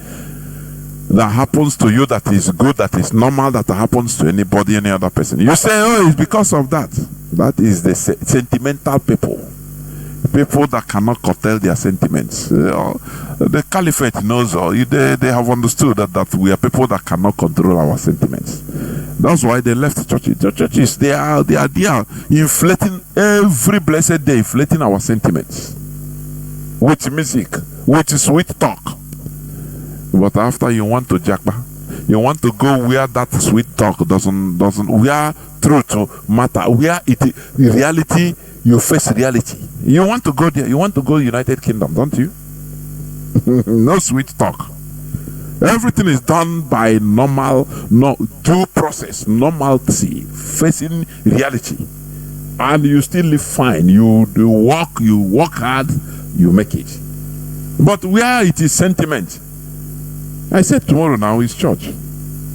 that happens to you that is good, that is normal, that happens to anybody, any other person, you say, oh, it's because of that. That is the sentimental people that cannot curtail their sentiments. The caliphate knows, they have understood that we are people that cannot control our sentiments. That's why they left churches. The churches, they are inflating every blessed day, inflating our sentiments with music, with sweet talk. But after you want to jackba, you want to go where that sweet talk doesn't where truth matter, where in reality you face reality. You want to go there. You want to go United Kingdom, don't you? No sweet talk. Everything is done by due process, normalcy, facing reality, and you still live fine. You work hard, you make it. But where it is sentiment, I said tomorrow now is church.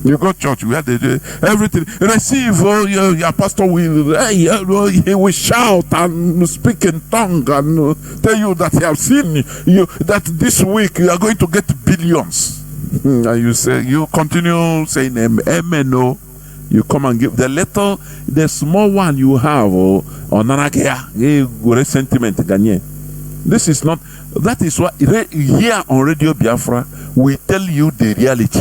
You go to church, we had everything. Receive, your pastor he will shout and speak in tongue and tell you that he has seen you, that this week you are going to get billions. And you say, you continue saying amen. No, you come and give the small one you have on Nanakia, sentiment. This is not. That is what here on Radio Biafra we tell you the reality.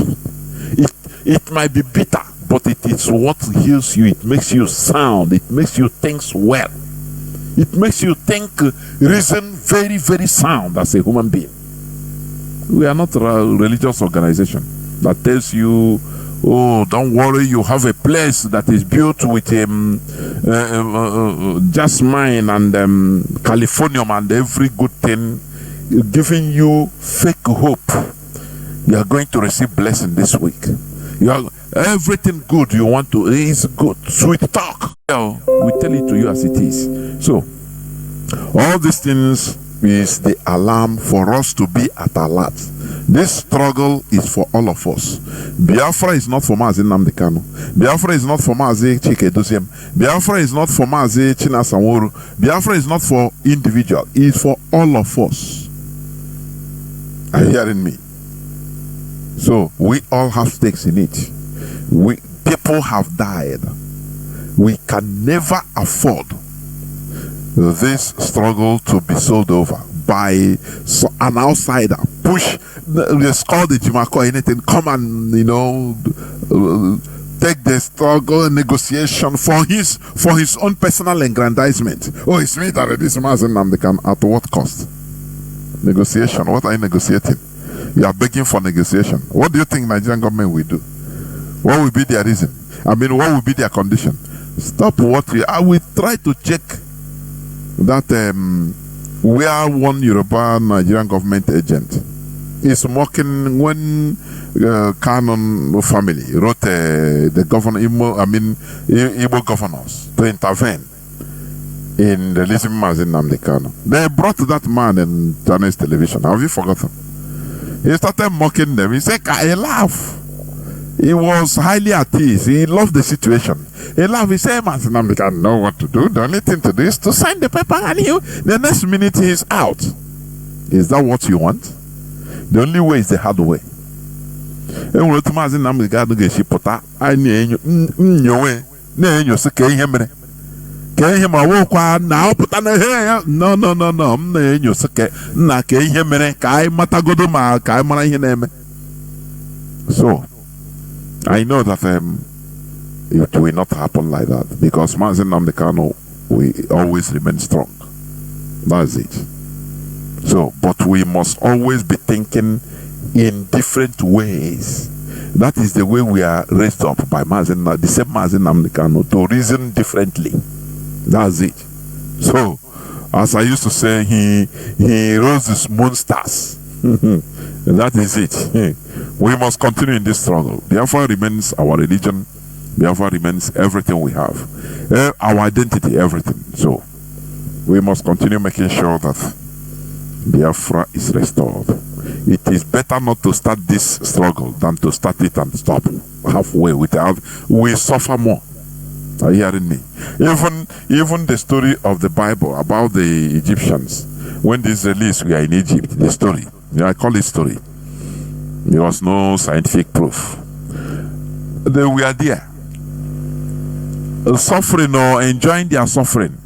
It might be bitter, but it is what heals you. It makes you sound. It makes you think well. It makes you think, reason very, very sound as a human being. We are not a religious organization that tells you, oh, don't worry, you have a place that is built with jasmine and californium and every good thing, giving you fake hope. You are going to receive blessing this week. Everything good you want to is good. Sweet talk. We tell it to you as it is. So, all these things is the alarm for us to be at alert. This struggle is for all of us. Biafra is not for Mazi Nnamdi Kanu. Biafra is not for Mazi Chinedu. Biafra is not for Mazi Chinasanworu. Biafra is not for individual. It's for all of us. Are you hearing me? So we all have stakes in it. People have died. We can never afford this struggle to be sold over by an outsider. Push, let's call the Jimako anything. Come and take the struggle negotiation for his own personal aggrandizement. Oh, it's me that this Mazi Nnamdi Kanu. At what cost? Negotiation. What are you negotiating? You are begging for negotiation. What do you think Nigerian government will do? What will be their reason? I mean, what will be their condition? Stop what I will try to check that where one Yoruba Nigerian government agent is mocking when Canon family wrote the governor, Igbo governors to intervene in releasing Mazi Nnamdi Kanu. They brought that man in Chinese television. Have you forgotten? He started mocking them. He said, I laugh. He was highly at ease. He loved the situation. He laughed. He said, Mazi Nnamdi Kanu know what to do. The only thing to do is to sign the paper, and the next minute he is out. Is that what you want? The only way is the hard way. Mazi Nnamdi Kanu geshipụta anyị na-enyo sị ka ihe mere. Ka ihe ma wokwa na opụta na he no m na-enyo sị ka nna ka ihe mere ka anyị matagodo ma ka anyị mara ihe na-eme. So I know that it will not happen like that because Mazi Nnamdi Kanu will always remain strong. That's it. So, but we must always be thinking in different ways. That is the way we are raised up by the same Mazi Nnamdi Kanu, to reason differently. That's it. So, as I used to say, he rose the moon stars. That is it. We must continue in this struggle. Biafra remains our religion. Biafra remains everything we have. Our identity, everything. So, we must continue making sure that Biafra is restored. It is better not to start this struggle than to start it and stop halfway without. We suffer more. Are you hearing me? Even the story of the Bible about the Egyptians, when the Israelis were in Egypt, the story, I call it story. There was no scientific proof. They were there, suffering or enjoying their suffering.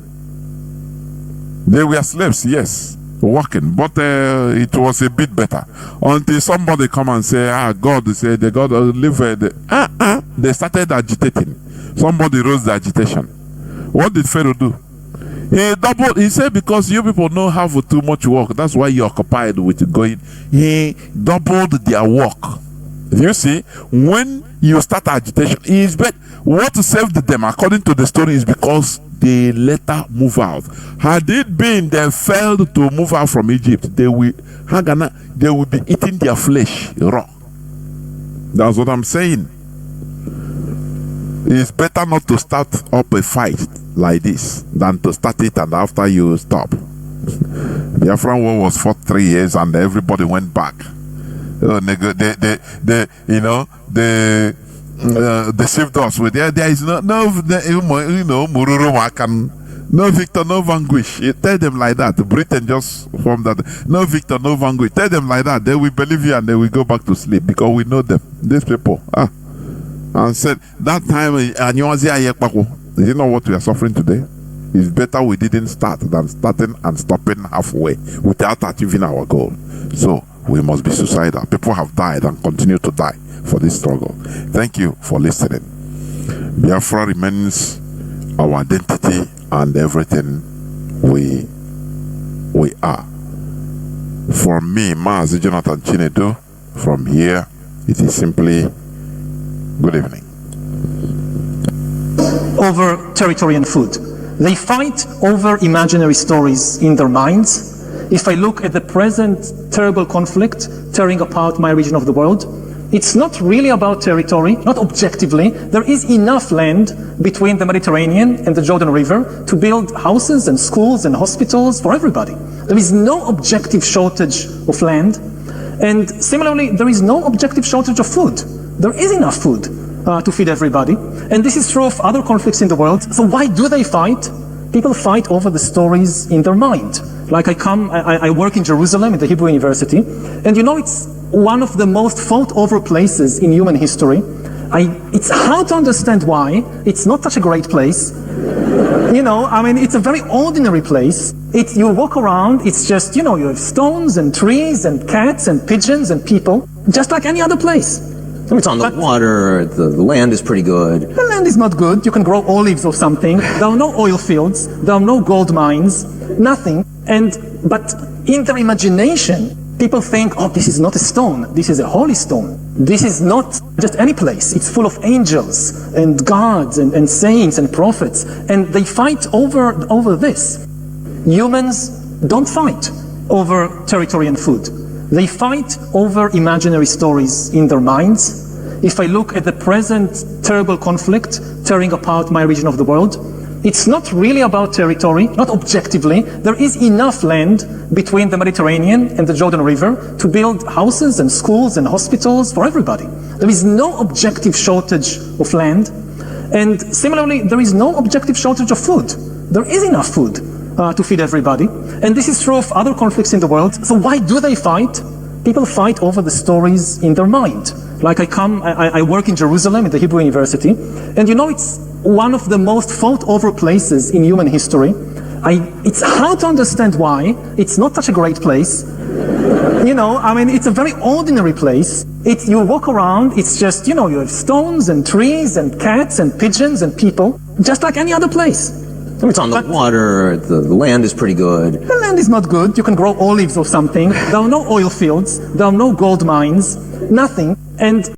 They were slaves, yes, working, but it was a bit better until somebody come and say, God, they say, the God live. They started agitating. Somebody rose the agitation. What did Pharaoh do? He doubled. He said, because you people don't have too much work, that's why you're occupied with going. He doubled their work. You see, when you start agitation, it's better. What saved them, according to the story, is because they later move out. Had it been they failed to move out from Egypt, they will be eating their flesh raw. That's what I'm saying. It's better not to start up a fight like this than to start it and after you stop. The Biafran war was fought 3 years and everybody went back. They deceived us with there is no victor, no vanquish. You tell them like that. Britain just formed that. No victor, no vanquish. Tell them like that. They will believe you and they will go back to sleep because we know them. These people. And said that time, is it not what we are suffering today? It's better we didn't start than starting and stopping halfway without achieving our goal. So we must be suicidal. People have died and continue to die for this struggle. Thank you for listening. Biafra remains our identity and everything we are. From me, Mazi Jonathan Chinedu, from here, it is simply good evening. Over territory and food. They fight over imaginary stories in their minds. If I look at the present terrible conflict tearing apart my region of the world, it's not really about territory, not objectively. There is enough land between the Mediterranean and the Jordan River to build houses and schools and hospitals for everybody. There is no objective shortage of land. And similarly, there is no objective shortage of food. There is enough food to feed everybody. And this is true of other conflicts in the world. So why do they fight? People fight over the stories in their mind. Like I work in Jerusalem at the Hebrew University, and you know it's one of the most fought over places in human history. It's hard to understand why. It's not such a great place. It's a very ordinary place. You walk around, it's just, you have stones and trees and cats and pigeons and people, just like any other place. It's on the water, the land is pretty good. The land is not good. You can grow olives or something. There are no oil fields. There are no gold mines. Nothing. But in their imagination, people think, oh, this is not a stone. This is a holy stone. This is not just any place. It's full of angels and gods and saints and prophets. And they fight over this. Humans don't fight over territory and food. They fight over imaginary stories in their minds. If I look at the present terrible conflict tearing apart my region of the world, it's not really about territory, not objectively. There is enough land between the Mediterranean and the Jordan River to build houses and schools and hospitals for everybody. There is no objective shortage of land. And similarly, there is no objective shortage of food. There is enough food to feed everybody. And this is true of other conflicts in the world. So why do they fight? People fight over the stories in their mind. Like I work in Jerusalem at the Hebrew University, and it's one of the most fought over places in human history. It's hard to understand why. It's not such a great place. You know, I mean, it's a very ordinary place. You walk around, it's just, you know, you have stones and trees and cats and pigeons and people, just like any other place. It's on the water, the land is pretty good. The land is not good. You can grow olives or something. There are no oil fields. There are no gold mines. Nothing. And